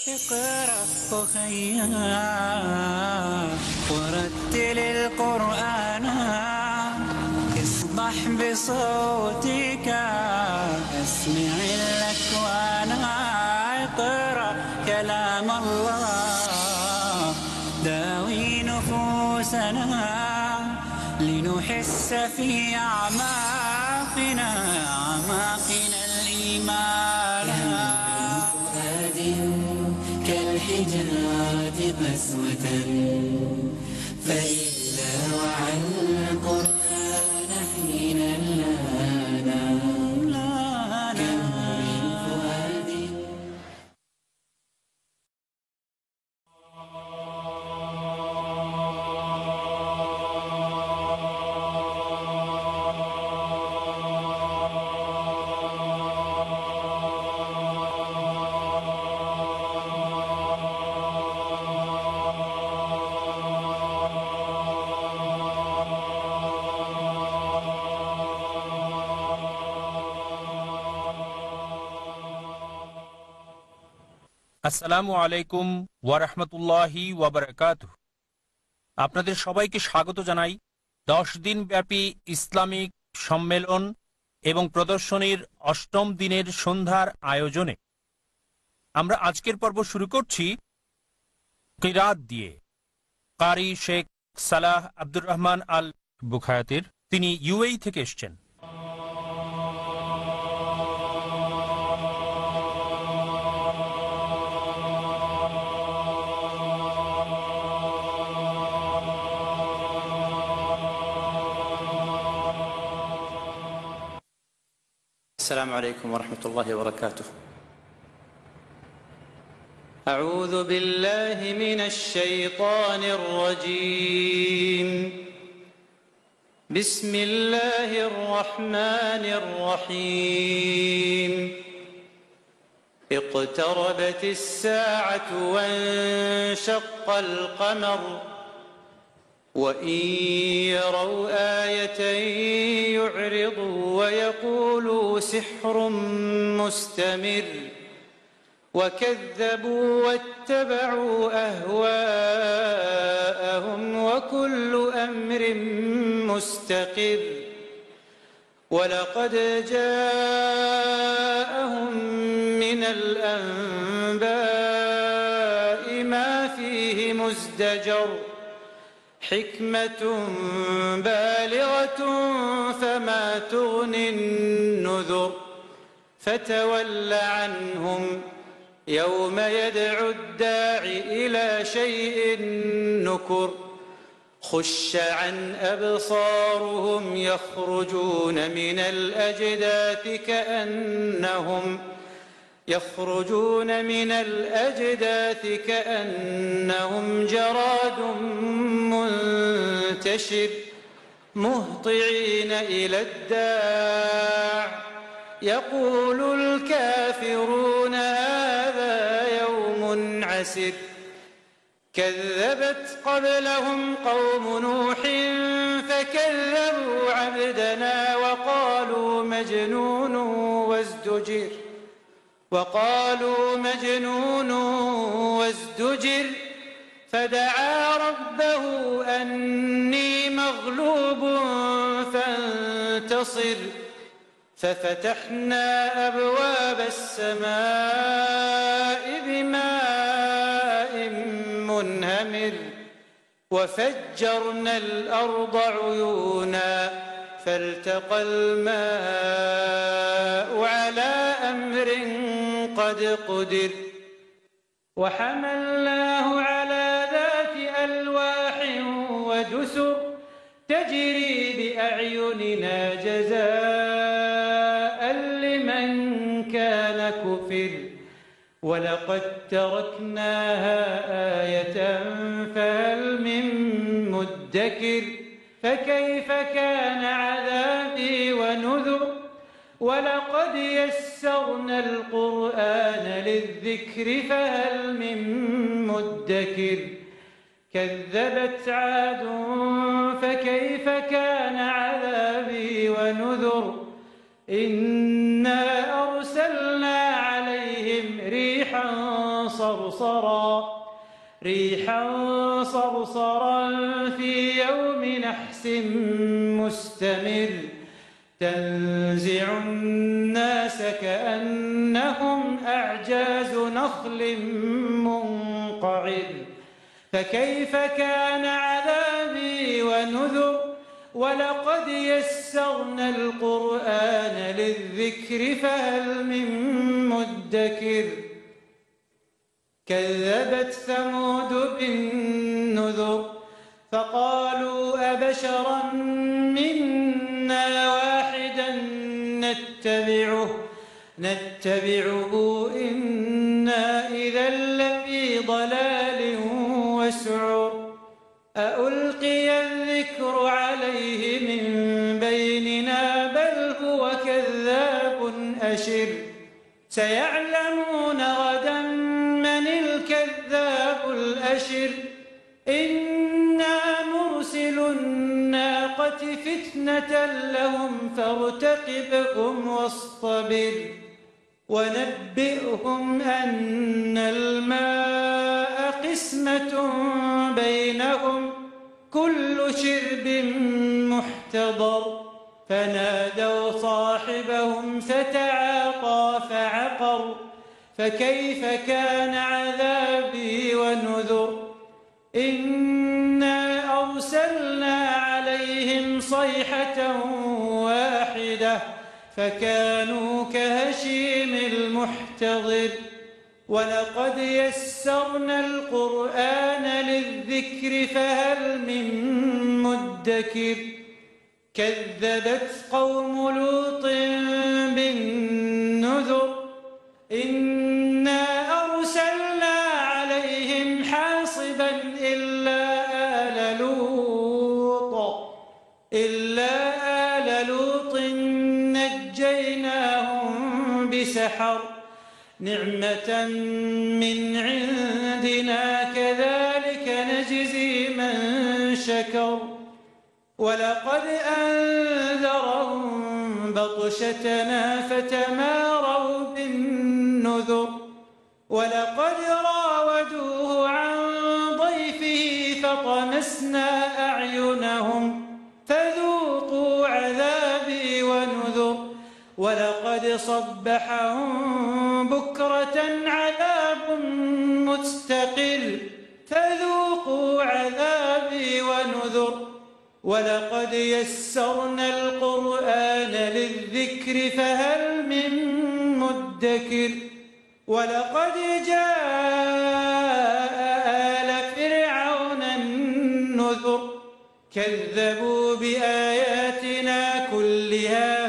اقرأ أخيا ورتل القرآن اصبح بصوتك اسمع الأكوان اقرأ كلام الله داوي نفوسنا لنحس في أعماقنا الإيمان فؤاد كالحجارة قسوة فإذا وعى القرآن حين لانا كم من فؤاد. আসসালামু আলাইকুম ওয়া রাহমাতুল্লাহি ওয়া বারাকাতুহু। আপনাদের সবাইকে স্বাগত জানাই 10 দিন ব্যাপী ইসলামিক সম্মেলন এবং প্রদর্শনীর 8ম দিনের সন্ধ্যার আয়োজনে। আমরা আজকের পর্ব শুরু করছি কিরাত দিয়ে। কারি শেখ সালাহ আব্দুর রহমান আল বুখায়াতির, তিনি ইউএই থেকে এসেছেন। السلام عليكم ورحمة الله وبركاته. أعوذ بالله من الشيطان الرجيم. بسم الله الرحمن الرحيم. اقتربت الساعة وانشق القمر وإن يروا آية يعرضوا ويقولوا سحر مستمر وكذبوا واتبعوا أهواءهم وكل أمر مستقر ولقد جاءهم من الأنباء ما فيه مزدجر حكمة بالغة فما تغني النذر فتول عنهم يوم يدعو الداع إلى شيء نكر خش عن أبصارهم يخرجون من الأجداث كأنهم جراد منتشر مهطعين إلى الداع يقول الكافرون هذا يوم عسر كذبت قبلهم قوم نوح فكذبوا عبدنا وقالوا مجنون وازدجر فدعا ربه أني مغلوب فانتصر ففتحنا أبواب السماء بماء منهمر وفجرنا الأرض عيونا فالتقى الماء على أمر قد قدر وحملناه على ذات ألواح ودسر تجري بأعيننا جزاء لمن كان كفر ولقد تركناها آية فهل من مدكر فكيف كان عذابي ونذر ولقد يسرنا القرآن للذكر فهل من مدكر كذبت عاد فكيف كان عذابي ونذر إنا أرسلنا عليهم ريحا صرصرا في يوم نحس مستمر تنزع الناس كأنهم أعجاز نخل منقعر فكيف كان عذابي ونذر ولقد يسرنا القرآن للذكر فهل من مدكر كذبت ثمود بالنذر فقالوا أبشرا منا واحدا نتبعه إنا إذا لفي ضلال وسعر أألقي الذكر عليه من بيننا بل هو كذاب أشر سيعلمون غدا من الكذاب الأشر إنا مرسل الناقة فتنة لهم فارتقبهم واصطبر ونبئهم أن الماء قسمة بينهم كل شرب محتضر فنادوا صاحبهم فتعاطى فعقر فكيف كان عذابي ونذر إنا أرسلنا عليهم صيحة واحدة فكانوا كهشيم المحتضر ولقد يسرنا القرآن للذكر فهل من مدكر كذبت قوم لوط بالنذر إنا أرسلنا عليهم حاصبا إلا آل لوط نجيناهم بسحر نعمة من عندنا كذلك نجزي من شكر ولقد أنذرهم بطشتنا فتماروا بالنذر ولقد راودوه عن ضيفه فطمسنا أعينهم فذوقوا عذابي ونذر ولقد صبحهم بكرة عذاب مستقل فذوقوا عذابي ونذر ولقد يسرنا القرآن للذكر فهل من مدكر ولقد جاء آل فرعون النذر كذبوا بآياتنا كلها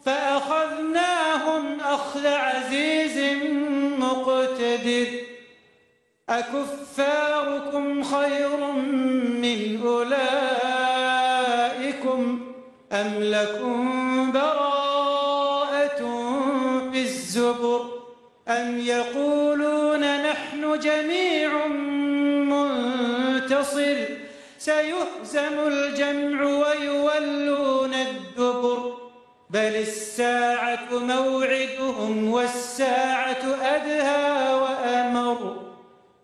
فأخذناهم أخذ عزيز مقتدر أكفاركم خير من أولئكم أم لكم براءة في الزبر أم يقولون نحن جميع منتصر سيهزم الجمع ويولون الدبر بل الساعة موعدهم والساعة أدهى وأمر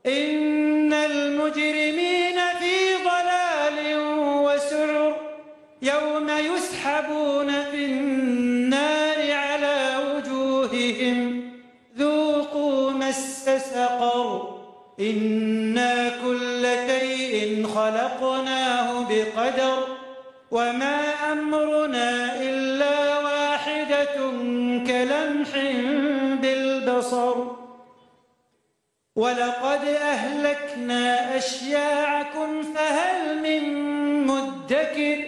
إن المجرمين في ضلال وسعر يوم يسحبون في النار على وجوههم ذوقوا مس سقر إنا كل شيء خلقناه بقدر وما أمرنا إلا واحدة كلمح بالبصر ولقد أهلكنا أشياعكم فهل من مدكر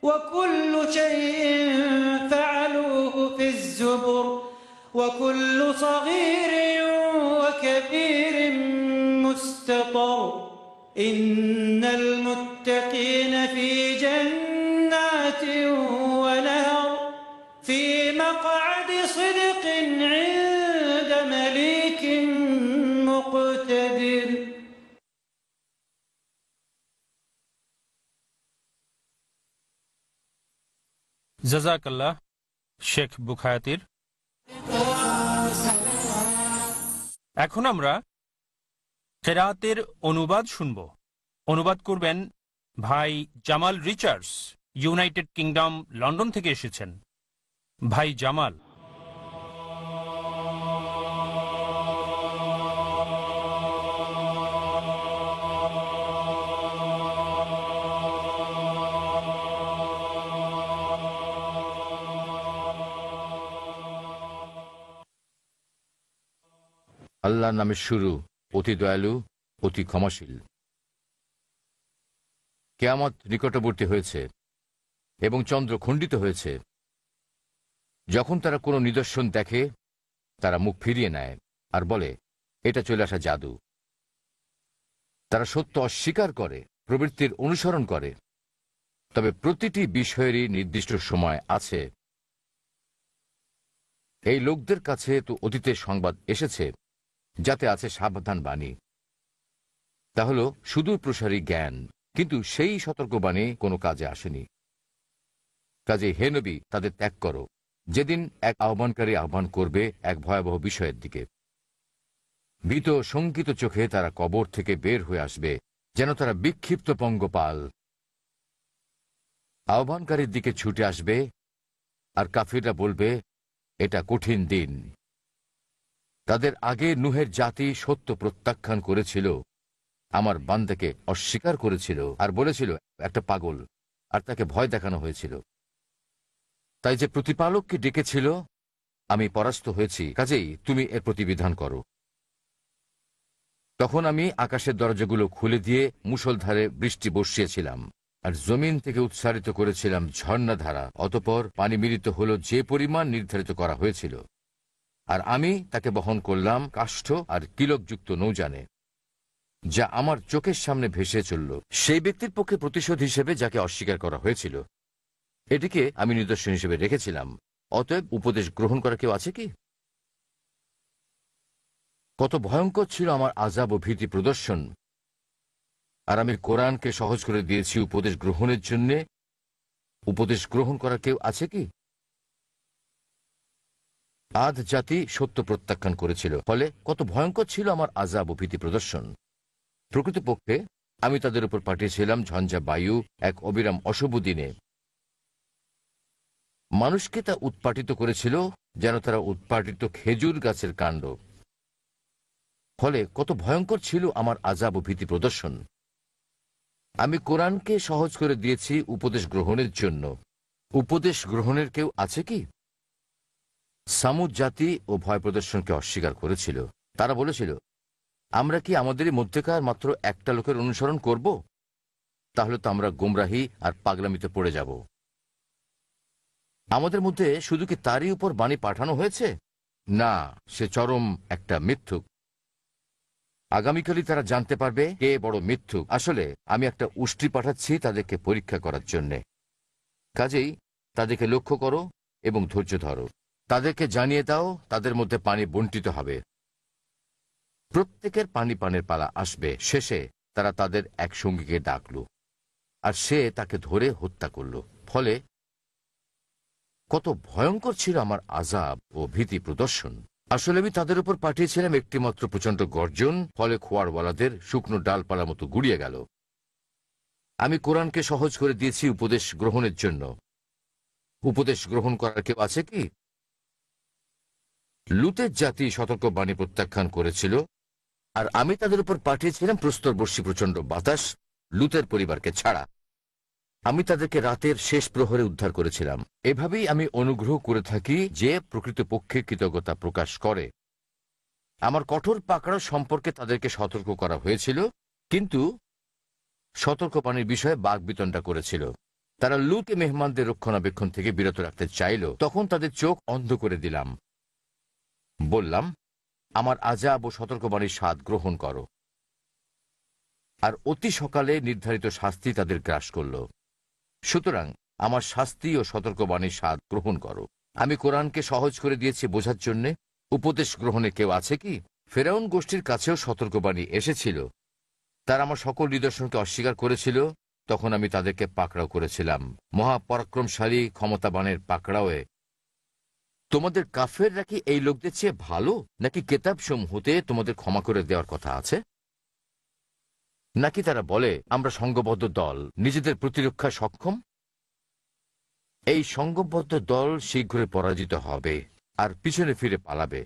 وكل شيء فعلوه في الزبر وكل صغير وكبير مستطر إن المتقين في جنات ونهر في مقعد صدق عند مليك مقتدر জাযাকাল্লাহ শেখ বুখায়াতির। এখন আমরা কেরাতের অনুবাদ শুনব। অনুবাদ করবেন ভাই Jamal Richards, United kingdom London থেকে এসেছেন। ভাই জামাল। আল্লাহর নামে শুরু, অতি দয়ালু, অতি ক্ষমাশীল। কিয়ামত নিকটবর্তী হয়েছে এবং চন্দ্র খণ্ডিত হয়েছে। যখন তারা কোনো নিদর্শন দেখে, তারা মুখ ফিরিয়ে নেয় আর বলে, এটা চলে আসা জাদু। তারা সত্য অস্বীকার করে, প্রবৃত্তির অনুসরণ করে। তবে প্রতিটি বিষয়েরই নির্দিষ্ট সময় আছে। এই লোকদের কাছে তো অতীতে সংবাদ এসেছে, যাতে আছে সাবধান বাণী। তা হল সুদূর প্রসারী জ্ঞান, কিন্তু সেই সতর্কবাণী কোনো কাজে আসেনি। কাজে হে নবী, তাদের ত্যাগ করো। যেদিন এক আহ্বানকারী আহ্বান করবে এক ভয়াবহ বিষয়ের দিকে, ভীত শঙ্কিত চোখে তারা কবর থেকে বের হয়ে আসবে, যেন তারা বিক্ষিপ্ত পঙ্গপাল। আহ্বানকারীর দিকে ছুটে আসবে, আর কাফিররা বলবে, এটা কঠিন দিন। তাদের আগে নূহের জাতি সত্য প্রত্যাখ্যান করেছিল, আমার বান্দাকে অস্বীকার করেছিল আর বলেছিল একটা পাগল, আর তাকে ভয় দেখানো হয়েছিল। তাই যে প্রতিপালককে ডেকেছিল, আমি পরাস্ত হয়েছি, কাজেই তুমি এর প্রতিবিধান করো। তখন আমি আকাশের দরজাগুলো খুলে দিয়ে মুষলধারে বৃষ্টি বর্ষিয়েছিলাম, আর জমিন থেকে উৎসারিত করেছিলাম ঝর্ণাধারা। অতঃপর পানি মিলিত হল যে পরিমাণ নির্ধারিত করা হয়েছিল, আর আমি তাকে বহন করলাম কাষ্ঠ আর কিলকযুক্ত নৌযানে, যা আমার চোখের সামনে ভেসে চলল সেই ব্যক্তির পক্ষে প্রতিশোধ হিসেবে যাকে অস্বীকার করা হয়েছিল। এটিকে আমি নিদর্শন হিসেবে রেখেছিলাম। অতএব উপদেশ গ্রহণ করা কেউ আছে কি? কত ভয়ঙ্কর ছিল আমার আযাব ও ভীতি প্রদর্শন। আর আমি কোরআনকে সহজ করে দিয়েছি উপদেশ গ্রহণের জন্য। উপদেশ গ্রহণ করা কেউ আছে কি? আদ জাতি সত্য প্রত্যাখ্যান করেছিল, ফলে কত ভয়ঙ্কর ছিল আমার আযাব ও ভীতি প্রদর্শন। প্রকৃতপক্ষে আমি তাদের উপর পাঠিয়েছিলাম ঝঞ্ঝা বায়ু এক অবিরাম অশুভ দিনে। মানুষকে তা উৎপাটিত করেছিল যেন তারা উৎপাটিত খেজুর গাছের কাণ্ড। ফলে কত ভয়ঙ্কর ছিল আমার আযাব ও ভীতি প্রদর্শন। আমি কোরআনকে সহজ করে দিয়েছি উপদেশ গ্রহণের জন্য। উপদেশ গ্রহণের কেউ আছে কি? সামুদ জাতি ও ভয় প্রদর্শনকে অস্বীকার করেছিল। তারা বলেছিল, আমরা কি আমাদেরই মধ্যেকার মাত্র একটা লোকের অনুসরণ করব? তাহলে তো আমরা গোমরাহি আর পাগলামিতে পড়ে যাব। আমাদের মধ্যে শুধু কি তারই উপর বাণী পাঠানো হয়েছে? না, সে চরম একটা মিথ্যুক। আগামীকালই তারা জানতে পারবে কে বড় মিথ্যুক। আসলে আমি একটা উষ্ট্রি পাঠাচ্ছি তাদেরকে পরীক্ষা করার জন্যে। কাজেই তাদেরকে লক্ষ্য করো এবং ধৈর্য ধরো। তাদেরকে জানিয়ে দাও তাদের মধ্যে পানি বণ্টিত হবে। প্রত্যেকের পানি পানের পালা আসবে। শেষে তারা তাদের এক সঙ্গীকে ডাকল, আর সে তাকে ধরে হত্যা করল। ফলে কত ভয়ঙ্কর ছিল আমার আযাব ও ভীতি প্রদর্শন। আসলে আমি তাদের উপর পাঠিয়েছিলাম একটিমাত্র প্রচণ্ড গর্জন, ফলে খোয়ারওয়ালাদের শুকনো ডালপালার মতো গুড়িয়ে গেল। আমি কোরআনকে সহজ করে দিয়েছি উপদেশ গ্রহণের জন্য। উপদেশ গ্রহণ করার কেউ আছে কি? লুতের জাতি সতর্কবাণী প্রত্যাখ্যান করেছিল, আর আমি তাদের উপর পাঠিয়েছিলাম প্রস্তরবর্ষী প্রচণ্ড বাতাস, লুতের পরিবারকে ছাড়া। আমি তাদেরকে রাতের শেষ প্রহরে উদ্ধার করেছিলাম। এভাবেই আমি অনুগ্রহ করে থাকি যে প্রকৃতপক্ষে কৃতজ্ঞতা প্রকাশ করে। আমার কঠোর পাকড়াও সম্পর্কে তাদেরকে সতর্ক করা হয়েছিল, কিন্তু সতর্কবাণীর বিষয়ে বাকবিতণ্ডা করেছিল। তারা লুতে মেহমানদের রক্ষণাবেক্ষণ থেকে বিরত রাখতে চাইল। তখন তাদের চোখ অন্ধ করে দিলাম। বললাম, আমার আযাব ও সতর্কবাণীর স্বাদ গ্রহণ করো। আর অতি সকালে নির্ধারিত শাস্তি তাদের গ্রাস করল। সুতরাং আমার শাস্তি ও সতর্কবাণীর স্বাদ গ্রহণ করো। আমি কোরআনকে সহজ করে দিয়েছি বোঝার জন্যে। উপদেশ গ্রহণে কেউ আছে কি? ফেরাউন গোষ্ঠীর কাছেও সতর্কবাণী এসেছিল। তারা আমার সকল নিদর্শনকে অস্বীকার করেছিল। তখন আমি তাদেরকে পাকড়াও করেছিলাম মহাপরাক্রমশালী ক্ষমতাবানের পাকড়াওয়ে। তোমাদের কাফেররা কি এই লোকদের চেয়ে ভালো, নাকি কেতাব সমূহতে তোমাদের ক্ষমা করে দেওয়ার কথা আছে? নাকি তারা বলে আমরা সংঘবদ্ধ দল, নিজেদের প্রতিরক্ষায় সক্ষম? এই সংঘবদ্ধ দল শীঘ্রই পরাজিত হবে আর পিছনে ফিরে পালাবে।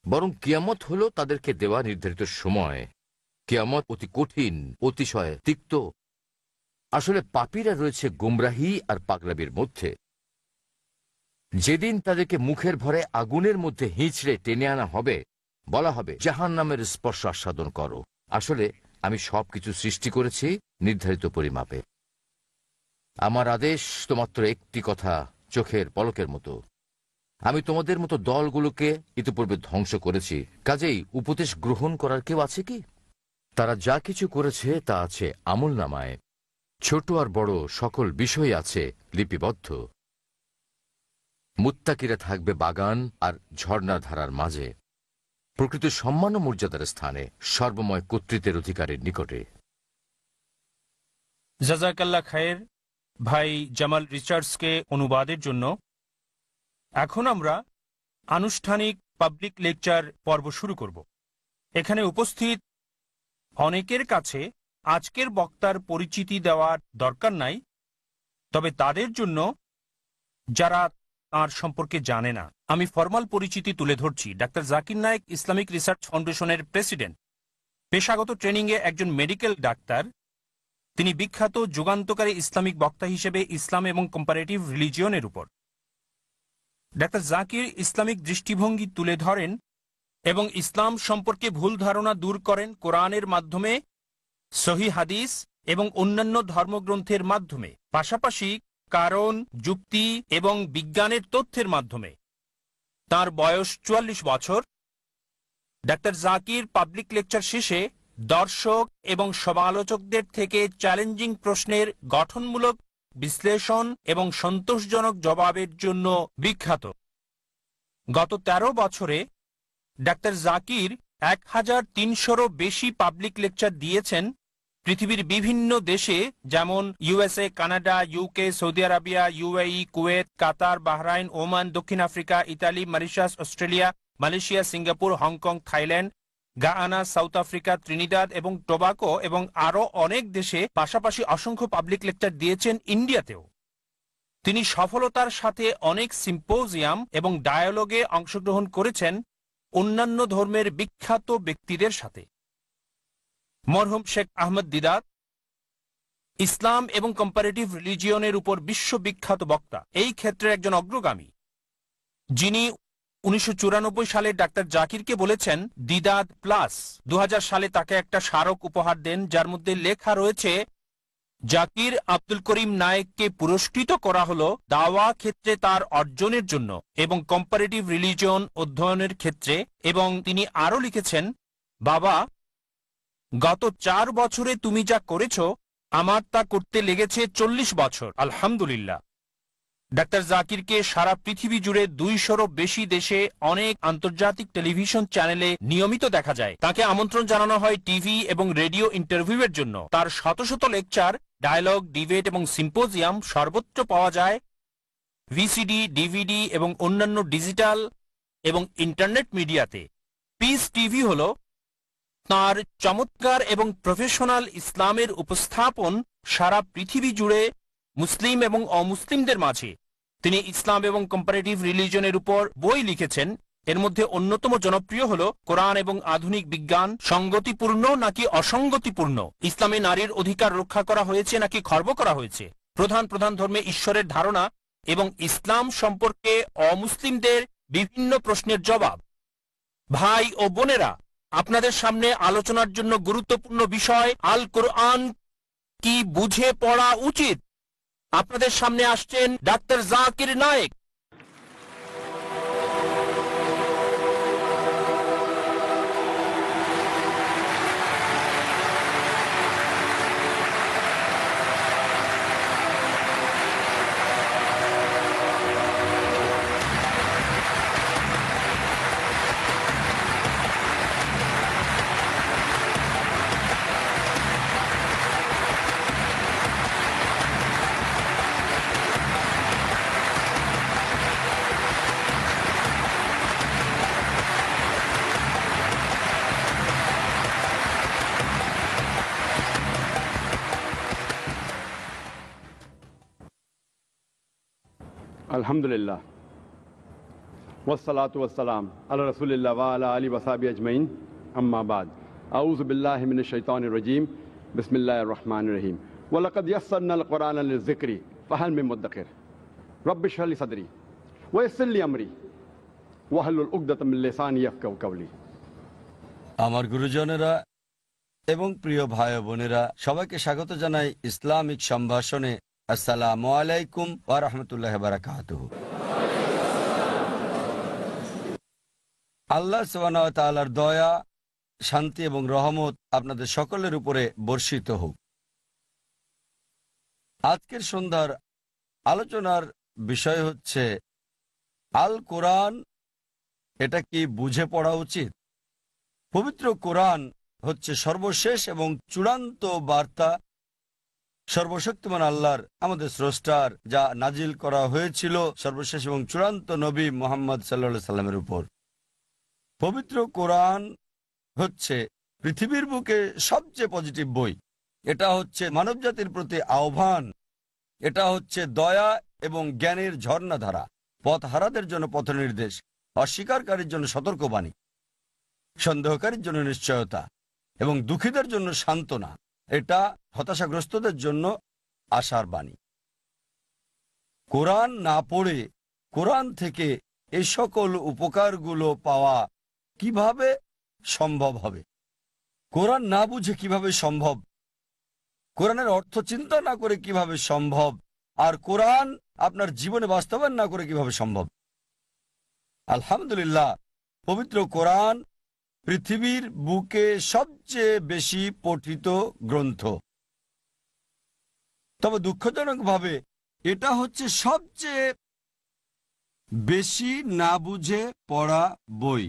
বরং কিয়ামত হলো তাদেরকে দেওয়া নির্ধারিত সময়। কিয়ামত অতি কঠিন, অতিশয় তিক্ত। আসলে পাপীরা রয়েছে গুমরাহি আর পাগলামির মধ্যে। যেদিন তাদেরকে মুখের ভরে আগুনের মধ্যে হিঁচড়ে টেনে আনা হবে, বলা হবে জাহান্নামের স্পর্শ আস্বাদন করো। আসলে আমি সবকিছু সৃষ্টি করেছি নির্ধারিত পরিমাপে। আমার আদেশ তো মাত্র একটি কথা, চোখের পলকের মতো। আমি তোমাদের মতো দলগুলোকে ইতিপূর্বে ধ্বংস করেছি। কাজেই উপদেশ গ্রহণ করার কেউ আছে কি? তারা যা কিছু করেছে তা আছে আমলনামায়। ছোট আর বড় সকল বিষয় আছে লিপিবদ্ধ। মুত্তাকিরা থাকবে বাগান আর ঝর্ণার ধারার মাঝে, প্রকৃত সম্মান ও মর্যাদার স্থানে, সর্বময় কর্তৃত্বের অধিকারের নিকটে। জাজাকাল্লাহ খায়ের ভাই জামাল রিচার্ডসকে অনুবাদের জন্য। এখন আমরা আনুষ্ঠানিক পাবলিক লেকচার পর্ব শুরু করব। এখানে উপস্থিত অনেকের কাছে আজকের বক্তার পরিচিতি দেওয়ার দরকার নাই, তবে তাদের জন্য যারা তাঁর সম্পর্কে জানে না, আমি ফরমাল পরিচিতি তুলে ধরছি। Doctor Zakir Naik Islamic research ফাউন্ডেশনের প্রেসিডেন্ট, পেশাগত ট্রেনিংয়ে একজন মেডিকেল ডাক্তার। তিনি বিখ্যাত যুগান্তকারী ইসলামিক বক্তা হিসেবে ইসলাম এবং কম্পারেটিভ রিলিজিয়নের উপর। ডাক্তার জাকির ইসলামিক দৃষ্টিভঙ্গি তুলে ধরেন এবং ইসলাম সম্পর্কে ভুল ধারণা দূর করেন কোরআনের মাধ্যমে, সহিহ হাদিস এবং অন্যান্য ধর্মগ্রন্থের মাধ্যমে, পাশাপাশি কারণ, যুক্তি এবং বিজ্ঞানের তথ্যের মাধ্যমে। তার বয়স ৪৪ বছর। ডাক্তার জাকির পাবলিক লেকচার শেষে দর্শক এবং সমালোচকদের থেকে চ্যালেঞ্জিং প্রশ্নের গঠনমূলক বিশ্লেষণ এবং সন্তোষজনক জবাবের জন্য বিখ্যাত। গত ১৩ বছরে ডাক্তার জাকির ১৩০০রও বেশি পাবলিক লেকচার দিয়েছেন পৃথিবীর বিভিন্ন দেশে, যেমন USA, Canada, UK, Saudi Arabia, UAE, Kuwait, Qatar, Bahrain, Oman, দক্ষিণ Africa, Italy, Mauritius, Australia, Malaysia, Singapore, Hong Kong, Thailand, Guyana, South Africa, Trinidad এবং টোবাকো এবং আরও অনেক দেশে। পাশাপাশি অসংখ্য পাবলিক লেকচার দিয়েছেন ইন্ডিয়াতেও। তিনি সফলতার সাথে অনেক সিম্পোজিয়াম এবং ডায়ালগে অংশগ্রহণ করেছেন অন্যান্য ধর্মের বিখ্যাত ব্যক্তিদের সাথে। মরহুম শেখ আহমদ দিদাত ইসলাম এবং কম্পারেটিভ রিলিজিয়নের উপর বিশ্ববিখ্যাত বক্তা, এই ক্ষেত্রে একজন অগ্রগামী, যিনি ১৯৯৪ সালে ডাক্তার জাকিরকে বলেছেন দিদাত প্লাস। ২০০০ সালে তাকে একটা স্মারক উপহার দেন, যার মধ্যে লেখা রয়েছে জাকির আব্দুল করিম নায়েককে পুরস্কৃত করা হলো দাওয়া ক্ষেত্রে তার অর্জনের জন্য এবং কম্পারেটিভ রিলিজিয়ন অধ্যয়নের ক্ষেত্রে। এবং তিনি আরও লিখেছেন, বাবা, গত ৪ বছরে তুমি যা করেছ আমার তা করতে লেগেছে ৪০ বছর। আলহামদুলিল্লাহ। ডাক্তার জাকিরকে সারা পৃথিবী জুড়ে ২০০রও বেশি দেশে অনেক আন্তর্জাতিক টেলিভিশন চ্যানেলে নিয়মিত দেখা যায়। তাকে আমন্ত্রণ জানানো হয় টিভি এবং রেডিও ইন্টারভিউয়ের জন্য। তার শত শত লেকচার, ডায়ালগ, ডিবেট এবং সিম্পোজিয়াম সর্বত্র পাওয়া যায় ভিসিডি, ডিভিডি এবং অন্যান্য ডিজিটাল এবং ইন্টারনেট মিডিয়াতে। পিস টিভি হল তাঁর চমৎকার এবং প্রফেশনাল ইসলামের উপস্থাপন সারা পৃথিবী জুড়ে মুসলিম এবং অমুসলিমদের মাঝে। তিনি ইসলাম এবং কম্পারেটিভ রিলিজনের উপর বই লিখেছেন। এর মধ্যে অন্যতম জনপ্রিয় হল কোরআন এবং আধুনিক বিজ্ঞান সঙ্গতিপূর্ণ নাকি অসঙ্গতিপূর্ণ, ইসলামে নারীর অধিকার রক্ষা করা হয়েছে নাকি খর্ব করা হয়েছে, প্রধান প্রধান ধর্মে ঈশ্বরের ধারণা এবং ইসলাম সম্পর্কে অমুসলিমদের বিভিন্ন প্রশ্নের জবাব। ভাই ও বোনেরা, আপনাদের সামনে আলোচনার জন্য গুরুত্বপূর্ণ বিষয় আল কোরআন কি বুঝে পড়া উচিত। আপনাদের সামনে আসছেন ডাক্তার জাকির নায়েক। अल्हम्दुलिल्लाह वस्सलातु वस्सलाम अला रसूलिल्लाह व अला आलिहि वसहबी अजमईन अम्मा बाद अऊज़ु बिल्लाहि मिनश शैतानिर रजीम बिस्मिल्लाहिर रहमानिर रहीम वलक़द यस्सरनल कुरान लिज़्ज़िक्रि फहल मिन मुद्दकिर रब्बि इश्रह ली सदरी वयस्सिर ली अमरी वहलुल उक़दतम मिन लिसानी यफ़क़हू क़ौली। আমার গুরুজনেরা এবং প্রিয় ভাই ও বোনেরা, সবাইকে স্বাগত জানাই ইসলামিক সম্ভাষণে। আসসালামু আলাইকুম ওয়া রাহমাতুল্লাহি ওয়া বারাকাতুহু। আল্লাহ সুবহানাহু ওয়া তাআলার দয়া, শান্তি এবং রহমত আপনাদের সকলের উপরে বর্ষিত হোক। আজকের সন্ধ্যার আলোচনার বিষয় হচ্ছে আল কোরআন, এটা কি বুঝে পড়া উচিত? পবিত্র কোরআন হচ্ছে সর্বশেষ এবং চূড়ান্ত বার্তা সর্বশক্তিমান আল্লাহর, আমাদের স্রষ্টার, যা নাজিল করা হয়েছিল সর্বশেষ এবং চূড়ান্ত নবী মুহাম্মদ সাল্লাল্লাহু আলাইহি সাল্লামের উপর। পবিত্র কোরআন হচ্ছে পৃথিবীর বুকে সবচেয়ে পজিটিভ বই। এটা হচ্ছে মানবজাতির প্রতি আহ্বান, এটা হচ্ছে দয়া এবং জ্ঞানের ঝর্ণাধারা, পথহারাদের জন্য পথনির্দেশ, অস্বীকারীর জন্য সতর্কবাণী, সন্দেহকারীর জন্য নিশ্চয়তা এবং দুঃখীদের জন্য সান্ত্বনা। এটা হতাশাগ্রস্তদের জন্য আশার বাণী। কোরআন না পড়ে কোরআন থেকে এই সকল উপকারগুলো পাওয়া কিভাবে সম্ভব হবে? কোরআন না বুঝে কিভাবে সম্ভব? কোরআনের অর্থ চিন্তা না করে কিভাবে সম্ভব? আর কোরআন আপনার জীবনে বাস্তবায়ন না করে কিভাবে সম্ভব? আলহামদুলিল্লাহ, পবিত্র কোরআন পৃথিবীর বুকে সবচেয়ে বেশি পঠিত গ্রন্থ। তবে দুঃখজনকভাবে এটা হচ্ছে সবচেয়ে বেশি না বুঝে পড়া বই।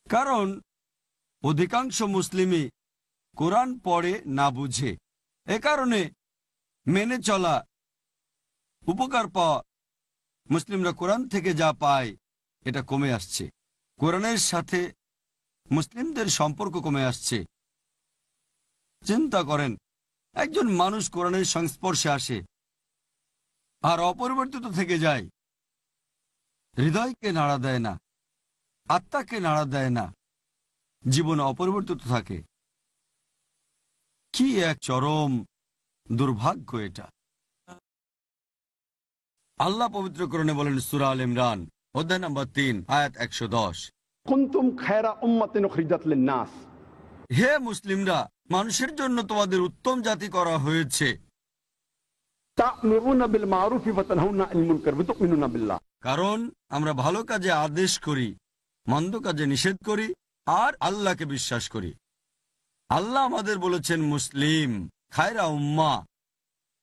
কারণ অধিকাংশ মুসলিমই কোরআন পড়ে না বুঝে। এ কারণে মেনে চলা, উপকার পাওয়া, মুসলিমরা কোরআন থেকে যা পায় এটা কমে আসছে। কোরআনের সাথে মুসলিমদের সম্পর্ক কমে আসছে। চিন্তা করেন, একজন মানুষ কোরআনের সংস্পর্শে আসে আর অপরিবর্তিত থেকে যায়, হৃদয়কে নাড়া দেয় না, আত্মাকে নাড়া দেয় না, জীবন অপরিবর্তিত থাকে। কি এক চরম দুর্ভাগ্য এটা! আল্লাহ পবিত্র কোরআনে বলেন, সূরা আল ইমরান অধ্যায় নম্বর 3 আয়াত 110, কুনতুম খায়রা উম্মাতিন উখরিজাত লিন-নাস, হে মুসলিমরা, মানুষের জন্য তোমাদের উত্তম জাতি করা হয়েছে। তা'মুরুনা বিল মা'রুফি ওয়া তানহাউনা আনিল মুনকার ওয়া তু'মিনুনা বিল্লাহ, কারণ আমরা ভালো কাজে আদেশ করি, মন্দ কাজে নিষেধ করি, আর আল্লাহকে বিশ্বাস করি। আল্লাহ আমাদের বলেছেন মুসলিম, খায়রা উম্মাহ,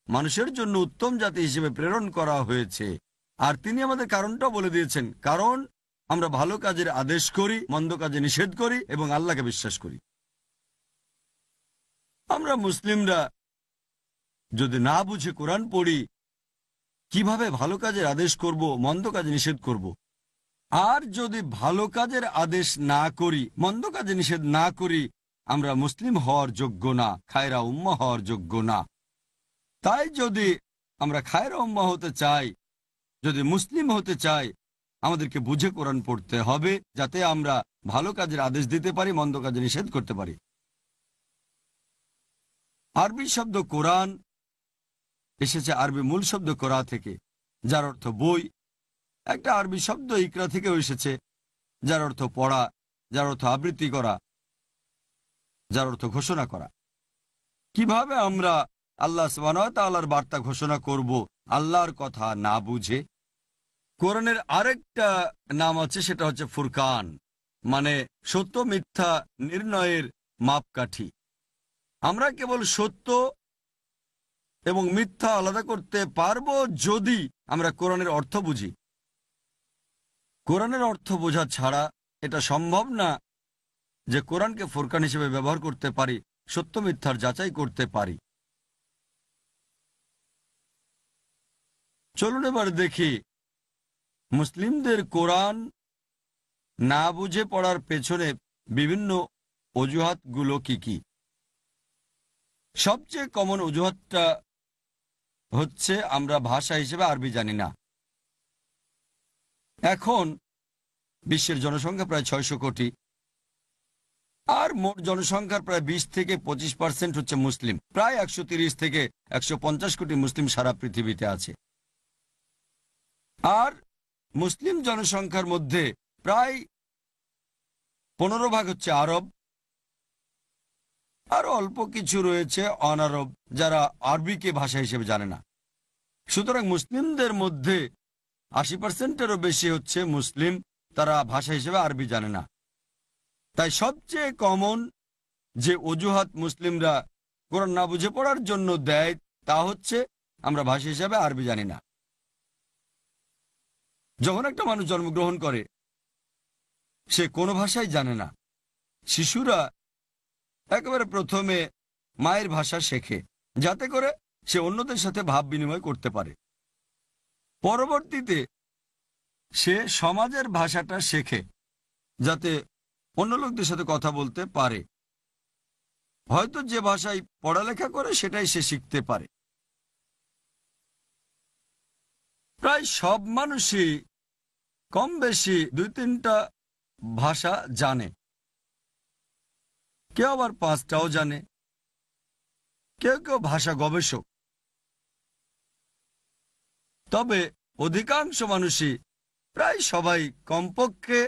মানুষের জন্য উত্তম জাতি হিসেবে প্রেরণ করা হয়েছে। আর তিনি আমাদের কারণটাও বলে দিয়েছেন, কারণ আমরা ভালো কাজের আদেশ করি, মন্দ কাজে নিষেধ করি এবং আল্লাহকে বিশ্বাস করি। আমরা মুসলিমরা যদি না বুঝে কোরআন পড়ি, কিভাবে ভালো কাজের আদেশ করব, মন্দ কাজে নিষেধ করব? আর যদি ভালো কাজের আদেশ না করি, মন্দ কাজে নিষেধ না করি, আমরা মুসলিম হওয়ার যোগ্য না, খায়রা উম্মাহ হওয়ার যোগ্য না। তাই যদি আমরা খায়রা উম্মাহ হতে চাই, যদি মুসলিম হতে চাই, আমাদেরকে বুঝে কোরআন পড়তে হবে, যাতে আমরা ভালো কাজের আদেশ দিতে পারি, মন্দ কাজে নিষেধ করতে পারি। আরবি শব্দ কোরআন এসেছে আরবি মূল শব্দ কোরা থেকে, যার অর্থ বই। একটা আরবি শব্দ ইকরা থেকেও এসেছে, যার অর্থ পড়া, যার অর্থ আবৃত্তি করা, যার অর্থ ঘোষণা করা। কিভাবে আমরা আল্লাহ সুবহানাহু ওয়া তাআলার বার্তা ঘোষণা করব আল্লাহর কথা না বুঝে? কোরআনের আরেকটা নাম আছে, সেটা হচ্ছে ফুরকান, মানে সত্য মিথ্যা নির্ণয়ের মাপকাঠি। আমরা কেবল সত্য এবং মিথ্যা আলাদা করতে পারবো যদি আমরা কোরআনের অর্থ বুঝি। কোরআনের অর্থ বোঝা ছাড়া এটা সম্ভব না যে কোরআনকে ফুরকান হিসেবে ব্যবহার করতে পারি, সত্য মিথ্যার যাচাই করতে পারি। চলুন এবার দেখি মুসলিমদের কোরআন না বুঝে পড়ার পেছনে বিভিন্ন অজুহাতগুলো কি কি। সবচেয়ে কমন অজুহাতটা হচ্ছে আমরা ভাষা হিসেবে আরবি জানি না। এখন বিশ্বের জনসংখ্যা প্রায় 600 কোটি, আর মোট জনসংখ্যার প্রায় 20 থেকে 25% হচ্ছে মুসলিম। প্রায় 130 থেকে 150 কোটি মুসলিম সারা পৃথিবীতে আছে। আর মুসলিম জনসংখ্যার মধ্যে প্রায় 15% হচ্ছে আরব, আরো অল্প কিছু রয়েছে অনারব যারা আরবিকে ভাষা হিসেবে জানে না। সুতরাং মুসলিমদের মধ্যে 80%-এরও বেশি হচ্ছে মুসলিম, তারা ভাষা হিসেবে আরবি জানে না। তাই সবচেয়ে কমন যে অজুহাত মুসলিমরা কোরআন না বুঝে পড়ার জন্য দেয় তা হচ্ছে আমরা ভাষা হিসেবে আরবি জানি না। যখন একটা মানুষ জন্মগ্রহণ করে সে কোনো ভাষাই জানে না। শিশুরা একেবারে প্রথমে মায়ের ভাষা শেখে যাতে করে সে অন্যদের সাথে ভাব বিনিময় করতে পারে। পরবর্তীতে সে সমাজের ভাষাটা শেখে যাতে অন্য লোকদের সাথে কথা বলতে পারে। হয়তো যে ভাষায় পড়ালেখা করে সেটাই সে শিখতে পারে। প্রায় সব মানুষই কম বেশি 2-3টা ভাষা জানে, কেউ আবার 5টাও জানে, কেউ কেউ ভাষা গবেষক। তবে অধিকাংশ মানুষই প্রায় সবাই কমপক্ষে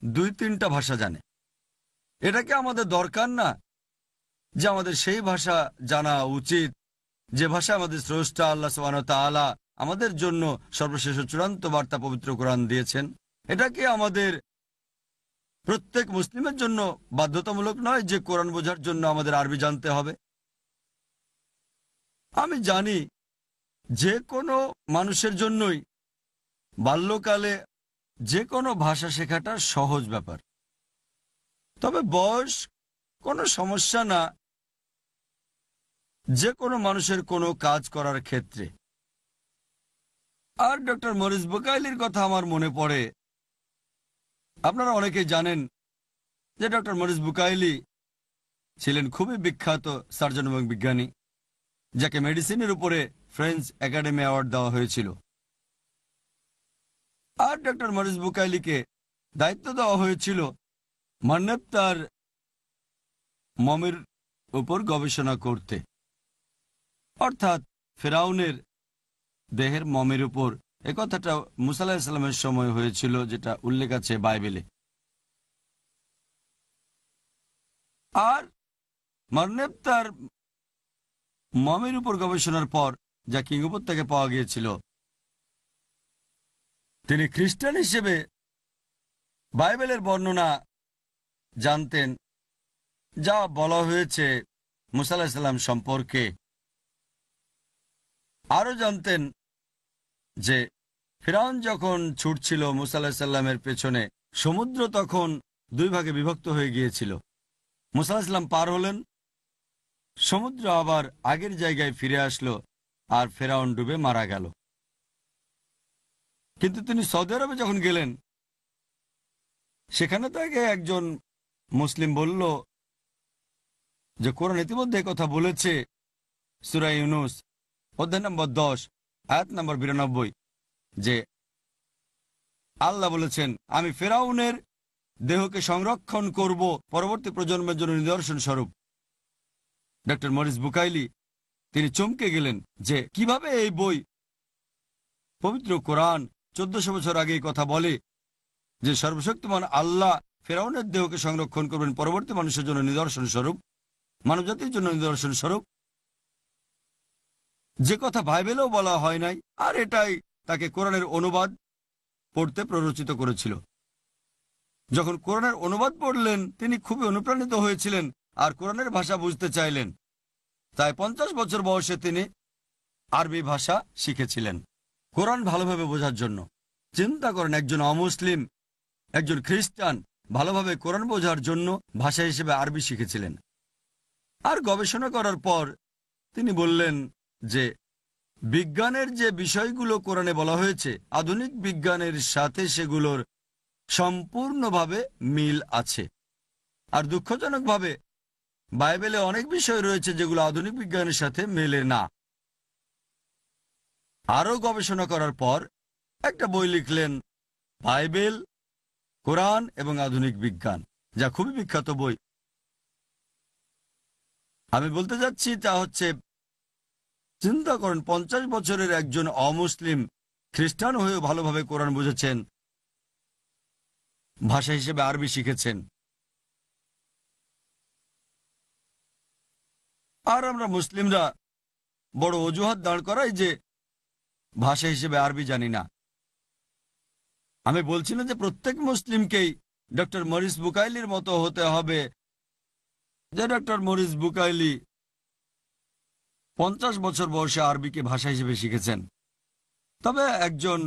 2-3টা ভাষা জানে। এটা কি আমাদের দরকার না যে আমাদের সেই ভাষা জানা উচিত যে ভাষা আমাদের স্রষ্টা আল্লাহ সুবহানাহু ওয়া তাআলা আমাদের জন্য সর্বশেষ চূড়ান্ত বার্তা পবিত্র কোরআন দিয়েছেন? এটা কি আমাদের প্রত্যেক মুসলিমের জন্য বাধ্যতামূলক নয় যে কোরআন বোঝার জন্য আমাদের আরবি জানতে হবে? আমি জানি যে কোনো মানুষের জন্যই বাল্যকালে যে কোনো ভাষা শেখাটা সহজ ব্যাপার। তবে বয়স কোনো সমস্যা না যে কোনো মানুষের কোনো কাজ করার ক্ষেত্রে। আর ডক্টর মরিস বুকাইলির কথা আমার মনে পড়ে। আপনারা অনেকেই জানেন যে ডক্টর মরিস বুকাইলি ছিলেন খুবই বিখ্যাত সার্জন এবং বিজ্ঞানী, যাকে মেডিসিনের উপরে ফ্রেঞ্চ একাডেমি অ্যাওয়ার্ড দেওয়া হয়েছিল। আর ডক্টর মরিস বুকাইলিকে দায়িত্ব দেওয়া হয়েছিল মান্নেব তার মমের উপর গবেষণা করতে, অর্থাৎ ফেরাউনের দেহের মমের উপর। একথাটা মুসা আলাইহিস সালামের সময় হয়েছিল, যেটা উল্লেখ আছে বাইবেলে। আর মান্নেব তার মমের উপর গবেষণার পর যা কিং উপত্যকায় পাওয়া গিয়েছিল, তিনি খ্রিস্টান হিসেবে বাইবেলের বর্ণনা জানতেন যা বলা হয়েছে মুসা আলাইহিস সালাম সম্পর্কে। আরও জানতেন যে ফিরআউন যখন ছুটছিল মুসা আলাইহিস সালামের পেছনে, সমুদ্র তখন 2 ভাগে বিভক্ত হয়ে গিয়েছিল। মুসা আলাইহিস সালাম পার হলেন, সমুদ্র আবার আগের জায়গায় ফিরে আসলো, আর ফিরআউন ডুবে মারা গেল। কিন্তু তিনি সৌদি আরবে যখন গেলেন, সেখানে তাকে একজন মুসলিম বলল যে কোরআন ইতিমধ্যে কথা বলেছে সূরা ইউনূস অধ্যায় নম্বর 10 আয়াত নম্বর 92 যে আল্লাহ বলেছেন, আমি ফিরআউনের দেহকে সংরক্ষণ করব পরবর্তী প্রজন্মের জন্য নিদর্শন স্বরূপ। ডক্টর মরিস বুকাইলি তিনি চমকে গেলেন যে কিভাবে এই বই, পবিত্র কোরআন 1400 বছর আগে কথা বলে যে সর্বশক্তিমান আল্লাহ ফিরআউনের দেহকে সংরক্ষণ করবেন পরবর্তী মানুষের জন্য নিদর্শন স্বরূপ, মানবজাতির জন্য নিদর্শন স্বরূপ, যে কথা বাইবেলেও বলা হয় নাই। আর এটাই তাকে কোরআনের অনুবাদ পড়তে প্ররোচিত করেছিল। যখন কোরআনের অনুবাদ পড়লেন তিনি খুবই অনুপ্রাণিত হয়েছিলেন আর কোরআনের ভাষা বুঝতে চাইলেন। তাই 50 বছর বয়সে তিনি আরবি ভাষা শিখেছিলেন কোরআন ভালোভাবে বোঝার জন্য। চিন্তা করেন, একজন অমুসলিম, একজন খ্রিস্টান ভালোভাবে কোরআন বোঝার জন্য ভাষা হিসেবে আরবি শিখেছিলেন। আর গবেষণা করার পর তিনি বললেন যে বিজ্ঞানের যে বিষয়গুলো কোরআনে বলা হয়েছে, আধুনিক বিজ্ঞানের সাথে সেগুলোর সম্পূর্ণভাবে মিল আছে। আর দুঃখজনকভাবে বাইবেলে অনেক বিষয় রয়েছে যেগুলো আধুনিক বিজ্ঞানের সাথে মেলে না। আরও গবেষণা করার পর একটা বই লিখলেন, বাইবেল, কোরআন এবং আধুনিক বিজ্ঞান, যা খুবই বিখ্যাত বই। আমি বলতে যাচ্ছি তা হচ্ছে, চিন্তা করেন 50 বছরের একজন অমুসলিম খ্রিস্টান হয়েও ভালোভাবে কোরআন বুঝেছেন, ভাষা হিসেবে আরবি শিখেছেন। আর আমরা মুসলিমরা বড় অজুহাত দাঁড় করাই যে ভাষা হিসেবে আরবি জানি না। আমি বলছি না যে প্রত্যেক মুসলিমকেই ডক্টর মরিস বুকাইলির মতো হতে হবে, যে ডক্টর মরিস বুকাইলি 50 বছর বয়সে আরবিকে ভাষা হিসেবে শিখেছেন। তবে একজন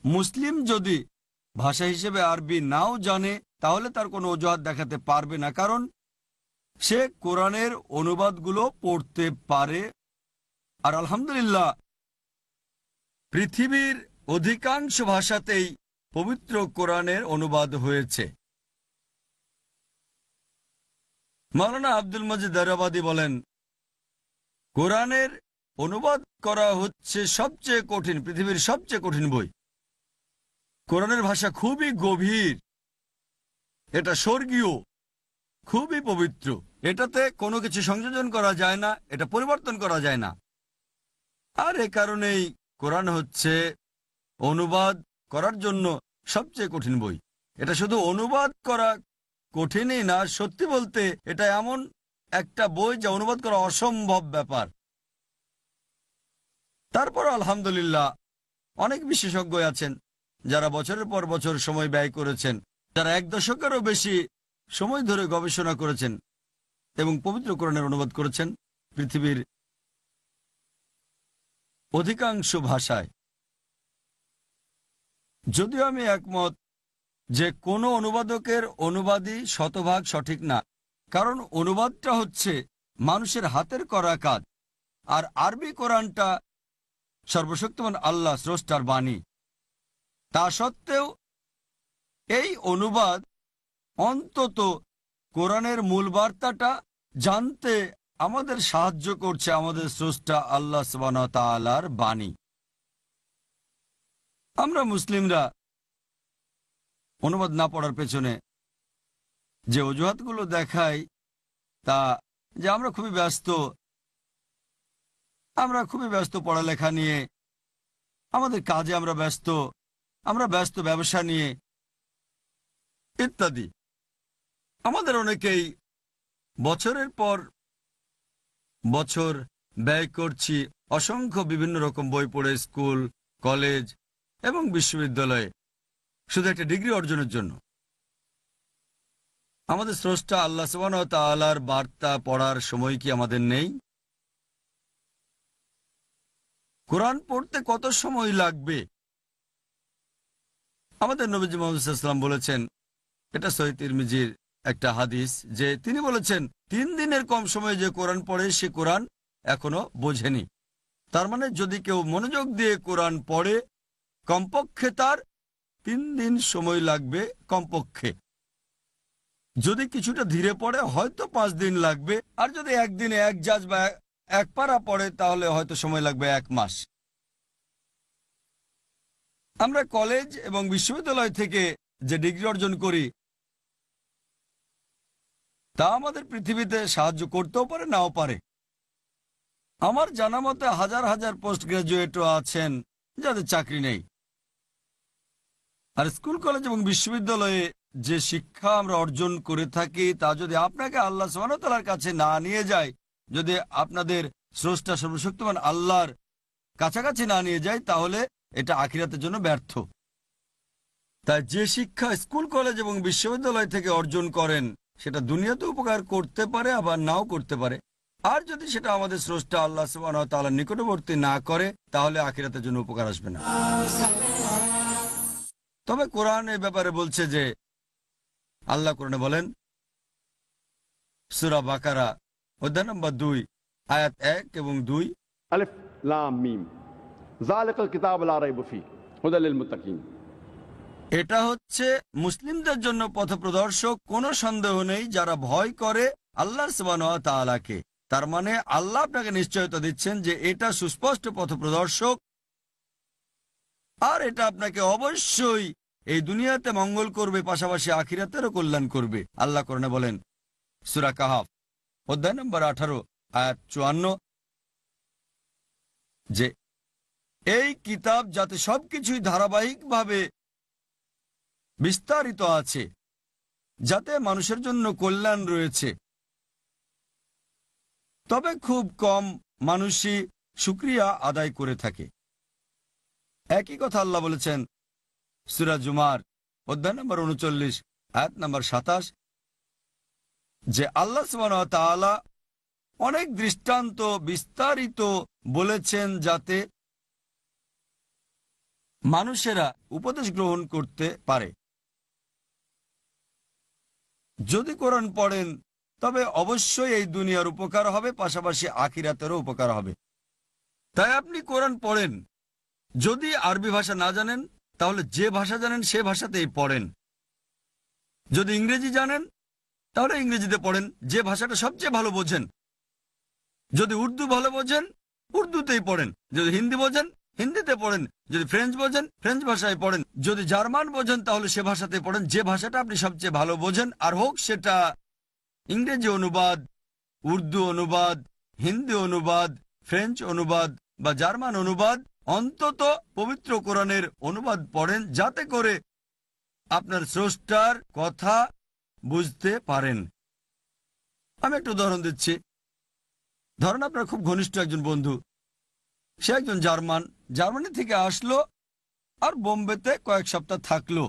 মুসলিম যদি ভাষা হিসেবে আরবি নাও জানে, তাহলে তার কোনো অজুহাত দেখাতে পারবে না, কারণ সে কোরআনের অনুবাদগুলো পড়তে পারে। আর আলহামদুলিল্লাহ, পৃথিবীর অধিকাংশ ভাষাতেই পবিত্র কোরআনের অনুবাদ হয়েছে। মাওলানা আব্দুল মজিদ দারাবাদি বলেন, কোরআনের অনুবাদ করা হচ্ছে সবচেয়ে কঠিন, পৃথিবীর সবচেয়ে কঠিন বই। কোরআনের ভাষা খুবই গভীর, এটা স্বর্গীয়, খুবই পবিত্র। এটাতে কোনো কিছু সংযোজন করা যায় না, এটা পরিবর্তন করা যায় না। আর এ কারণেই কোরআন হচ্ছে অনুবাদ করার জন্য সবচেয়ে কঠিন বই। এটা শুধু অনুবাদ করা কঠিনই না, সত্যি বলতে এটা এমন একটা বই যা অনুবাদ করা অসম্ভব ব্যাপার। তারপর আলহামদুলিল্লাহ অনেক বিশেষজ্ঞ আছেন যারা বছরের পর বছর সময় ব্যয় করেছেন, যারা 1 দশকেরও বেশি সময় ধরে গবেষণা করেছেন এবং পবিত্র কোরআনের অনুবাদ করেছেন পৃথিবীর অধিকাংশ ভাষায়। যদিও আমি একমত যে কোনো অনুবাদকের অনুবাদই শতভাগ সঠিক না, কারণ অনুবাদটা হচ্ছে মানুষের হাতের করা কাজ, আর আরবি কোরআনটা সর্বশক্তিমান আল্লাহ স্রষ্টার বাণী। তা সত্ত্বেও এই অনুবাদ অন্তত কোরআনের মূল বার্তাটা জানতে আমাদের সাহায্য করছে, আমাদের স্রষ্টা আল্লাহ সুবহানাহু ওয়া তাআলার বাণী। আমরা মুসলিমরা অনুবাদ না পড়ার পেছনে যে অজুহাতগুলো দেখাই তা যে আমরা খুবই ব্যস্ত পড়ালেখা নিয়ে, আমাদের কাজে আমরা ব্যস্ত ব্যবসা নিয়ে ইত্যাদি। আমাদের অনেকেই বছরের পর বছর ব্যয় করছি অসংখ্য বিভিন্ন রকম বই পড়ে, স্কুল, কলেজ এবং বিশ্ববিদ্যালয়ে, শুধু একটা ডিগ্রি অর্জনের জন্য। আমাদের স্রষ্টা আল্লাহ সুবহানাহু ওয়া তাআলার বার্তা পড়ার সময় কি আমাদের নেই? কোরআন পড়তে কত সময় লাগবে? আমাদের নবীজি মুহাম্মদ সাল্লাল্লাহু আলাইহি ওয়াসাল্লাম বলেছেন, এটা সহিহ তিরমিজির একটা হাদিস, যে তিনি বলেছেন 3 দিনের কম সময়ে যে কোরআন পড়ে সে কোরআন এখনো বোঝেনি। তার মানে যদি কেউ মনোযোগ দিয়ে কোরআন পড়ে, কমপক্ষে তার 3 দিন সময় লাগবে কমপক্ষে। যদি কিছুটা ধীরে পড়ে হয়তো 5 দিন লাগবে, আর যদি একদিনে 1 জাজ বা 1 পারা পড়ে তাহলে হয়তো সময় লাগবে 1 মাস। আমরা কলেজ এবং বিশ্ববিদ্যালয় থেকে যে ডিগ্রি অর্জন করি তা আমাদের পৃথিবীতে সাহায্য করতেও পারে, নাও পারে। আমার জানা মতে হাজার হাজার পোস্ট গ্রাজুয়েটও আছেন যাদের চাকরি নেই। আর স্কুল, কলেজ এবং বিশ্ববিদ্যালয়ে যে শিক্ষা আমরা অর্জন করে থাকি তা যদি আপনাকে আল্লাহ সুবহানাহু ওয়া তাআলার কাছে না নিয়ে যায়, যদি আপনাদের স্রষ্টা সর্বশক্তিমান আল্লাহর কাছাকাছি না নিয়ে যায়, তাহলে এটা আখিরাতের জন্য ব্যর্থ। তাই যে শিক্ষা স্কুল, কলেজ এবং বিশ্ববিদ্যালয় থেকে অর্জন করেন সেটা দুনিয়াতে উপকার করতে পারে, আবার নাও করতে পারে। আর যদি সেটা আমাদের স্রষ্টা আল্লাহ সুবহানাহু ওয়া তাআলার নিকটবর্তী না করে, তাহলে আখিরাতের জন্য উপকার আসবে না। তবে কোরআন এই ব্যাপারে বলছে যে, আল্লাহ কোরআনে বলেন, সূরা বাকারা অধ্যায় নম্বর 2 আয়াত 1 এবং 2, अलिफ लाम मीम ज़ालिकल किताब ला रैब फीह हुदाल लिल मुत्ताकीन। এটা হচ্ছে মুসলিমদের জন্য পথপ্রদর্শক, কোনো সন্দেহ নেই যারা ভয় করে আল্লাহ সুবহানাহু ওয়া তাআলাকে। তার মানে আল্লাহ আপনাকে নিশ্চয়তা দিচ্ছেন যে এটা সুস্পষ্ট পথপ্রদর্শক আর এটা আপনাকে অবশ্যই এই দুনিয়াতে মঙ্গল করবে, পাশাপাশি আখিরাতেরও কল্যাণ করবে। আল্লাহ কোরআনে বলেন সূরা কাহাফ অধ্যায় নম্বর 18 আয়াত 54 যে এই কিতাব যাতে সবকিছুই ধারাবাহিকভাবে বিস্তারিত আছে, যাতে মানুষের জন্য কল্যাণ রয়েছে, তবে খুব কম মানুষই শুকরিয়া আদায় করে থাকে। একই কথা আল্লাহ বলেছেন সূরা জুমার অধ্যায় নম্বর 39 আয়াত নম্বর 27 যে আল্লাহ সুবহানাহু ওয়া তাআলা অনেক দৃষ্টান্ত বিস্তারিত বলেছেন যাতে মানুষেরা উপদেশ গ্রহণ করতে পারে। যদি কোরআন পড়েন তবে অবশ্যই এই দুনিয়ার উপকার হবে, পাশাপাশি আখিরাতেরও উপকার হবে। তাই আপনি কোরআন পড়েন। যদি আরবি ভাষা না জানেন তাহলে যে ভাষা জানেন সে ভাষাতেই পড়েন। যদি ইংরেজি জানেন তাহলে ইংরেজিতে পড়েন, যে ভাষাটা সবচেয়ে ভালো বোঝেন। যদি উর্দু ভালো বোঝেন উর্দুতেই পড়েন। যদি হিন্দি বোঝেন হিন্দিতে পড়েন। যদি ফ্রেঞ্চ বোঝেন ফ্রেঞ্চ ভাষায় পড়েন। যদি জার্মান বোঝেন তাহলে সে ভাষাতে পড়েন, যে ভাষাটা আপনি সবচেয়ে ভালো বোঝেন। আর হোক সেটা ইংরেজি অনুবাদ, উর্দু অনুবাদ, হিন্দি অনুবাদ, ফ্রেঞ্চ অনুবাদ বা জার্মান অনুবাদ, অন্তত পবিত্র কোরআনের অনুবাদ পড়েন, যাতে করে আপনার স্রষ্টার কথা বুঝতে পারেন। আমি একটা উদাহরণ দিচ্ছি। ধরেন আপনার খুব ঘনিষ্ঠ একজন বন্ধু, সে একজন জার্মানি থেকে আসলো আর বোম্বেতে কয়েক সপ্তাহ থাকলো।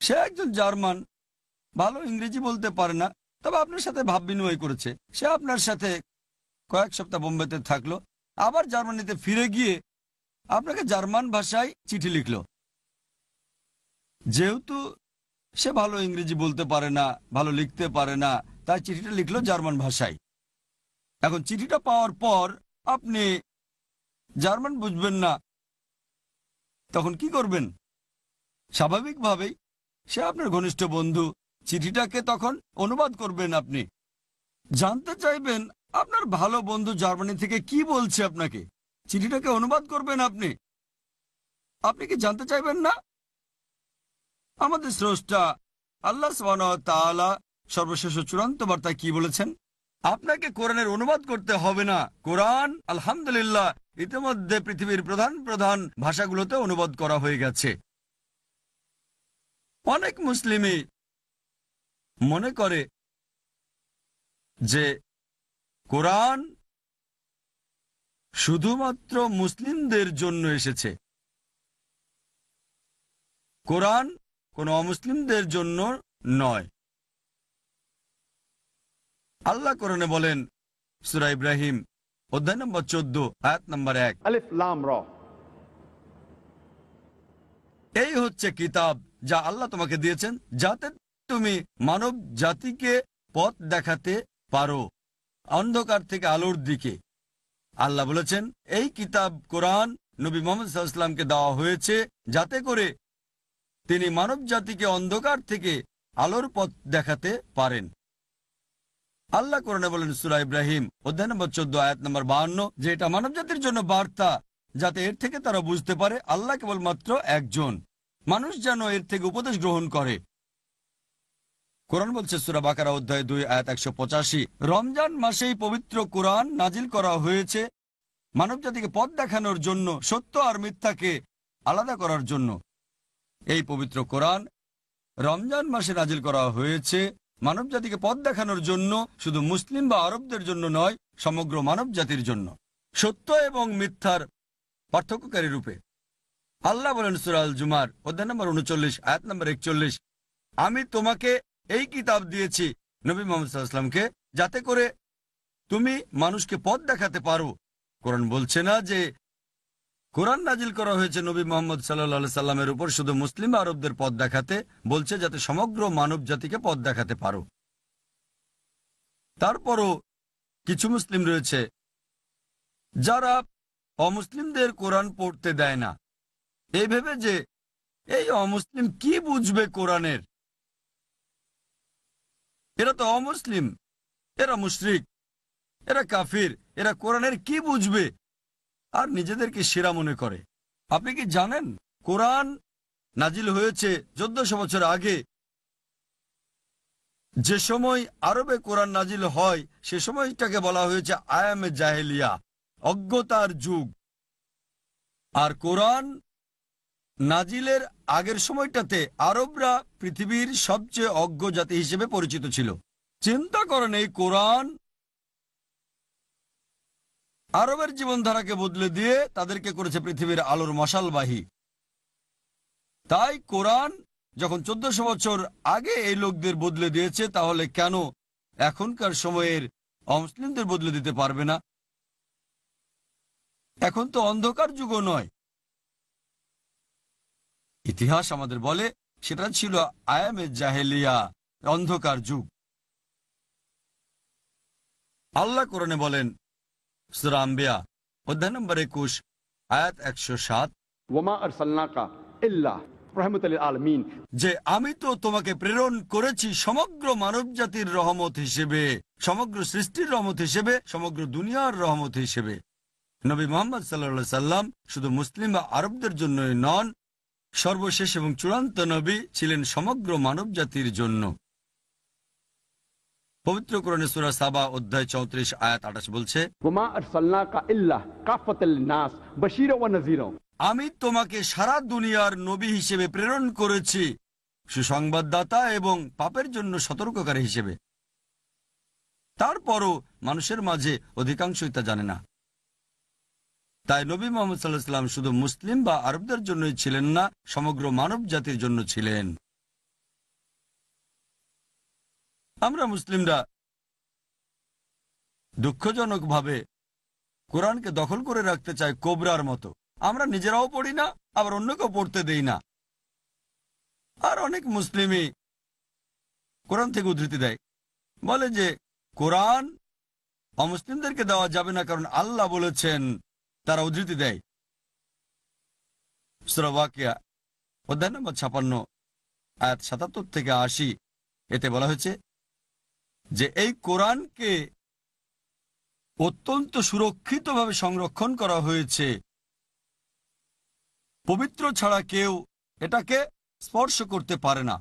সে একজন জার্মান, ভালো ইংরেজি বলতে পারে না, তবে আপনার সাথে ভাব বিনিময় করেছে। সে আপনার সাথে কয়েক সপ্তাহ বোম্বেতে থাকলো, আবার জার্মানিতে ফিরে গিয়ে আপনাকে জার্মান ভাষায় চিঠি লিখলো। যেহেতু সে ভালো ইংরেজি বলতে পারে না, ভালো লিখতে পারে না, তাই চিঠিটা লিখলো জার্মান ভাষায়। এখন চিঠিটা পাওয়ার পর আপনি জার্মান বুঝবেন না, তখন কি করবেন? স্বাভাবিকভাবেই সে আপনার ঘনিষ্ঠ বন্ধু, চিঠিটাকে তখন অনুবাদ করবেন। আপনি জানতে চাইবেন আপনার ভালো বন্ধু জার্মানি থেকে কি বলছে আপনাকে, চিঠিটাকে অনুবাদ করবেন। আপনি কি জানতে চাইবেন না? আমাদের স্রষ্টা আল্লাহ সুবহানাহু ওয়া তাআলা সর্বশেষ ও চূড়ান্ত বার্তায় কি বলেছেন? আপনাকে কোরআনের অনুবাদ করতে হবে না। কোরআন আলহামদুলিল্লাহ ইতিমধ্যে পৃথিবীর প্রধান প্রধান ভাষাগুলোতে অনুবাদ করা হয়ে গেছে। অনেক মুসলিমই মনে করে যে কোরআন শুধুমাত্র মুসলিমদের জন্য এসেছে, কোরআন কোনো অমুসলিমদের জন্য নয়। আল্লাহ কোরআনে বলেন সূরা ইব্রাহিম অধ্যায় নম্বর 14 আয়াত নম্বর 1, अलिफ लाम रा। এই হচ্ছে কিতাব যা আল্লাহ তোমাকে দিয়েছেন, যাতে তুমি মানব জাতিকে পথ দেখাতে পারো অন্ধকার থেকে আলোর দিকে। আল্লাহ বলেছেন এই কিতাব কোরআন নবী মুহাম্মদ সাল্লাল্লাহু আলাইহি ওয়াসাল্লামকে দেওয়া হয়েছে, যাতে করে তিনি মানব জাতিকে অন্ধকার থেকে আলোর পথ দেখাতে পারেন। আল্লাহ কোরআনে বলেন সূরা ইব্রাহিম অধ্যায় নম্বর 14 আয়াত নম্বর 52 যে এটা মানব জাতির জন্য বার্তা, যাতে এর থেকে তারা বুঝতে পারে আল্লাহ কেবলমাত্র একজন, মানুষ যেন এর থেকে উপদেশ গ্রহণ করে। কোরআন বলছে সূরা বাকারা অধ্যায় 2 আয়াত 185 রমজান মাসেই পবিত্র কোরআন নাজিল করা হয়েছে মানব জাতিকে পথ দেখানোর জন্য, সত্য আর মিথ্যাকে আলাদা করার জন্য। এই পবিত্র কোরআন রমজান মাসে নাজিল করা হয়েছে মানব জাতিকে পথ দেখানোর জন্য, শুধু মুসলিম বা আরবদের জন্য নয়, সমগ্র মানব জাতির জন্য, সত্য এবং মিথ্যার পার্থক্যকারী রূপে। আল্লাহ বলেন সূরা আল জুমার অধ্যায় নম্বর 39 আয়াত নম্বর 41 আমি তোমাকে এই কিতাব দিয়েছি নবী মুহাম্মদ সাল্লাল্লাহু আলাইহি ওয়াসাল্লামকে, যাতে করে তুমি মানুষকে পথ দেখাতে পারো। কোরআন বলছে না যে কোরআন নাজিল করা হয়েছে নবী মুহাম্মদ সাল্লাল্লাহু আলাইহি সাল্লামের উপর শুধু মুসলিম আরবদের পথ দেখাতে, বলছে যাতে সমগ্র মানব জাতিকে পথ দেখাতে পারো। তারপরও কিছু মুসলিম রয়েছে যারা অমুসলিমদের কোরআন পড়তে দেয় না, এই ভেবে যে এই অমুসলিম কি বুঝবে কোরআনের, এরা তো অমুসলিম, এরা মুশরিক, এরা কাফির, এরা কোরআনের কি বুঝবে, আর নিজেদেরকে সেরা মনে করে। আপনি কি জানেন কোরআন নাজিল হয়েছে 1400 বছর আগে? যে সময় আরবে কোরআন নাজিল হয় সে সময়টাকে বলা হয়েছে আয়ামে জাহেলিয়া, অজ্ঞতার যুগ। আর কোরআন নাজিলের আগের সময়টাতে আরবরা পৃথিবীর সবচেয়ে অজ্ঞ জাতি হিসেবে পরিচিত ছিল। চিন্তা করেন, এই কোরআন আরবের জীবনধারাকে বদলে দিয়ে তাদেরকে করেছে পৃথিবীর আলোর মশালবাহী। তাই কোরআন যখন 1400 বছর আগে এই লোকদের বদলে দিয়েছে, তাহলে কেন এখনকার সময়ের অমুসলিমদের বদলে দিতে পারবে না? এখন তো অন্ধকার যুগও নয়। ইতিহাস আমাদের বলে সেটা ছিল আয়ামে জাহেলিয়া, অন্ধকার যুগ। আল্লাহ কোরআনে বলেন, সূরা আম্বিয়া অধ্যায় নম্বর 21 আয়াত 107, ওয়ামা আরসালনাকা ইল্লা রাহমাতাল লিল আলামিন, যে আমি তো তোমাকে প্রেরণ করেছি সমগ্র মানব জাতির রহমত হিসেবে, সমগ্র সৃষ্টির রহমত হিসেবে, সমগ্র দুনিয়ার রহমত হিসেবে। নবী মুহাম্মদ সাল্লাল্লাহু আলাইহি সাল্লাম শুধু মুসলিম বা আরবদের জন্যই নন, সর্বশেষ এবং চূড়ান্ত নবী ছিলেন সমগ্র মানব জাতির জন্য। পবিত্র কোরআনে সূরা সাবা অধ্যায় 34 আয়াত 28 বলছে, ওয়ামা আরসালনাকা ইল্লা কাফাতাল লিন-নাস বাশীরা ওয়া নাযীরা, আমি তোমাকে সারা দুনিয়ার নবী হিসেবে প্রেরণ করেছি, সুসংবাদদাতা এবং পাপের জন্য সতর্ককারী হিসেবে। তারপরও মানুষের মাঝে অধিকাংশই তা জানে না। তাই নবী মুহাম্মদ সাল্লাল্লাহু আলাইহি সাল্লাম শুধু মুসলিম বা আরবদের জন্যই ছিলেন না, সমগ্র মানব জাতির জন্য ছিলেন। আমরা মুসলিমরা দুঃখজনকভাবে কোরআনকে দখল করে রাখতে চাই কোবরার মতো। আমরা নিজেরাও পড়ি না, আবার অন্যকেও পড়তে দেই না। আর অনেক মুসলিমই কোরআন থেকে উদ্ধৃতি দেয়, বলে যে কোরআন অমুসলিমদেরকে দেওয়া যাবে না কারণ আল্লাহ বলেছেন। তারা উদ্ধৃতি দেয় সূরা ওয়াকিয়া অধ্যায় নম্বর 56 আয়াত 77 থেকে 80। এতে বলা হয়েছে যে এই কোরআনকে অত্যন্ত সুরক্ষিতভাবে সংরক্ষণ করা হয়েছে, পবিত্র ছাড়া কেউ এটাকে স্পর্শ করতে পারে না।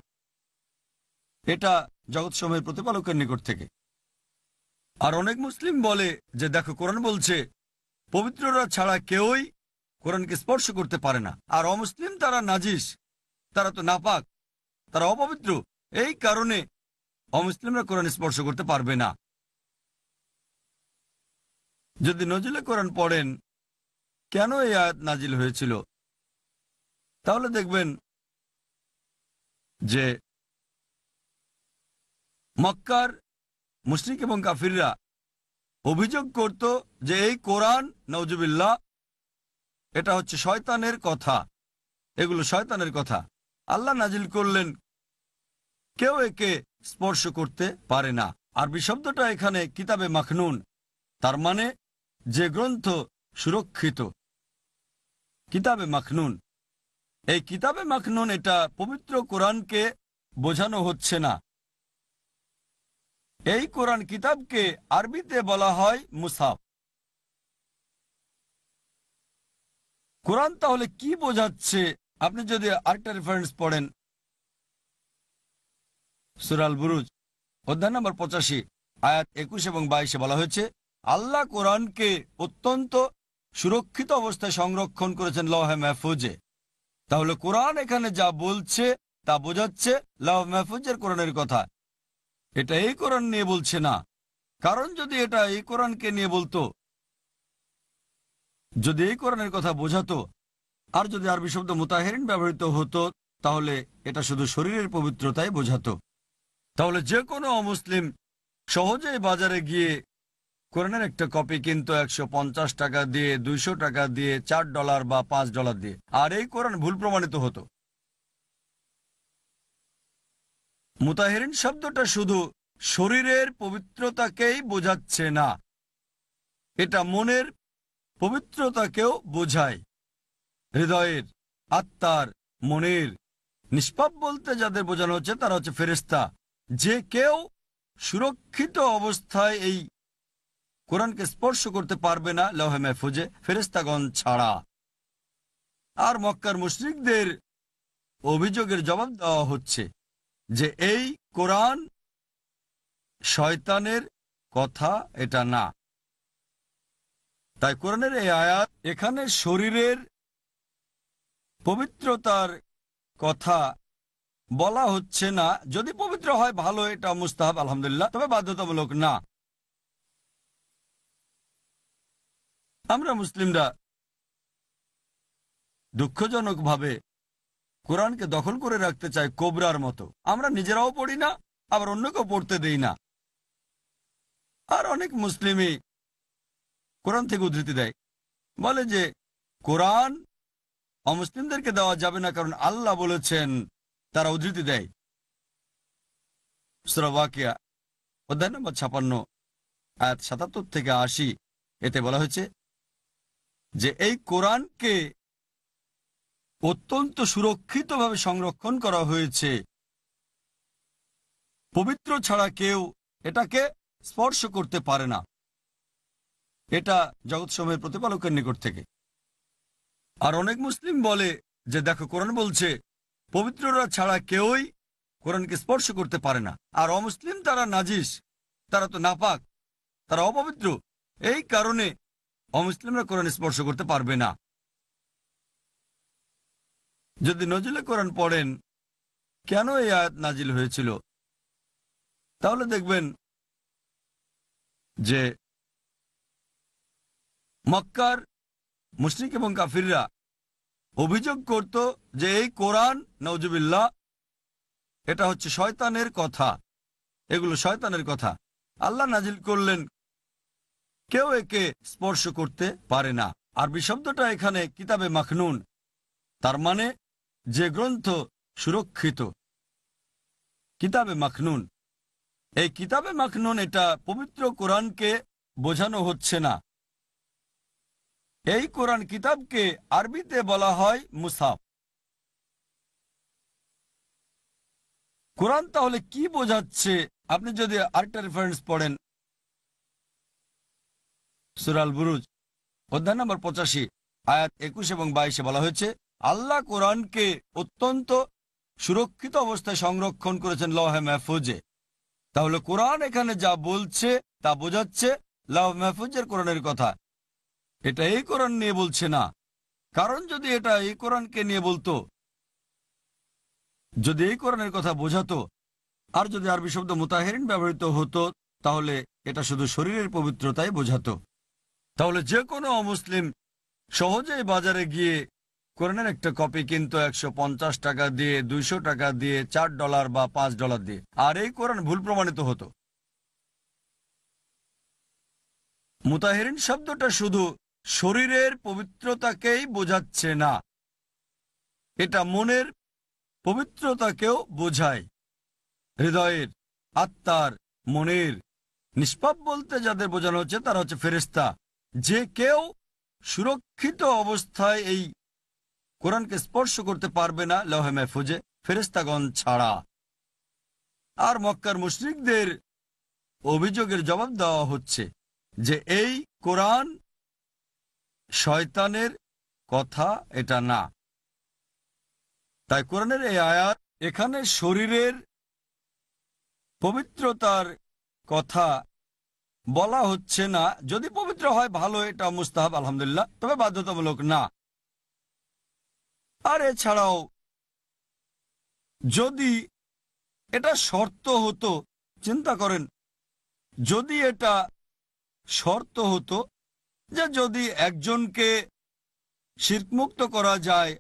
এটা জগৎসমূহের প্রতিপালকের নিকট থেকে। আর অনেক মুসলিম বলে যে দেখো কোরআন বলছে পবিত্ররা ছাড়া কেউই কোরআনকে স্পর্শ করতে পারে না। আর অমুসলিম তারা নাজিস, তারা তো নাপাক, তারা অপবিত্র, এই কারণে অমুসলিমরা কোরআন স্পর্শ করতে পারবে না। যদি নজরুলে কোরআন পড়েন কেন এই আয়াত নাজিল হয়েছিল, তাহলে দেখবেন যে মক্কার মুশরিক এবং কাফিররা অভিযোগ করত যে এই কোরআন নাউজুবিল্লাহ এটা হচ্ছে শয়তানের কথা, এগুলো শয়তানের কথা। আল্লাহ নাজিল করলেন কেউ একে স্পর্শ করতে পারে না। আরবি শব্দটা এখানে কিতাবে মাখনুন, তার মানে যে গ্রন্থ সুরক্ষিত। কিতাবে মাখনুন, এই কিতাবে মাখনুন এটা পবিত্র কোরআনকে বোঝানো হচ্ছে না। এই কোরআন কিতাবকে আরবিতে বলা হয় মুসাফ। কোরআন তাহলে কি বোঝাচ্ছে? আপনি যদি আরেকটা রেফারেন্স পড়েন, সূরা আল বুরুজ অধ্যায় নম্বর 85 আয়াত 21 এবং 22 বলা হয়েছে আল্লাহ কোরআনকে অত্যন্ত সুরক্ষিত অবস্থায় সংরক্ষণ করেছেন লওহে মাহফুজে। তাহলে কোরআন এখানে যা বলছে তা বোঝাচ্ছে লওহে মাহফুজের কোরআনের কথা। এটা এই কোরআন নিয়ে বলছে না, কারণ যদি এটা এই কোরআনকে নিয়ে বলতো, যদি এই কোরআনের কথা বোঝাতো, আর যদি আরবি শব্দ মুতাহিরিন ব্যবহৃত হতো, তাহলে এটা শুধু শরীরের পবিত্রতাই বোঝাতো। তাহলে যে কোনো অমুসলিম সহজেই বাজারে গিয়ে কোরআনের একটা কপি কিনতো 150 টাকা দিয়ে, 200 টাকা দিয়ে, $4 বা $5 দিয়ে, আর এই কোরআন ভুল প্রমাণিত হতো। মুতাহিরিন শব্দটা শুধু শরীরের পবিত্রতাকেই বোঝাচ্ছে না, এটা মনের পবিত্রতাকেও বোঝায়। হৃদয়ের, আত্মার, মনের নিষ্পাপ বলতে যাদের বোঝানো হচ্ছে তারা হচ্ছে ফেরেশতা। যে কেউ সুরক্ষিত অবস্থায় এই কোরআনকে স্পর্শ করতে পারবে না লওহে মাহফুজে, ফেরেশতাগণ ছাড়া। আর মক্কার মুশরিকদের অভিযোগের জবাব দেওয়া হচ্ছে যে এই কোরআন শয়তানের কথা, এটা না। তাই কোরআনের এই আয়াত এখানে শরীরের পবিত্রতার কথা বলা হচ্ছে না। যদি পবিত্র হয় ভালো, এটা মুস্তাহাব আলহামদুলিল্লাহ, তবে বাধ্যতামূলক না। আমরা মুসলিমরা দুঃখজনকভাবে কোরআনকে দখল করে রাখতে চাই কোবরার মতো। আমরা নিজেরাও পড়ি না, আবার অন্যকেও পড়তে দেই না। আর অনেক মুসলিমই কোরআন থেকে উদ্ধৃতি দেয়, বলে যে কোরআন অমুসলিমদেরকে দেওয়া যাবে না কারণ আল্লাহ বলেছেন। তারা উদ্ধৃতি দেয় সূরা ওয়াকিয়া অধ্যায় নম্বর 56 আয়াত 77 থেকে 80। এতে বলা হয়েছে যে এই কোরআনকে অত্যন্ত সুরক্ষিতভাবে সংরক্ষণ করা হয়েছে। পবিত্র ছাড়া কেউ এটাকে স্পর্শ করতে পারে না। এটা জগৎসমূহের প্রতিপালকের নিকট থেকে। আর অনেক মুসলিম বলে যে দেখো কোরআন বলছে পবিত্ররা ছাড়া কেউই কোরআনকে স্পর্শ করতে পারে না। আর অমুসলিম তারা নাজিস, তারা তো নাপাক, তারা অপবিত্র, এই কারণে অমুসলিমরা কোরআন স্পর্শ করতে পারবে না। যদি নজরুলে কোরআন পড়েন কেন এই আয়াত নাজিল হয়েছিল, তাহলে দেখবেন যে মক্কার মুশরিক এবং কাফিররা অভিযোগ করত যে এই কোরআন নাউজুবিল্লাহ এটা হচ্ছে শয়তানের কথা, এগুলো শয়তানের কথা। আল্লাহ নাজিল করলেন কেউ একে স্পর্শ করতে পারে না। আরবি শব্দটা এখানে কিতাবে মাখনুন, তার মানে যে গ্রন্থ সুরক্ষিত। কিতাবে মাখনুন, এই কিতাবে মাখনুন এটা পবিত্র কোরআনকে বোঝানো হচ্ছে না। এই কোরআন কিতাবকে আরবিতে বলা হয় মুসাফ। কোরআন তাহলে কি বোঝাচ্ছে? আপনি যদি আরেকটা রেফারেন্স পড়েন সূরা আল বুরুজ অধ্যায় নম্বর 85 আয়াত 21 এবং 22 বলা হয়েছে আল্লাহ কোরআনকে অত্যন্ত সুরক্ষিত অবস্থায় সংরক্ষণ করেছেন লৌহে মাহফুজে। তাহলে কোরআন এখানে যা বলছে তা বোঝাচ্ছে লৌহে মাহফুজের কোরআনের কথা। এটা এই কোরআন নিয়ে বলছে না। কারণ যদি এটা এই কোরআনকে নিয়ে বলতো, যদি এই কোরআনের কথা বোঝাতো, আর যদি আরবি শব্দ মুতাহিরিন ব্যবহৃত হতো, তাহলে এটা শুধু শরীরের পবিত্রতাই বোঝাতো। তাহলে যে কোনো অমুসলিম সহজেই বাজারে গিয়ে কোরআনের একটা কপি কিনতো 150 টাকা দিয়ে, 200 টাকা দিয়ে, $4 বা $5 দিয়ে, আর এই কোরআন ভুল প্রমাণিত হতো। মুতাহিরিন শব্দটা শুধু শরীরের পবিত্রতাকেই বোঝাচ্ছে না, এটা মনের পবিত্রতাকেও বোঝায়। হৃদয়ের, আত্মার, মনের নিষ্পাপ বলতে যাদের বোঝানো হচ্ছে তারা হচ্ছে ফেরেশতা। যে কেউ সুরক্ষিত অবস্থায় এই কোরআনকে স্পর্শ করতে পারবে না লৌহে মাহফুজে, ফেরেশতাগণ ছাড়া। আর মক্কার মুশরিকদের অভিযোগের জবাব দেওয়া হচ্ছে যে এই কোরআন শয়তানের কথা, এটা না। তাই কোরআনের এই আয়াত এখানে শরীরের পবিত্রতার কথা বলা হচ্ছে না। যদি পবিত্র হয় ভালো, এটা মুস্তাহাব আলহামদুলিল্লাহ, তবে বাধ্যতামূলক না। আর এছাড়াও যদি এটা শর্ত হতো, চিন্তা করেন, যদি এটা শর্ত হতো যে যদি একজনকে শিরকমুক্ত করা যায়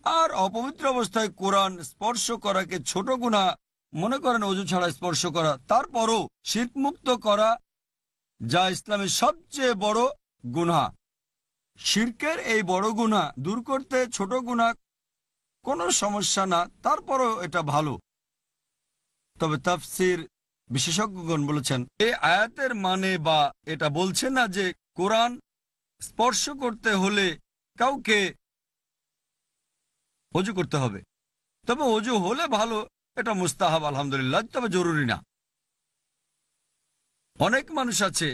আর অপবিত্র অবস্থায় কোরআন স্পর্শ করাকে ছোট গুনাহ মনে করেন, ওযু ছাড়া স্পর্শ করা, তারপরও শিরকমুক্ত করা যা ইসলামের সবচেয়ে বড় গুনাহ। শিরকের এই বড় গুনাহ দূর করতে ছোট গুনাহ কোনো সমস্যা না, তারপরও এটা ভালো। তবে তাফসীর বিশেষজ্ঞগণ বলেছেন এই আয়াতের মানে বা এটা বলছে না যে কোরআন স্পর্শ করতে হলে কাউকে ওযু করতে হবে। তবে ওযু হলে ভালো, এটা মুস্তাহাব আলহামদুলিল্লাহ, তবে জরুরি না। অনেক মানুষ আছে,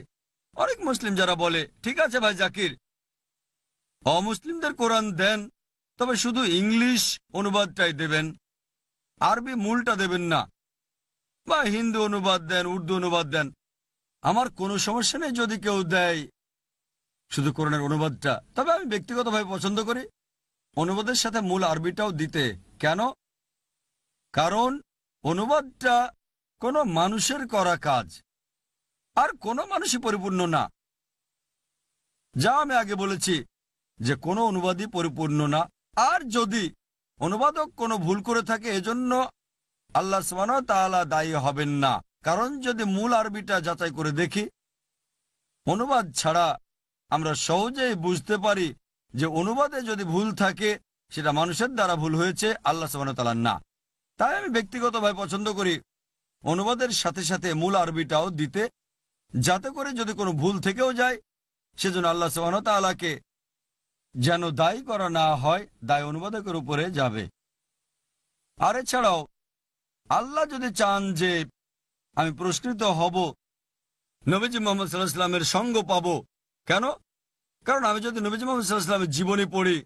অনেক মুসলিম যারা বলে ঠিক আছে ভাই জাকির, অমুসলিমদের কোরআন দেন, তবে শুধু ইংলিশ অনুবাদটাই দেবেন, আরবি মূলটা দেবেন না, বা হিন্দি অনুবাদ দেন, উর্দু অনুবাদ দেন। আমার কোনো সমস্যা নেই যদি কেউ দেয় শুধু কোরআনের অনুবাদটা। তবে আমি ব্যক্তিগতভাবে পছন্দ করি অনুবাদের সাথে মূল আরবিটাও দিতে। কেন? কারণ অনুবাদটা কোনো মানুষের করা কাজ, আর কোনো মানুষই পরিপূর্ণ না। যা আমি আগে বলেছি যে কোনো অনুবাদই পরিপূর্ণ না। আর যদি অনুবাদক কোনো ভুল করে থাকে, এজন্য আল্লাহ সুবহানাহু ওয়া তাআলা দায়ী হবেন না। কারণ যদি মূল আরবিটা যাচাই করে দেখি, অনুবাদ ছাড়া আমরা সহজেই বুঝতে পারি যে অনুবাদে যদি ভুল থাকে সেটা মানুষের দ্বারা ভুল হয়েছে, আল্লাহ সুবহানাহু ওয়া তাআলা না। তাই আমি ব্যক্তিগতভাবে পছন্দ করি অনুবাদের সাথে সাথে মূল আরবিটাও দিতে, যাতে করে যদি কোনো ভুল থেকেও যায় সেজন্য আল্লাহ সুবহানাহু ওয়া তাআলাকে যেন দায়ী করা না হয়, দায় অনুবাদকের উপরে যাবে। আর এছাড়াও আল্লাহ যদি চান যে আমি পুরস্কৃত হব, নবীজি মুহাম্মদ সাল্লাল্লাহু আলাইহি ওয়াসাল্লামের সঙ্গ পাবো। কেন? কারণ আমি যদি নবীজি মুহাম্মদ সাল্লাল্লাহু আলাইহি ওয়াসাল্লামের জীবনী পড়ি,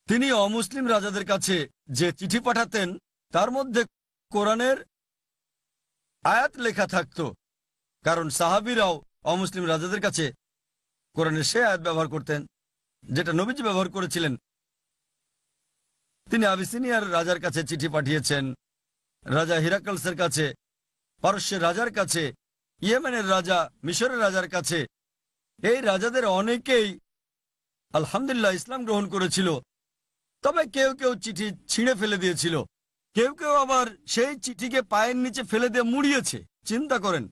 তিনি অমুসলিম রাজাদের কাছে যে চিঠি পাঠাতেন তার মধ্যে কোরআনের আয়াত লেখা থাকতো। কারণ সাহাবীরাও অমুসলিম রাজাদের কাছে কোরআনের সে আয়াত ব্যবহার করতেন যেটা নবীজি ব্যবহার করেছিলেন। তিনি আবিসিনিয়ার রাজার কাছে চিঠি পাঠিয়েছেন, রাজা হিরাক্লসের কাছে, পারস্যের রাজার কাছে, ইয়েমেনের রাজা, মিশরের রাজার কাছে। এই রাজাদের অনেকেই আলহামদুলিল্লাহ ইসলাম গ্রহণ করেছিল। তবে কেউ কেউ চিঠি ছিঁড়ে ফেলে দিয়েছিল, কেউ কেউ আবার সেই চিঠিকে পায়ের নিচে ফেলে দিয়ে মুড়িয়েছে। চিন্তা করেন,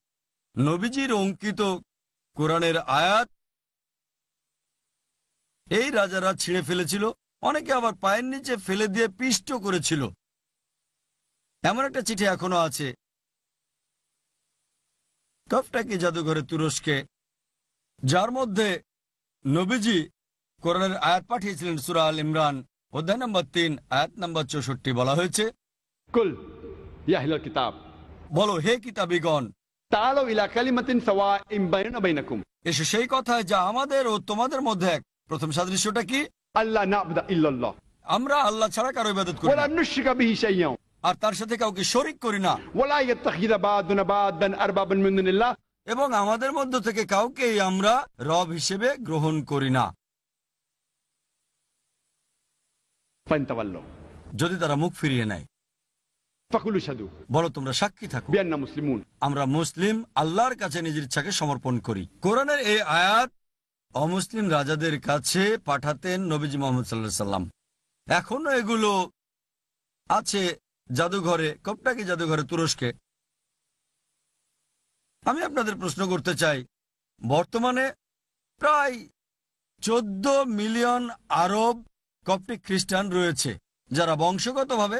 নবীজির অঙ্কিত কোরআনের আয়াত এই রাজারা ছিঁড়ে ফেলেছিল, অনেকে আবার পায়ের নিচে ফেলে দিয়ে পিষ্ট করেছিল। এমন একটা চিঠি এখনো আছে কফটাকি জাদুঘরে তুরস্কে, যার মধ্যে নবীজি কোরআনের আয়াত পাঠিয়েছিলেন। সূরা আল ইমরান অধ্যায় নম্বর 3 আয়াত নম্বর 64 বলা হয়েছে, कुल या अहलल किताब বলো হে কিতাবীগণ, तालो इला कलिमतिन सवाइम बैना बैनकुम এসে সেই কথায় যা আমাদের ও তোমাদের মধ্যে এক। प्रथम সাদৃশ্যটা কি? अल्लाह नाबुदा इल्लल्लाह আমরা আল্লাহ ছাড়া কারো ইবাদত করি वला না, नुश्रिका बिही शैय्यन আর তার সাথে কাউকে শরীক করি না, वला यत्तखिद बादुना बादन अरबाबन मिन दुनिल्लाह এবং আমাদের মধ্য থেকে কাউকেই আমরা রব হিসেবে গ্রহণ করি না। फंतवल्लो যদি তারা মুখ ফিরিয়ে নেয়, फकुलु शदू বলো তোমরা সাক্ষী থাকো बिअन्ना मुस्लिमून আমরা মুসলিম, আল্লাহর কাছে নিজের ইচ্ছাকে সমর্পণ করি। কোরআনের এই আয়াত অমুসলিম রাজাদের কাছে পাঠাতেন নবীজি মুহাম্মদ সাল্লাল্লাহু আলাইহি সাল্লাম। এখনো এগুলো আছে জাদুঘরে, কপটাকি জাদুঘরে তুরস্কে। আমি আপনাদের প্রশ্ন করতে চাই, বর্তমানে প্রায় 14 মিলিয়ন আরব কপটিক খ্রিস্টান রয়েছে যারা বংশগতভাবে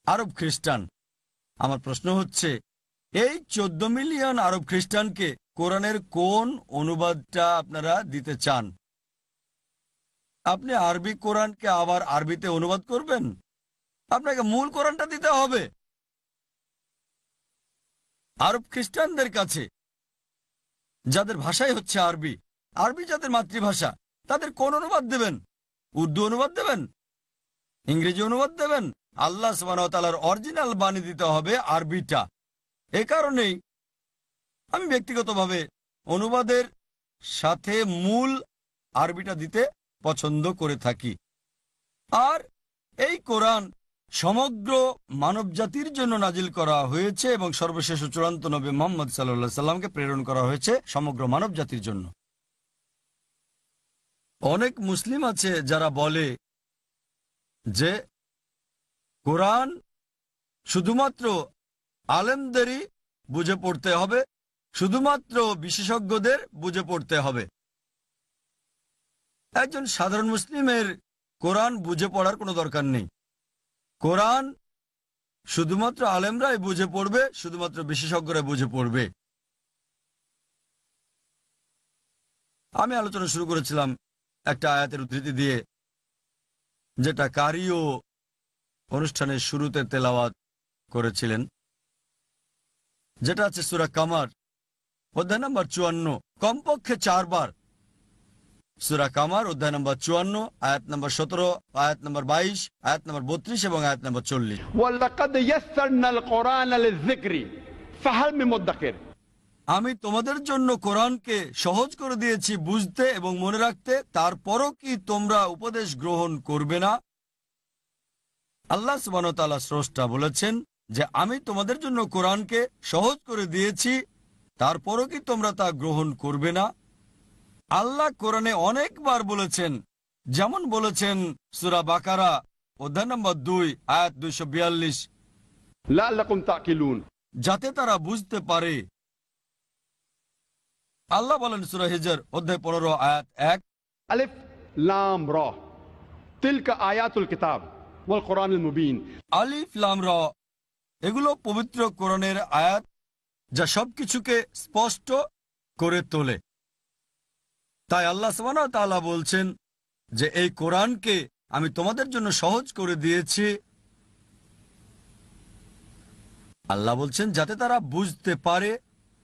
আরব খ্রিস্টান। আমার প্রশ্ন হচ্ছে, এই 14 মিলিয়ন আরব খ্রিস্টানকে কোরআনের কোন অনুবাদটা আপনারা দিতে চান? আপনি আরবি কোরআনকে আবার আরবিতে অনুবাদ করবেন? আপনাকে মূল কোরআনটা দিতে হবে। আরব খ্রিস্টানদের কাছে যাদের ভাষাই হচ্ছে আরবি, আরবি যাদের মাতৃভাষা, তাদের কোন অনুবাদ দেবেন? উর্দু অনুবাদ দেবেন? ইংরেজি অনুবাদ দেবেন? আল্লাহ সুবহানাহু ওয়া তাআলার অরিজিনাল বাণী দিতে হবে আরবিটা। এ কারণেই আমি ব্যক্তিগতভাবে অনুবাদের সাথে মূল আরবিটা দিতে পছন্দ করে থাকি। আর এই কোরআন সমগ্র মানবজাতির জন্য নাজিল করা হয়েছে এবং সর্বশেষ ও চূড়ান্ত নবী মুহাম্মদ সাল্লাল্লাহু আলাইহি সাল্লামকে প্রেরণ করা হয়েছে সমগ্র মানবজাতির জন্য। অনেক মুসলিম আছে যারা বলে যে কোরআন শুধুমাত্র আলেমদেরই বুঝে পড়তে হবে, শুধুমাত্র বিশেষজ্ঞদের বুঝে পড়তে হবে। একজন সাধারণ মুসলিমের কোরআন বুঝে পড়ার কোনো দরকার নেই। কোরআন শুধুমাত্র আলেমরাই বুঝে পড়বে, শুধুমাত্র বিশেষজ্ঞরা বুঝে পড়বে। আমি আলোচনা শুরু করেছিলাম একটা আয়াতের উদ্ধৃতি দিয়ে, যেটা কারিও অনুষ্ঠানের শুরুতে তেলাওয়াত করেছিলেন, যেটা আছে সূরা কামার অধ্যায় নম্বর 54, কমপক্ষে 4 বার সূরা কামার অধ্যায় নম্বর 54, আয়াত নম্বর 17, আয়াত নম্বর 22, আয়াত নম্বর 32 এবং আয়াত নম্বর 40। وَلَقَدْ يَسَّرْنَا الْقُرْآنَ لِلذِّكْرِ فَهَلْ مِن مُدَّكِرٍ। আমি তোমাদের জন্য কোরআনকে সহজ করে দিয়েছি বুঝতে এবং মনে রাখতে, তারপরও কি তোমরা উপদেশ গ্রহণ করবে না? আল্লাহ সুবহানাহু ওয়া তাআলা স্রষ্টা বলেছেন যে আমি তোমাদের জন্য কোরআনকে সহজ করে দিয়েছি, তারপরও কি তোমরা তা গ্রহণ করবে না? আল্লাহ কোরআনে অনেকবার বলেছেন, যেমন বলেছেন সূরা বাকারা অধ্যায় নম্বর 2 আয়াত 242, لَعَلَّكُمْ تَعْقِلُونَ। যাতে তারা বুঝতে পারে। আল্লাহ বলেন সূরা হিজর অধ্যায় 15 আয়াত 1, আলিফ লাম র তিলকা আয়াতুল কিতাব ওয়াল কোরআনুল মুবিন। আলিফ লাম র এগুলো পবিত্র কোরআনের আয়াত, যা সবকিছুকে স্পষ্ট করে তোলে। তাই আল্লাহ সুবহানাহু ওয়া তাআলা বলছেন যে এই কোরআনকে আমি তোমাদের জন্য সহজ করে দিয়েছি। আল্লাহ বলছেন যাতে তারা বুঝতে পারে।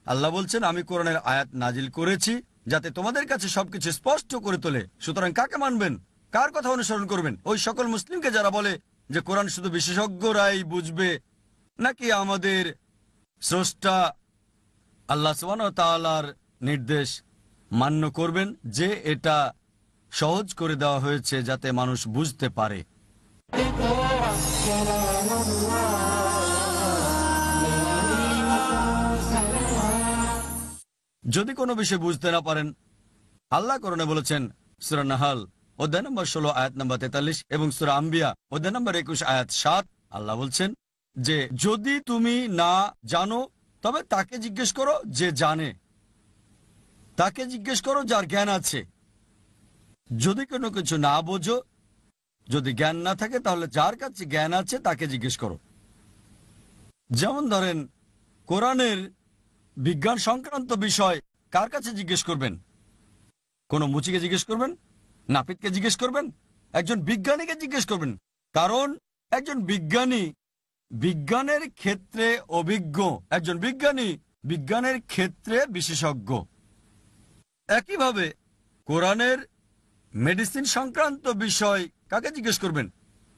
আল্লাহ বলছেন আমি কোরআনের আয়াত নাজিল করেছি যাতে তোমাদের কাছে সবকিছু স্পষ্ট করে তোলে। সুতরাং কাকে মানবেন, কার কথা অনুসরণ করবেন? ওই সকল মুসলিমকে যারা বলে যে কোরআন শুধু বিশেষজ্ঞরাই বুঝবে, নাকি আমাদের স্রষ্টা আল্লাহ সুবহানাহু ওয়া তাআলার নির্দেশ মান্য করবেন যে এটা সহজ করে দেওয়া হয়েছে যাতে মানুষ বুঝতে পারে? যদি কোনো বিষয় বুঝতে না পারেন, আল্লাহ কোরআনে বলেছেন সূরা নাহাল অধ্যায় নম্বর 16 আয়াত নম্বর 43 এবং সূরা আম্বিয়া অধ্যায় নম্বর 21 আয়াত 7, আল্লাহ বলছেন যে যদি তুমি না জানো তবে তাকে জিজ্ঞেস করো যে জানে, তাকে জিজ্ঞেস করো যার জ্ঞান আছে। যদি কোনো কিছু না বোঝো, যদি জ্ঞান না থাকে, তাহলে যার কাছে জ্ঞান আছে তাকে জিজ্ঞেস করো। যেমন ধরেন কোরআনের বিজ্ঞান সংক্রান্ত বিষয় কার কাছে জিজ্ঞেস করবেন? কোনো মুচিকে জিজ্ঞেস করবেন? নাপিতকে জিজ্ঞেস করবেন? একজন বিজ্ঞানীকে জিজ্ঞেস করবেন, কারণ একজন বিজ্ঞানী বিজ্ঞানের ক্ষেত্রে অভিজ্ঞ, একজন বিজ্ঞানী বিজ্ঞানের ক্ষেত্রে বিশেষজ্ঞ। একইভাবে কোরআনের মেডিসিন সংক্রান্ত বিষয় কাকে জিজ্ঞেস করবেন?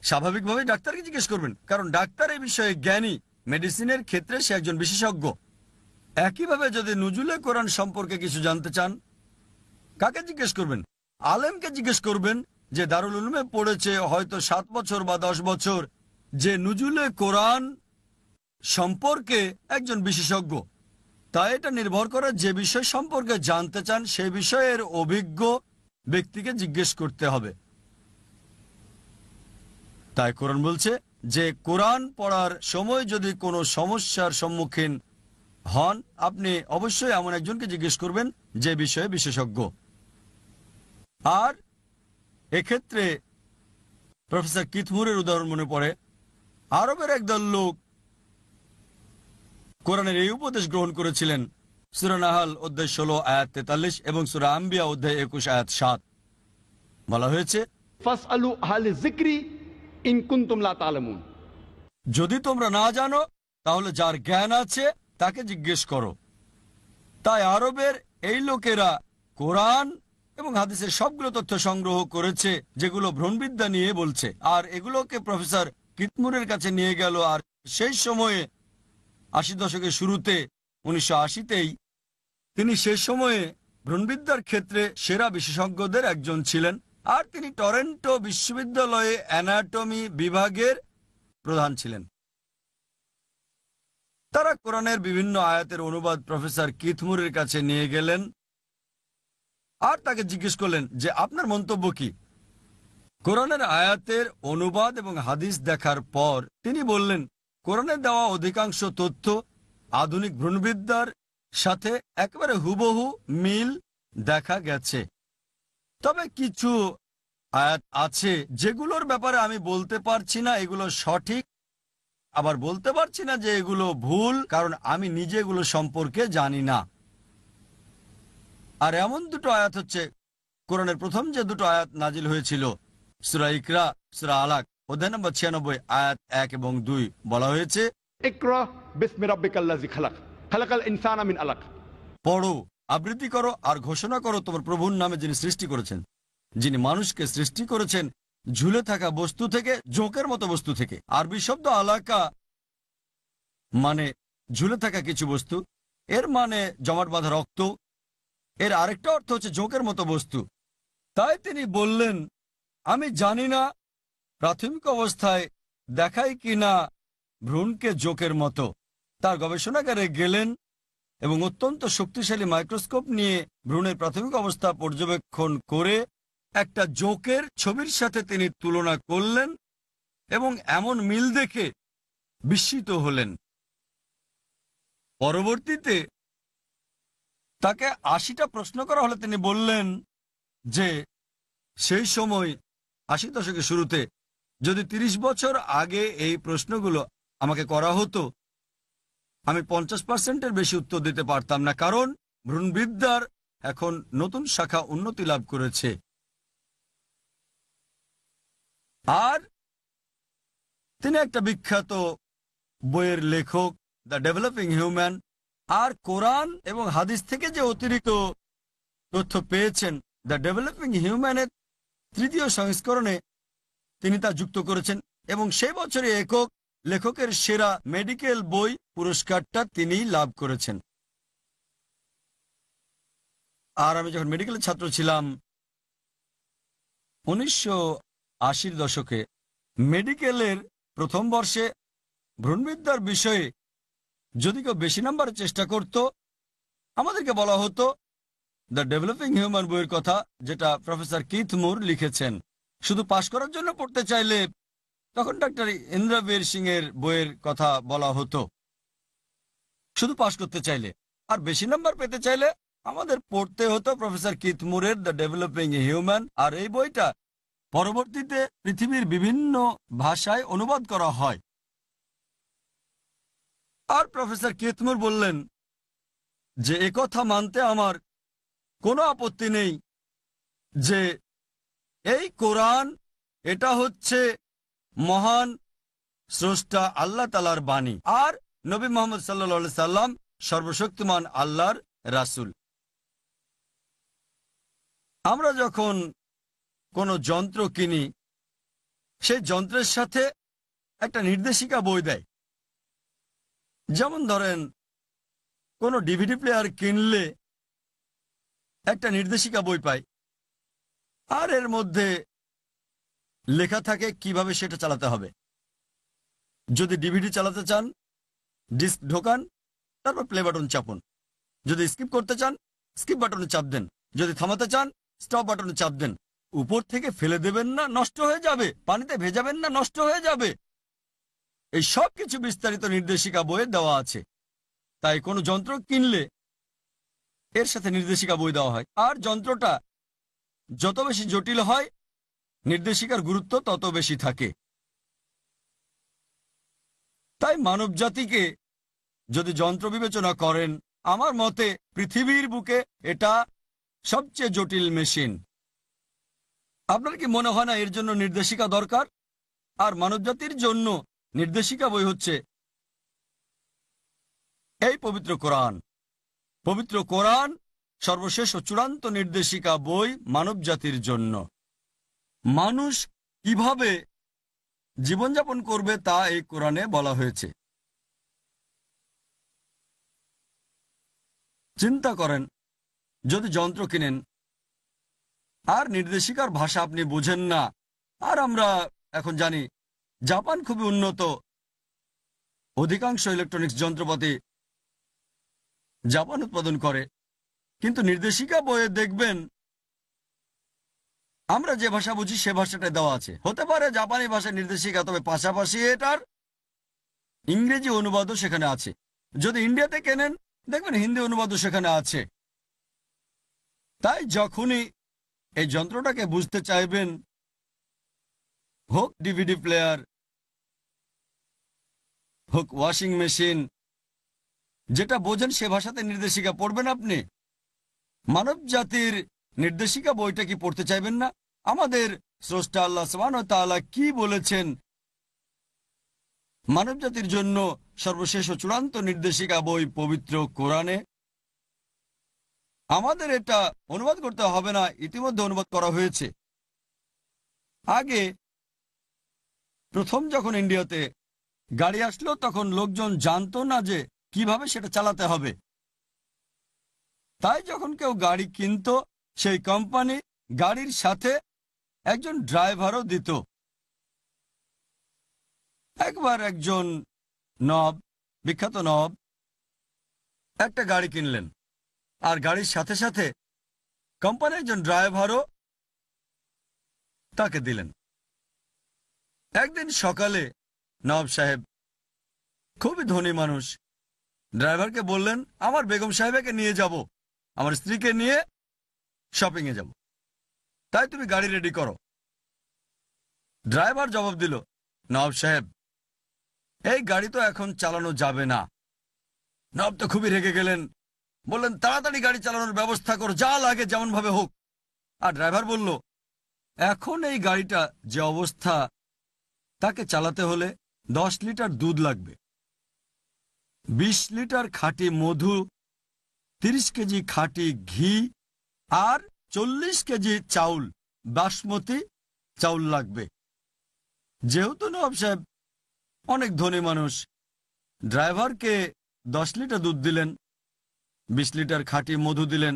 স্বাভাবিকভাবে ডাক্তারকে জিজ্ঞেস করবেন, কারণ ডাক্তার এই বিষয়ে জ্ঞানী, মেডিসিনের ক্ষেত্রে সে একজন বিশেষজ্ঞ। একইভাবে যদি নুজুলে কোরআন সম্পর্কে কিছু জানতে চান, কাকে জিজ্ঞেস করবেন? আলেমকে জিজ্ঞেস করবেন যে দারুল উলুমে পড়েছে হয়তো 7 বছর বা 10 বছর, যে নুজুলে কোরআন সম্পর্কে একজন বিশেষজ্ঞ। তাই এটা নির্ভর করে যে বিষয় সম্পর্কে জানতে চান সেই বিষয়ের অভিজ্ঞ ব্যক্তিকে জিজ্ঞেস করতে হবে। তাই কোরআন বলছে যে কোরআন পড়ার সময় যদি কোনো সমস্যার সম্মুখীন হন, আপনি অবশ্যই এমন একজনকে জিজ্ঞেস করবেন যে বিষয়ে বিশেষজ্ঞ। আর এক্ষেত্রে প্রফেসর কিথ মুরের উদাহরণ মনে পড়ে। আরবের একদল লোক কোরআনের এই উপদেশ গ্রহণ করেছিলেন। সূরা নাহাল অধ্যায় 16 আয়াত 43 এবং সূরা আম্বিয়া অধ্যায় 21 আয়াত 7 বলা হয়েছে, ফাসআলু আহলে যিকরি ইন কুনতুম লা তা'লামুন। যদি তোমরা না জানো তাহলে যার জ্ঞান আছে তাকে জিজ্ঞেস করো। তাই আরবের এই লোকেরা কোরআন এবং হাদিসের সবগুলো তথ্য সংগ্রহ করেছে যেগুলো ভ্রূণবিদ্যা নিয়ে বলছে, আর এগুলোকে প্রফেসর কিতমুরের কাছে নিয়ে গেল। আর সেই সময়ে 80 দশকের শুরুতে 1980তেই তিনি সেই সময়ে ভ্রূণবিদ্যার ক্ষেত্রে সেরা বিশেষজ্ঞদের একজন ছিলেন। আর তিনি টরন্টো বিশ্ববিদ্যালয়ে অ্যানাটমি বিভাগের প্রধান ছিলেন। তারা কোরআনের বিভিন্ন আয়াতের অনুবাদ প্রফেসর কিথমুরের কাছে নিয়ে গেলেন আর তাকে জিজ্ঞেস করলেন যে আপনার মন্তব্য কি? কোরআনের আয়াতের অনুবাদ এবং হাদিস দেখার পর তিনি বললেন কোরআনে দেওয়া অধিকাংশ তথ্য আধুনিক ভ্রূণবিদ্যার সাথে একেবারে হুবহু মিল দেখা গেছে, তবে কিছু আয়াত আছে যেগুলোর ব্যাপারে আমি বলতে পারছি না এগুলো সঠিক, আবার বলতে পারছি না যে এগুলো ভুল, কারণ আমি নিজে এগুলো সম্পর্কে জানি না। আর এমন দুটো আয়াত হচ্ছে কোরআনের প্রথম যে দুটো আয়াত নাজিল হয়েছিল সূরা ইকরা, সূরা আলাক অধ্যায় নম্বর 96 আয়াত 1 এবং 2 বলা হয়েছে, ইকরা বিসমি রাব্বিকাল্লাযী খালাক খালাকাল ইনসানা মিন আলাক। পড়ো আবৃত্তি করো আর ঘোষণা করো তোমার প্রভুর নামে, যিনি সৃষ্টি করেছেন, যিনি মানুষকে সৃষ্টি করেছেন ঝুলে থাকা বস্তু থেকে, জোকের মতো বস্তু থেকে। আরবি শব্দ আলাকা মানে ঝুলে থাকা কিছু বস্তু, এর মানে জমাট বাঁধা রক্ত। এর আরেকটা অর্থ হচ্ছে জোকের মতো বস্তু। তাই তিনি বললেন, আমি জানি না প্রাথমিক অবস্থায় দেখায় কিনা ভ্রূণকে জোকের মতো। তার গবেষণাগারে গেলেন এবং অত্যন্ত শক্তিশালী মাইক্রোস্কোপ নিয়ে ভ্রূণের প্রাথমিক অবস্থা পর্যবেক্ষণ করে একটা জোকের ছবির সাথে তিনি তুলনা করলেন এবং এমন মিল দেখে বিস্মিত হলেন। পরবর্তীতে তাকে ৮০টা প্রশ্ন করা হলে তিনি বললেন যে সেই সময় ৮০ দশকের শুরুতে যদি ৩০ বছর আগে এই প্রশ্নগুলো আমাকে করা হতো, আমি ৫০%-এর বেশি উত্তর দিতে পারতাম না, কারণ ভ্রূণবিদ্যার এখন নতুন শাখা উন্নতি লাভ করেছে। আর তিনি একটা বিখ্যাত বইয়ের লেখক, দ্য ডেভেলপিং হিউম্যান। আর কোরআন এবং হাদিস থেকে যে অতিরিক্ত তথ্য পেয়েছেন, দ্য ডেভেলপিং হিউম্যানের ৩য় সংস্করণে তিনি তা যুক্ত করেছেন এবং সেই বছরে একক লেখকের সেরা মেডিকেল বই পুরস্কারটা তিনিই লাভ করেছেন। আর আমি যখন মেডিকেলের ছাত্র ছিলাম ১৯৮০-র দশকে, মেডিকেলের প্রথম বর্ষে ভ্রূণবিদ্যার বিষয়ে যদি কেউ বেশি নাম্বারের চেষ্টা করত, আমাদেরকে বলা হতো দ্য ডেভেলপিং হিউম্যান বইয়ের কথা, যেটা প্রফেসর কিথ মুর লিখেছেন। শুধু পাশ করার জন্য পড়তে চাইলে তখন ডাক্তার ইন্দ্রবীর সিং এর বইয়ের কথা বলা হতো, শুধু পাশ করতে চাইলে। আর বেশি নাম্বার পেতে চাইলে আমাদের পড়তে হতো প্রফেসর কিথ মুরের দ্য ডেভেলপিং হিউম্যান। আর এই বইটা পরবর্তীতে পৃথিবীর বিভিন্ন ভাষায় অনুবাদ করা হয়। আর প্রফেসর কিথ মুর বললেন যে একথা মানতে আমার কোনো আপত্তি নেই যে এই কোরআন, এটা হচ্ছে মহান স্রষ্টা আল্লাহ তাআলার বাণী, আর নবী মুহাম্মদ সাল্লাল্লাহু আলাইহি সাল্লাম সর্বশক্তিমান আল্লাহর রাসূল। আমরা যখন কোনো যন্ত্র কিনি, সেই যন্ত্রের সাথে একটা নির্দেশিকা বই দেয়। যেমন ধরেন কোনো ডিভিডি প্লেয়ার কিনলে একটা নির্দেশিকা বই পাই, আর এর মধ্যে লেখা থাকে কিভাবে সেটা চালাতে হবে। যদি ডিভিডি চালাতে চান, ডিস্ক ঢোকান, তারপর প্লে বাটন চাপুন। যদি স্কিপ করতে চান, স্কিপ বাটনে চাপ দেন। যদি থামাতে চান, স্টপ বাটনে চাপ দেন। উপর থেকে ফেলে দেবেন না, নষ্ট হয়ে যাবে। পানিতে ভেজাবেন না, নষ্ট হয়ে যাবে। এই সব কিছু বিস্তারিত নির্দেশিকা বইয়ে দেওয়া আছে। তাই কোনো যন্ত্র কিনলে এর সাথে নির্দেশিকা বই দেওয়া হয়। আর যন্ত্রটা যত বেশি জটিল হয়, নির্দেশিকার গুরুত্ব তত বেশি থাকে। তাই মানব জাতিকে যদি যন্ত্র বিবেচনা করেন, আমার মতে পৃথিবীর বুকে এটা সবচেয়ে জটিল মেশিন। আপনার কি মনে হয় না এর জন্য নির্দেশিকা দরকার? আর মানবজাতির জন্য নির্দেশিকা বই হচ্ছে এই পবিত্র কোরআন। পবিত্র কোরআন সর্বশেষ ও চূড়ান্ত নির্দেশিকা বই মানব জাতির জন্য। মানুষ কিভাবে জীবনযাপন করবে তা এই কোরআনে বলা হয়েছে। চিন্তা করেন, যদি যন্ত্র কিনেন আর নির্দেশিকার ভাষা আপনি বুঝেন না, আর আমরা এখন জানি জাপান খুবই উন্নত, অধিকাংশ ইলেকট্রনিক্স যন্ত্রপাতি জাপান উৎপাদন করে, কিন্তু নির্দেশিকা বইয়ে দেখবেন আমরা যে ভাষা বুঝি সে ভাষাটা দেওয়া আছে। হতে পারে জাপানি ভাষার নির্দেশিকা, তবে পাশাপাশি এটার ইংরেজি অনুবাদও সেখানে আছে। যদি ইন্ডিয়াতে কেনেন, দেখবেন হিন্দি অনুবাদও সেখানে আছে। তাই যখনই এই যন্ত্রটাকে বুঝতে চাইবেন, হোক ডিভিডি প্লেয়ার, হোক ওয়াশিং মেশিন, যেটা বোঝেন সে ভাষাতে নির্দেশিকা পড়বেন আপনি। মানব জাতির নির্দেশিকা বইটা কি পড়তে চাইবেন না? আমাদের স্রষ্টা আল্লাহ সুবহানাহু ওয়া তাআলা কি বলেছেন মানব জাতির জন্য সর্বশেষ ও চূড়ান্ত নির্দেশিকা বই পবিত্র কোরআনে? আমাদের এটা অনুবাদ করতে হবে না, ইতিমধ্যে অনুবাদ করা হয়েছে। আগে প্রথম যখন ইন্ডিয়াতে গাড়ি আসলো তখন লোকজন জানতো না যে কিভাবে সেটা চালাতে হবে। তাই যখন কেউ গাড়ি কিনতো সেই কোম্পানি গাড়ির সাথে একজন ড্রাইভারও দিত। একবার একজন বিখ্যাত নবাব একটা গাড়ি কিনলেন, আর গাড়ির সাথে সাথে কোম্পানির একজন ড্রাইভারও তাকে দিলেন। একদিন সকালে নবাব সাহেব, খুবই ধনী মানুষ, ড্রাইভারকে বললেন, আমার বেগম সাহেবকে নিয়ে যাব, আমার স্ত্রীকে নিয়ে শপিংয়ে যাব, তাই তুমি গাড়ি রেডি করো। ড্রাইভার জবাব দিল, নবাব সাহেব, এই গাড়ি তো এখন চালানো যাবে না। নবাব তো খুবই রেগে গেলেন, বললেন, তাড়াতাড়ি গাড়ি চালানোর ব্যবস্থা করো, যা লাগে যেমন ভাবে হোক। আর ড্রাইভার বলল, এখন এই গাড়িটা যে অবস্থা, তাকে চালাতে হলে 10 লিটার দুধ লাগবে, 20 লিটার খাঁটি মধু, 30 কেজি খাঁটি ঘি আর 40 কেজি চাউল, বাসমতি চাউল লাগবে। যেহেতু নবাব সাহেব অনেক ধনী মানুষ, ড্রাইভারকে 10 লিটার দুধ দিলেন, 20 লিটার খাঁটি মধু দিলেন,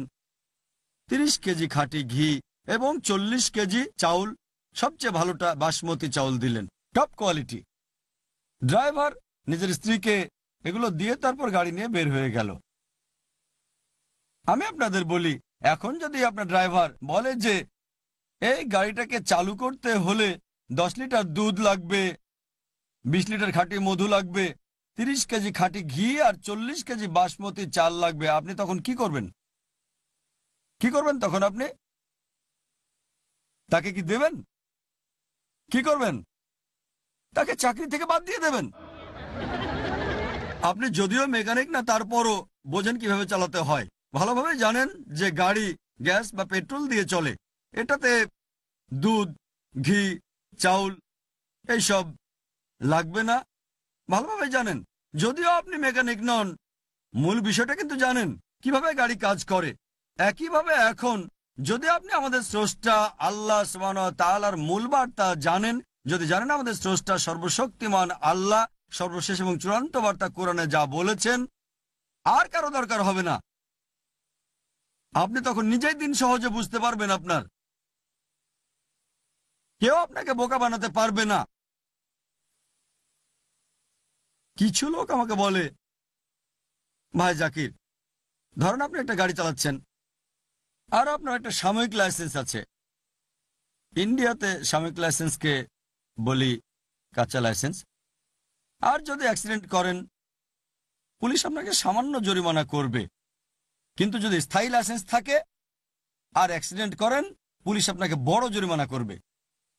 30 কেজি খাঁটি ঘি এবং 40 কেজি চাউল, সবচেয়ে ভালোটা বাসমতি চাউল দিলেন, টপ কোয়ালিটি। ড্রাইভার নিজের স্ত্রীকে এগুলো দিয়ে তারপর গাড়ি নিয়ে বের হয়ে গেল। আমি আপনাদের বলি, এখন যদি আপনার ড্রাইভার বলে যে এই গাড়িটাকে চালু করতে হলে 10 লিটার দুধ লাগবে, 20 লিটার খাঁটি মধু লাগবে, 30 কেজি খাঁটি ঘি আর 40 কেজি বাসমতি চাল লাগবে, আপনি তখন কি করবেন? কি করবেন তখন? আপনি তাকে কি দেবেন? কি করবেন? তাকে চাকরি থেকে বাদ দিয়ে দেবেন। আপনি যদিও মেকানিক না, তারপরও বোঝেন কিভাবে চালাতে হয়, ভালোভাবে জানেন যে গাড়ি গ্যাস বা পেট্রোল দিয়ে চলে, এটাতে দুধ, ঘি, চাউল এইসব লাগবে না, ভালোভাবে জানেন। যদিও আপনি মেকানিক নন, মূল বিষয়টা কিন্তু জানেন কিভাবে গাড়ি কাজ করে। একইভাবে এখন যদি আপনি আমাদের স্রষ্টা আল্লাহ সুবহানাহু ওয়া তাআলার মূল বার্তা জানেন, যদি জানেন আমাদের স্রষ্টা সর্বশক্তিমান আল্লাহ সর্বশেষ এবং চূড়ান্ত বার্তা কোরআনে যা বলেছেন, আর কারো দরকার হবে না। আপনি তখন নিজেই দিন সহজে বুঝতে পারবেন। আপনার কেউ আপনাকে বোকা বানাতে পারবে না। কিছু লোক আমাকে বলে, ভাই জাকির, ধরুন আপনি একটা গাড়ি চালাচ্ছেন আর আপনার একটা সাময়িক লাইসেন্স আছে। ইন্ডিয়াতে সাময়িক লাইসেন্সকে বলি কাঁচা লাইসেন্স। আর যদি অ্যাক্সিডেন্ট করেন, পুলিশ আপনাকে সামান্য জরিমানা করবে। কিন্তু যদি স্থায়ী লাইসেন্স থাকে আর অ্যাক্সিডেন্ট করেন, পুলিশ আপনাকে বড় জরিমানা করবে।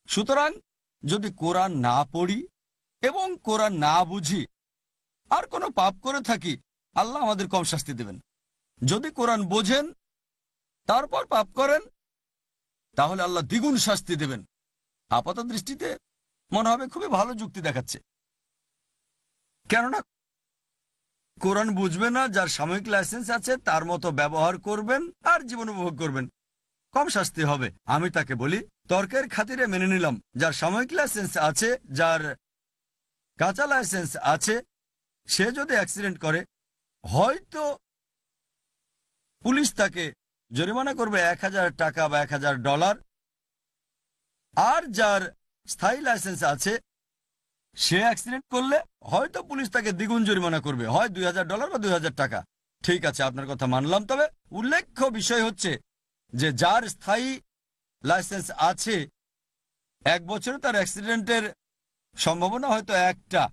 সুতরাং যদি কোরআন না পড়ি এবং কোরআন না বুঝি আর কোনো পাপ করে থাকি, আল্লাহ আমাদের কম শাস্তি দেবেন। যদি কোরআন বোঝেন তারপর পাপ করেন, তাহলে আল্লাহ দ্বিগুণ শাস্তি দেবেন। আপাত দৃষ্টিতে মনে হবে খুবই ভালো যুক্তি দেখাচ্ছে, কেননা কোরআন বুঝবে না, যার সাময়িক লাইসেন্স আছে তার মতো ব্যবহার করবেন আর জীবন উপভোগ করবেন, কম শাস্তি হবে। আমি তাকে বলি, তর্কের খাতিরে মেনে নিলাম, যার সাময়িক লাইসেন্স আছে, যার কাঁচা লাইসেন্স আছে, সে যদি অ্যাক্সিডেন্ট করে, হয়তো পুলিশ তাকে জরিমানা করবে 1000 টাকা বা $1000। আর যার স্থায়ী লাইসেন্স আছে, সে অ্যাক্সিডেন্ট করলে হয়তো পুলিশ তাকে দ্বিগুণ জরিমানা করবে, হয় $2000 বা 2000 টাকা। ঠিক আছে, আপনার কথা মানলাম। তবে উল্লেখ্য বিষয় হচ্ছে যে যার স্থায়ী লাইসেন্স আছে, 1 বছরে তার অ্যাক্সিডেন্টের সম্ভাবনা হয়তো একটা,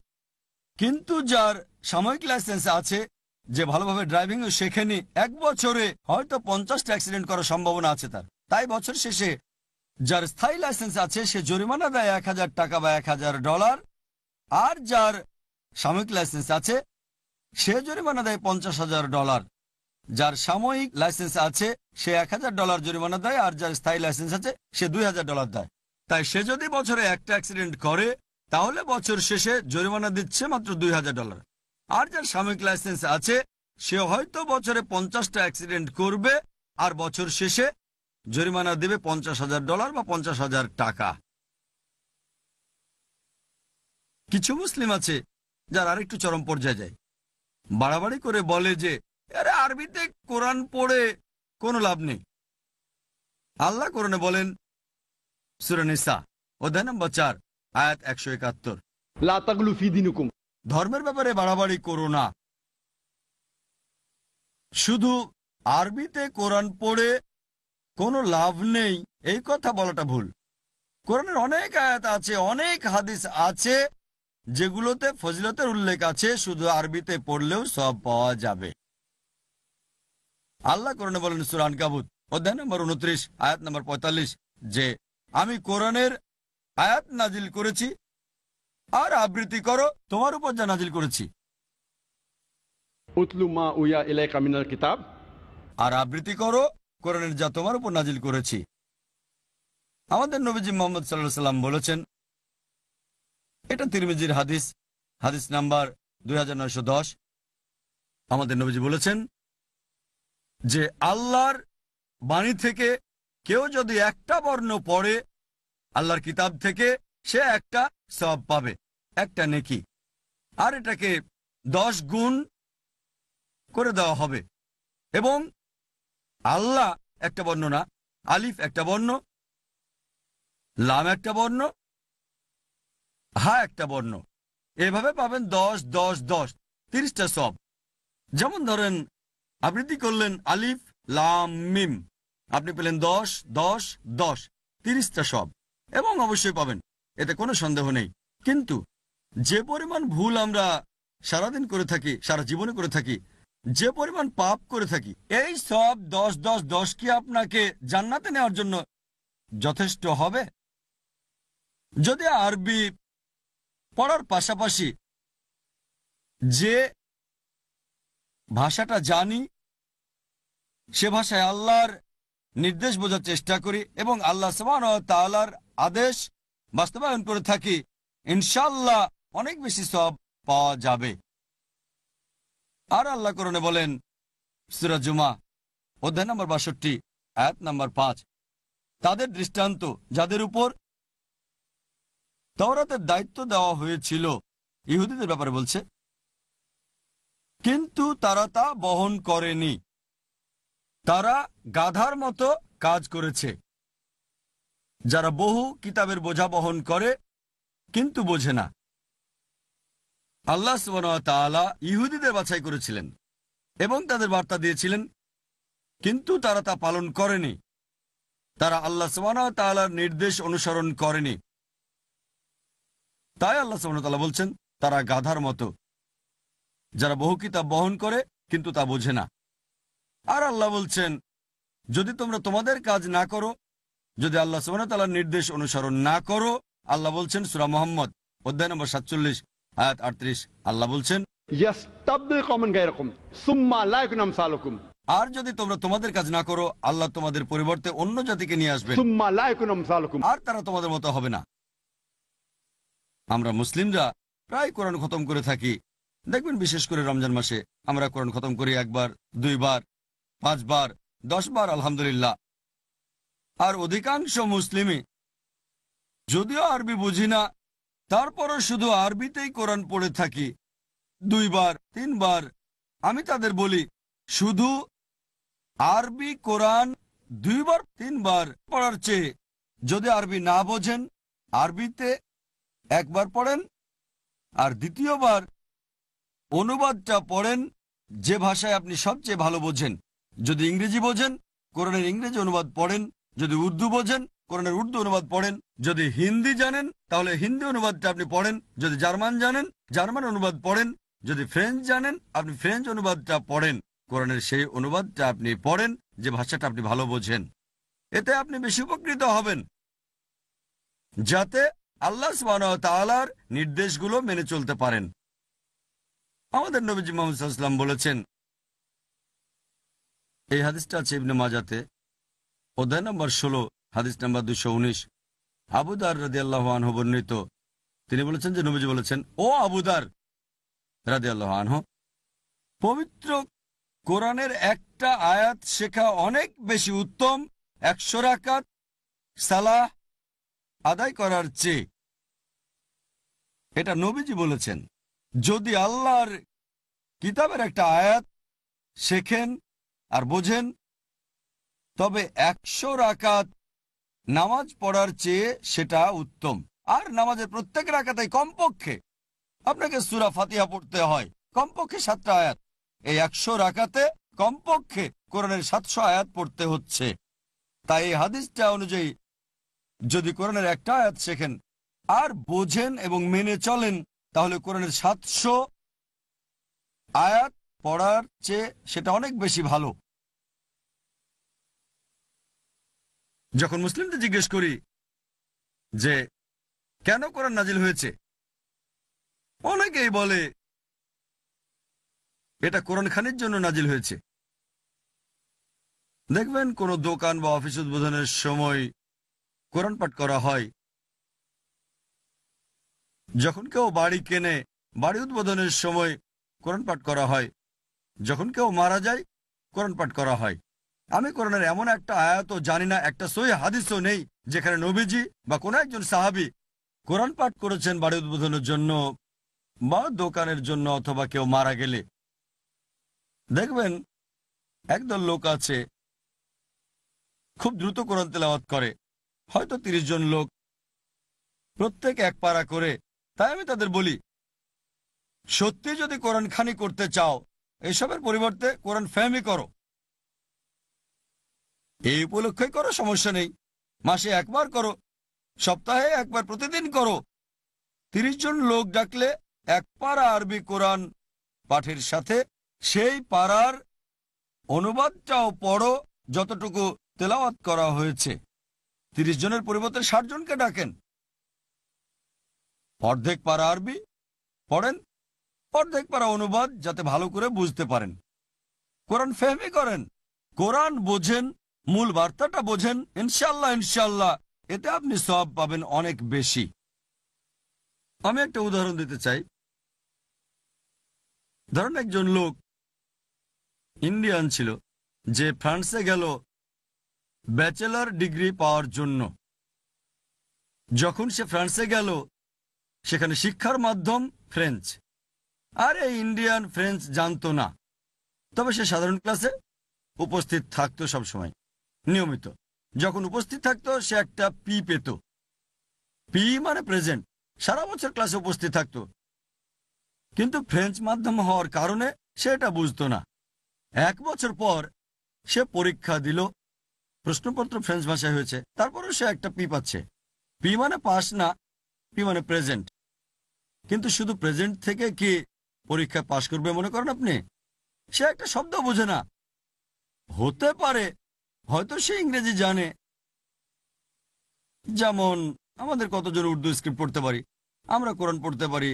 কিন্তু যার সাময়িক লাইসেন্স আছে, যে ভালোভাবে ড্রাইভিংও শেখেনি, 1 বছরে হয়তো 50টা অ্যাক্সিডেন্ট করার সম্ভাবনা আছে তার। তাই বছর শেষে যার স্থায়ী লাইসেন্স আছে সে জরিমানা দেয় 1000 টাকা বা $1000, আর যার সাময়িক লাইসেন্স আছে সে জরিমানা দেয় $50,000। যার সাময়িক লাইসেন্স আছে সে $1000 জরিমানা দেয়, আর যার স্থায়ী লাইসেন্স আছে সে $2000 দেয়। তাই সে যদি বছরে একটা অ্যাক্সিডেন্ট করে, তাহলে বছর শেষে জরিমানা দিচ্ছে মাত্র $2000। আর যার সাময়িক লাইসেন্স আছে, সে হয়তো বছরে 50টা অ্যাক্সিডেন্ট করবে, আর বছর শেষে জরিমানা দেবে $50,000 বা $50,000। কিছু মুসলিম আছে যারা আরেকটু চরম পর্যায়ে যায়, বাড়াবাড়ি করে বলে যে আরে আরবিতে কোরআন পড়ে কোনো লাভ নেই। আল্লাহ কোরআনে বলেন সূরা নিসা অধ্যায় নম্বর 4 আয়াত 171, লা তাগলু ফি দীনিকুম। ধর্মের ব্যাপারে বাড়াবাড়ি করো না। শুধু আরবিতে কোরআন পড়ে কোনো লাভ নেই এই কথা বলাটা ভুল। কোরআনের অনেক আয়াত আছে, অনেক হাদিস আছে যেগুলোতে ফজিলতের উল্লেখ আছে, শুধু আরবিতে পড়লেও সব পাওয়া যাবে। আল্লাহ কোরআনে বলেন সূরা আনকাবুত অধ্যায় নম্বর 29 আয়াত নম্বর 45 যে আমি কোরআনের আয়াত নাজিল করেছি আর আবৃত্তি করো তোমার উপর যা নাজিল করেছি। উতলু মা উয়া ইলাইকা মিনাল কিতাব। আর আবৃত্তি করো কোরআনের যা তোমার উপর নাজিল করেছি। আমাদের নবীজি মুহাম্মদ সাল্লাল্লাহু আলাইহি সাল্লাম বলেছেন, এটা তিরমিজির হাদিস, হাদিস নাম্বার 2910। আমাদের নবীজি বলেছেন যে আল্লাহর বাণী থেকে কেউ যদি একটা বর্ণ পড়ে আল্লাহর কিতাব থেকে, সে একটা সওয়াব পাবে, একটা নেকি, আর এটাকে 10 গুণ করে দেওয়া হবে। এবং আল্লাহ একটা বর্ণ না, আলিফ একটা বর্ণ, লাম একটা বর্ণ, হা একটা বর্ণ, এভাবে পাবেন 10 10 10 30টা সওয়াব। যেমন ধরেন আবৃত্তি করলেন আলিফ লাম মিম, আপনি পেলেন 10 10 10 30টা সওয়াব, এবং অবশ্যই পাবেন, এতে কোনো সন্দেহ নেই। কিন্তু যে পরিমাণ ভুল আমরা সারাদিন করে থাকি, সারা জীবনে করে থাকি, যে পরিমাণ পাপ করে থাকি, এই সব 10 10 10 কি আপনাকে জান্নাতে নেওয়ার জন্য যথেষ্ট হবে? যদি আরবি পড়ার পাশাপাশি যে ভাষাটা জানি সে ভাষায় আল্লাহর নির্দেশ বোঝার চেষ্টা করি এবং আল্লাহ সুবহানাহু ওয়া তাআলার আদেশ বাস্তবায়ন করে থাকি, ইনশাআল্লাহ অনেক বেশি সওয়াব পাওয়া যাবে। আর আল্লাহ কোরআনে বলেন সূরা জুমা অধ্যায় নম্বর 62 আয়াত নম্বর 5, তাদের দৃষ্টান্ত যাদের উপর তাওরাতের দায়িত্ব দেওয়া হয়েছিল, ইহুদিদের ব্যাপারে বলছে, কিন্তু তারা তা বহন করেনি, তারা গাধার মতো কাজ করেছে। যারা বহু কিতাবের বোঝা বহন করে কিন্তু বোঝে না। আল্লাহ সুবহানাহু ওয়া তাআলা ইহুদিদের বাছাই করেছিলেন এবং তাদের বার্তা দিয়েছিলেন, কিন্তু তারা তা পালন করেনি, তারা আল্লাহ সুবহানাহু ওয়া তাআলার নির্দেশ অনুসরণ করেনি। তাই আল্লাহ সুবহানাহু ওয়া তাআলা বলছেন তারা গাধার মতো, যারা বহু কিতাব বহন করে কিন্তু তা বোঝে না। আর আল্লাহ বলছেন যদি তোমরা তোমাদের কাজ না করো, যদি আল্লাহ সুবহানাহু ওয়া তাআলার নির্দেশ অনুসরণ না করো, আল্লাহ বলছেন সূরা মুহাম্মদ অধ্যায় নম্বর 47 আয়াত 38, আল্লাহ বলছেন ইয়াস্তাবদিল কওমান গায়রাকুম সুম্মা লা ইয়াকুনু আমসালুকুম। আর যদি তোমরা তোমাদের কাজ না করো, আল্লাহ তোমাদের পরিবর্তে অন্য জাতিকে নিয়ে আসবেন, সুম্মা লা ইয়াকুনু আমসালুকুম, আর তারা তোমাদের মতো হবে না। আমরা মুসলিমরা প্রায় কোরআন খতম করে থাকি, দেখবেন বিশেষ করে রমজান মাসে আমরা কোরআন খতম করি 1 বার 2 বার 5 বার 10 বার আলহামদুলিল্লাহ। আর অধিকাংশ মুসলিমই যদিও আরবি বুঝি না, তারপরও শুধু আরবিতেই কোরআন পড়ে থাকি 2 বার 3 বার। আমি তাদের বলি শুধু আরবি কোরআন 2 বার 3 বার পড়ার চেয়ে যদি আরবি না বোঝেন আরবিতে 1 বার পড়েন আর দ্বিতীয়বার অনুবাদটা পড়েন যে ভাষায় আপনি সবচেয়ে ভালো বোঝেন। যদি ইংরেজি বোঝেন কোরআনের ইংরেজি অনুবাদ পড়েন, যদি উর্দু বোঝেন কোরআনের উর্দু অনুবাদ পড়েন, যদি হিন্দি জানেন তাহলে হিন্দি অনুবাদটা আপনি পড়েন, যদি জার্মান জানেন জার্মান অনুবাদ পড়েন, যদি ফ্রেঞ্চ জানেন আপনি ফ্রেঞ্চ অনুবাদটা পড়েন। কোরআনের সেই অনুবাদটা আপনি পড়েন যে ভাষাটা আপনি ভালো বোঝেন। এতে আপনি বেশি উপকৃত হবেন, যাতে আল্লাহ সুবহানাহু ওয়া তাআলার নির্দেশগুলো মেনে চলতে পারেন। আমাদের নবীজি মুহাম্মদ সাল্লাল্লাহু আলাইহি ওয়াসাল্লাম বলেছেন, এই হাদিসটা আছে ইবনে মাজাতে অধ্যায় নম্বর 16 হাদিস নম্বর 219, আবু দার রাদিয়াল্লাহু আনহু বর্ণিত। তিনি বলেছেন যে নবীজি বলেছেন, ও আবু দার রাদিয়াল্লাহু আনহু, পবিত্র কোরআনের একটা আয়াত শেখা অনেক বেশি উত্তম 100 রাকাত সালাহ আদায় করার চেয়ে। এটা নবীজি বলেছেন। যদি আল্লাহর কিতাবের একটা আয়াত শেখেন আর বোঝেন, তবে 100 রাকাত নামাজ পড়ার চেয়ে সেটা উত্তম। আর নামাজের প্রত্যেক রাকাতে কমপক্ষে আপনাকে সূরা ফাতিহা পড়তে হয়, কমপক্ষে 7টা আয়াত। এই 100 রাকাতে কমপক্ষে কোরআনের 700 আয়াত পড়তে হচ্ছে। তাই এই হাদিসটা অনুযায়ী যদি কোরআনের একটা আয়াত শেখেন আর বোঝেন এবং মেনে চলেন, তাহলে কোরআনের 700 আয়াত পড়ার চেয়ে সেটা অনেক বেশি ভালো। যখন মুসলিমদের জিজ্ঞেস করি যে কেন কোরআন নাজিল হয়েছে, অনেকেই বলে এটা কোরআন খানির জন্য নাজিল হয়েছে। দেখবেন কোনো দোকান বা অফিস উদ্বোধনের সময় কোরআন পাঠ করা হয়। যখন কেউ বাড়ি কেনে, বাড়ি উদ্বোধনের সময় কোরআন পাঠ করা হয়। যখন কেউ মারা যায়, কোরআন পাঠ করা হয়। আমি কোরআনের এমন একটা আয়াতও জানি না, একটা সহিহ হাদিসও নেই যেখানে নবীজি বা কোনো একজন সাহাবী কোরআন পাঠ করেছেন বাড়ি উদ্বোধনের জন্য বা দোকানের জন্য অথবা কেউ মারা গেলে। দেখবেন একদল লোক আছে খুব দ্রুত কোরআন তেলাওয়াত করে, হয়তো 30 জন লোক, প্রত্যেক এক পারা করে। তাই আমি তাদের বলি, সত্যি যদি কোরআন খানি করতে চাও, এসবের পরিবর্তে কোরআন ফাহমি করো। এই উপলক্ষে করো, সমস্যা নেই। মাসে একবার করো, সপ্তাহে একবার, প্রতিদিন করো। 30 জন লোক ডাকলে এক পারা আরবি কোরআন পাঠের সাথে সেই পারার অনুবাদটাও পড়ো যতটুকু তেলাওয়াত করা হয়েছে। 30 জনের পরিবর্তে 60 জনকে ডাকেন, অর্ধেক পারা আরবি পড়েন, অর্ধেক পারা অনুবাদ, যাতে ভালো করে বুঝতে পারেন। কোরআন ফাহমি করেন, কোরআন বোঝেন, মূল বার্তাটা বোঝেন। ইনশাআল্লাহ ইনশাআল্লাহ এতে আপনি সওয়াব পাবেন অনেক বেশি। আমি একটা উদাহরণ দিতে চাই। ধরুন একজন লোক ইন্ডিয়ান ছিল, যে ফ্রান্সে গেল ব্যাচেলর ডিগ্রি পাওয়ার জন্য। যখন সে ফ্রান্সে গেল, সেখানে শিক্ষার মাধ্যম ফ্রেঞ্চ, আর এই ইন্ডিয়ান ফ্রেঞ্চ জানতো না। তবে সে সাধারণ ক্লাসে উপস্থিত থাকতো সবসময়, নিয়মিত। যখন উপস্থিত থাকতো সে একটা পি পেত। পি মানে প্রেজেন্ট, সারা বছর ক্লাসে উপস্থিত থাকতো। কিন্তু ফ্রেঞ্চ মাধ্যম হওয়ার কারণে সে এটা বুঝতো না। 1 বছর পর সে পরীক্ষা দিল, প্রশ্নপত্র ফ্রেঞ্চ ভাষায় হয়েছে, তারপরেও সে একটা পি পাচ্ছে। পি মানে পাস না, পি মানে প্রেজেন্ট। কিন্তু শুধু প্রেজেন্ট থেকে কি পরীক্ষা পাস করবে মনে করেন আপনি? সে একটা শব্দ বোঝে না। হতে পারে হয়তো সে ইংরেজি জানে, যেমন আমাদের কতজন উর্দু স্ক্রিপ্ট পড়তে পারি, আমরা কোরআন পড়তে পারি।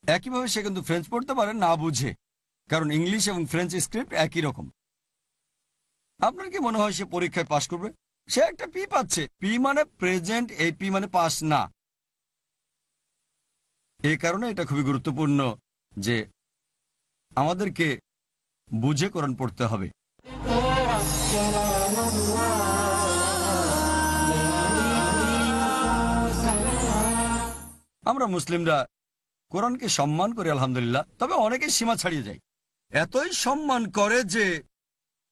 একইভাবে সে কিন্তু ফ্রেঞ্চ পড়তে পারে না বুঝে, কারণ ইংলিশ এবং ফ্রেঞ্চ স্ক্রিপ্ট একই রকম। আপনার কি মনে হয় সে পরীক্ষায় পাস করবে? সে একটা পি পাচ্ছে। পি মানে প্রেজেন্ট, এই পি মানে পাস না। এই কারণে এটা খুবই গুরুত্বপূর্ণ যে আমাদেরকে বুঝে কোরআন পড়তে হবে। আমরা মুসলিমরা কোরআনকে সম্মান করি আলহামদুলিল্লাহ, তবে অনেকে সীমা ছাড়িয়ে যায়। এতই সম্মান করে যে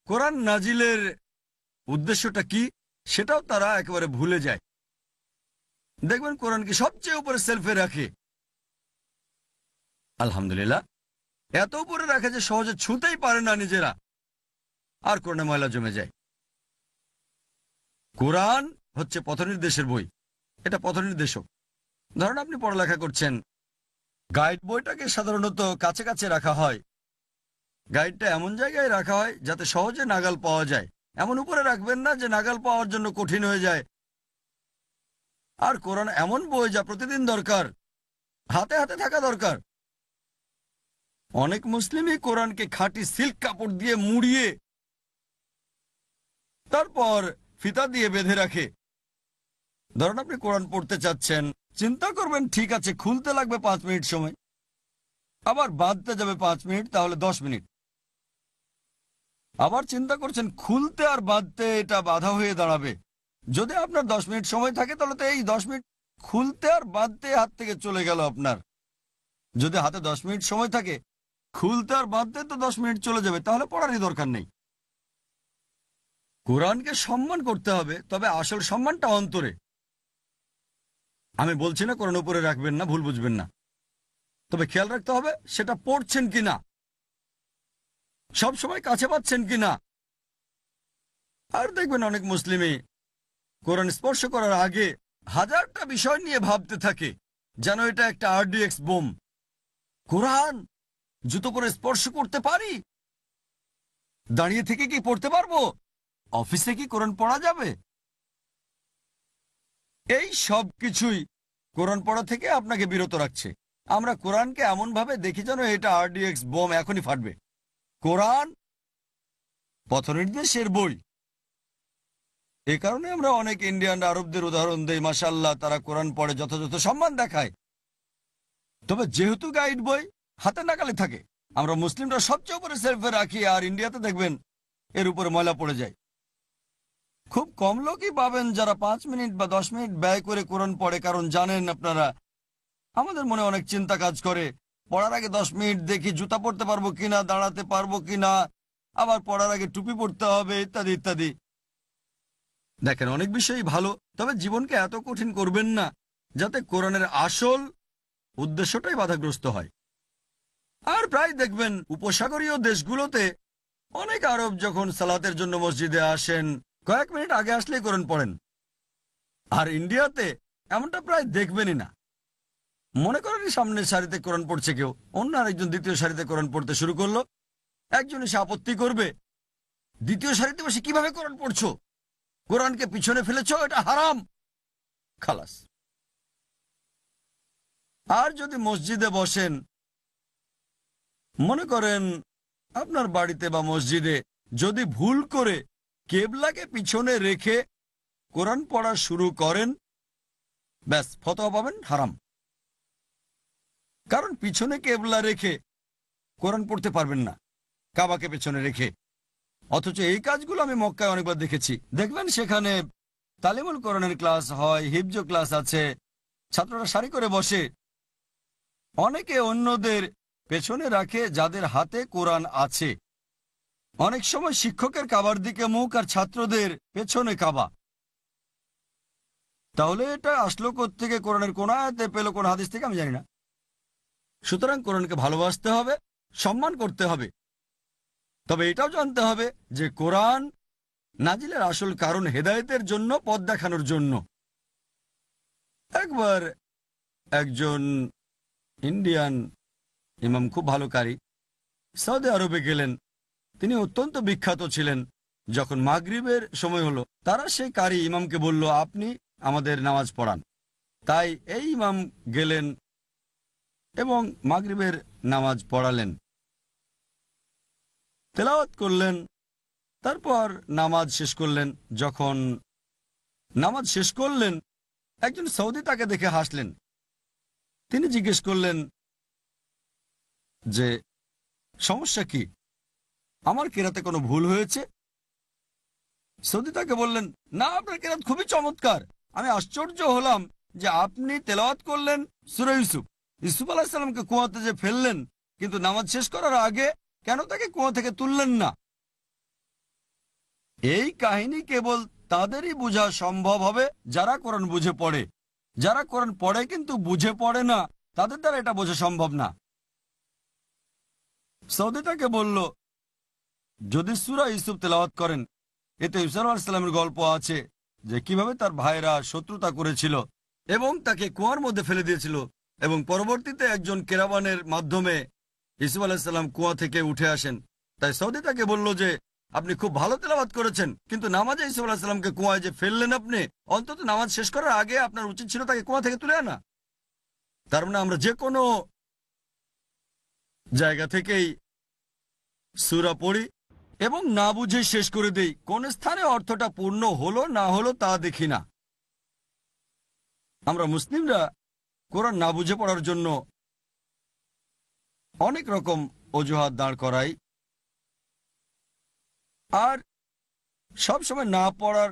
কোরআন নাজিলের উদ্দেশ্যটা কি সেটাও তারা একেবারে ভুলে যায়। দেখবেন কোরআনকে সবচেয়ে উপরে সেলফে রাখে, আলহামদুলিল্লাহ এত উপরে রাখে যে সহজে ছুঁতেই পারে না নিজেরা, আর কোরআনে ময়লা জমে যায়। কোরআন হচ্ছে পথনির্দেশের বই, এটা পথনির্দেশক। ধরুন আপনি পড়ালেখা করছেন, গাইড বইটাকে সাধারণত কাছে কাছে রাখা হয়। গাইডটা এমন জায়গায় রাখা হয় যাতে সহজে নাগাল পাওয়া যায়। এমন উপরে রাখবেন না যে নাগাল পাওয়ার জন্য কঠিন হয়ে যায়। আর কোরআন এমন বই যা প্রতিদিন দরকার, হাতে হাতে থাকা দরকার। অনেক মুসলিমই কোরআনকে খাঁটি সিল্ক কাপড় দিয়ে মুড়িয়ে তারপর ফিতা দিয়ে বেঁধে রাখে। ধরুন আপনি কোরআন পড়তে চাচ্ছেন, চিন্তা করবেন ঠিক আছে খুলতে লাগবে 5 মিনিট সময়, আবার বাঁধতে যাবে 5 মিনিট, তাহলে 10 মিনিট। আবার চিন্তা করছেন খুলতে আর বাঁধতে এটা বাধা হয়ে দাঁড়াবে। যদি আপনার 10 মিনিট সময় থাকে তাহলে তো এই 10 মিনিট খুলতে আর বাঁধতে হাত থেকে চলে গেল আপনার। যদি হাতে 10 মিনিট সময় থাকে, খুলতে আর বাঁধতে তো 10 মিনিট চলে যাবে, তাহলে পড়ারই দরকার নেই। কোরআনকে সম্মান করতে হবে, তবে আসল সম্মানটা অন্তরে। আমি বলছি না কোরআন উপরে রাখবেন না, ভুল বুঝবেন না, তবে খেয়াল রাখতে হবে সেটা পড়ছেন কিনা, সব সময় কাছে পাচ্ছেন কিনা। আর দেখবেন অনেক মুসলিমই কোরআন স্পর্শ করার আগে হাজারটা বিষয় নিয়ে ভাবতে থাকে, যেন এটা একটা আরডিএক্স বোম। কোরআন জুতো পরে স্পর্শ করতে পারি? দাঁড়িয়ে থেকে কি পড়তে পারবো? অফিসে কি কোরআন পড়া যাবে? এই সব কিছুই কোরআন পড়া থেকে আপনাকে বিরত রাখছে। আমরা কোরআনকে এমন ভাবে দেখি যেন এটা আরডিএক্স বোম, এখনই ফাটবে। কোরআন পথনির্দেশের বই। এ কারণে আমরা অনেক ইন্ডিয়ান আরবদের উদাহরণ দেই, মাশাআল্লাহ তারা কোরআন পড়ে, যথাযথ সম্মান দেখায়। তবে যেহেতু গাইড বই হাতে নাগালে থাকে, আমরা মুসলিমরা সবচেয়ে উপরে সেলফে রাখি, আর ইন্ডিয়াতে দেখবেন এর উপরে ময়লা পড়ে যায়। খুব কম লোকই পাবেন যারা 5 মিনিট বা 10 মিনিট ব্যয় করে কোরআন পড়ে, কারণ জানেন আপনারা আমাদের মনে অনেক চিন্তা কাজ করে। পড়ার আগে 10 মিনিট দেখি জুতা পরতে পারবো কিনা, দাঁড়াতে পারবো কিনা, আবার পড়ার আগে টুপি পরতে হবে, ইত্যাদি ইত্যাদি। দেখেন অনেক বিষয়ই ভালো, তবে জীবনকে এত কঠিন করবেন না যাতে কোরআনের আসল উদ্দেশ্যটাই বাধাগ্রস্ত হয়। আর প্রায় দেখবেন উপসাগরীয় দেশগুলোতে অনেক আরব যখন সালাতের জন্য মসজিদে আসেন, কয়েক মিনিট আগে আসলেই কোরআন পড়েন। আর ইন্ডিয়াতে এমনটা প্রায় দেখবেনই না। মনে করেন সামনের সারিতে কোরআন পড়ছে কেউ, অন্য আরেকজন দ্বিতীয় সারিতে কোরআন পড়তে শুরু করলো। একজন এসে আপত্তি করবে, দ্বিতীয় সারিতে বসে কিভাবে কোরআন পড়ছো? কোরআনকে পিছনে ফেলেছ, এটা হারাম। খালাস। আর যদি মসজিদে বসেন, মনে করেন আপনার বাড়িতে বা মসজিদে যদি ভুল করে কেবলাকে পিছনে রেখে কোরআন পড়া শুরু করেন, ব্যাস ফতোয়া পাবেন হারাম। কারণ পিছনে কেবলা রেখে কোরআন পড়তে পারবেন না, কাবাকে পেছনে রেখে। অথচ এই কাজগুলো আমি মক্কায় অনেকবার দেখেছি। দেখবেন সেখানে তালিমুল কোরআনের ক্লাস হয়, হিফজ ক্লাস আছে, ছাত্ররা সারি করে বসে, অনেকে অন্যদের পেছনে রাখে যাদের হাতে কোরআন আছে। অনেক সময় শিক্ষকের কাবার দিকে মুখ আর ছাত্রদের পেছনে কাবা। তাহলে এটা আসলো কোত্থেকে? কোরআনের কোন আয়াতে পেল, কোন হাদিস থেকে আমি জানি না। সুতরাং কোরআনকে ভালোবাসতে হবে, সম্মান করতে হবে, তবে এটাও জানতে হবে যে কোরআন নাজিলের আসল কারণ হেদায়েতের জন্য, পথ দেখানোর জন্য। একবার একজন ইন্ডিয়ান ইমাম, খুব ভালো কারি, সৌদি আরবে গেলেন। তিনি অত্যন্ত বিখ্যাত ছিলেন। যখন মাগরিবের সময় হলো, তারা সেই কারি ইমামকে বলল, আপনি আমাদের নামাজ পড়ান। তাই এই ইমাম গেলেন এবং মাগরিবের নামাজ পড়ালেন, তেলাওয়াত করলেন, তারপর নামাজ শেষ করলেন। যখন নামাজ শেষ করলেন, একজন সৌদি তাকে দেখে হাসলেন। তিনি জিজ্ঞেস করলেন যে সমস্যা কি, আমার কেরাতে কোনো ভুল হয়েছে? সৌদি তাকে বললেন, না, আপনার কেরাত খুবই চমৎকার। আমি আশ্চর্য হলাম যে আপনি তেলাওয়াত করলেন সূরা ইউসুফ, ইউসুফ আলাইহিস সালামকে কুয়াতে যে ফেললেন, কিন্তু নামাজ শেষ করার আগে কেন তাকে কুয়া থেকে তুললেন না? এই কাহিনী কেবল তাদেরই বোঝা সম্ভব হবে যারা কোরআন বুঝে পড়ে। যারা কোরআন পড়ে কিন্তু বুঝে পড়ে না, তাদের দ্বারা এটা বোঝা সম্ভব না। সৌদি তাকে বলল, যদি সূরা ইউসুফ তেলাওয়াত করেন, এতে ইউসুফ আলাইহিস সালামের গল্প আছে যে কিভাবে তার ভাইরা শত্রুতা করেছিল এবং তাকে কুয়ার মধ্যে ফেলে দিয়েছিল, এবং পরবর্তীতে একজন কেরাবানের মাধ্যমে ইউসুফ আলাইহিস সালাম কুয়া থেকে উঠে আসেন। তাই সৌদি তাকে বলল যে আপনি খুব ভালো তেলাওয়াত করেছেন, কিন্তু নামাজে ইউসুফ আলাইহিস সালামকে কুয়ায় যে ফেললেন আপনি, অন্তত নামাজ শেষ করার আগে আপনার উচিত ছিল তাকে কুয়া থেকে তুলে আনা। তার মানে আমরা যে কোনো জায়গা থেকেই সূরা পড়ি এবং না বুঝে শেষ করে দেই, কোন স্থানে অর্থটা পূর্ণ হলো না হলো তা দেখি না। আমরা মুসলিমরা কোরআন না বুঝে পড়ার জন্য অনেক রকম অজুহাত দাঁড় করাই। আর সব সময় না পড়ার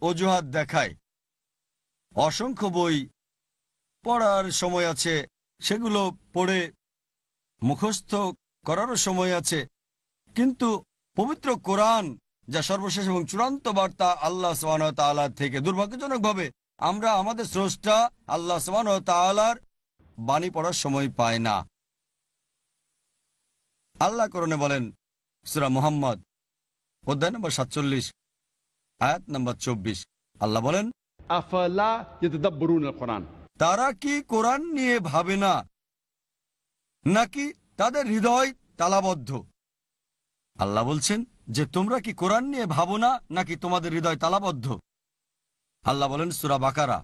অজুহাত দেখায়। অসংখ্য বই পড়ার সময় আছে, সেগুলো পড়ে মুখস্থ করারও সময় আছে, কিন্তু পবিত্র কোরআন যা সর্বশেষ এবং চূড়ান্ত বার্তা আল্লাহ সুবহানাহু ওয়া তাআলা থেকে, দুর্ভাগ্যজনকভাবে আমরা আমাদের স্রষ্টা আল্লাহ সুবহানাহু ওয়া তাআলার বাণী পড়ার সময় পায় না। আল্লাহ কোরআনে বলেন, সূরা মুহাম্মদ অধ্যায় নম্বর 47 আয়াত নম্বর 24, আল্লাহ বলেন, আফালা ইয়াতাদাব্বারুনাল কুরআন, তারা কি কোরআন নিয়ে ভাবে না, নাকি তাদের হৃদয় তালাবদ্ধ? আল্লাহ বলছেন যে তোমরা কি কোরআন নিয়ে ভাবো না, নাকি তোমাদের হৃদয় তালাবদ্ধ? আল্লাহ বলেন সূরা বাকারা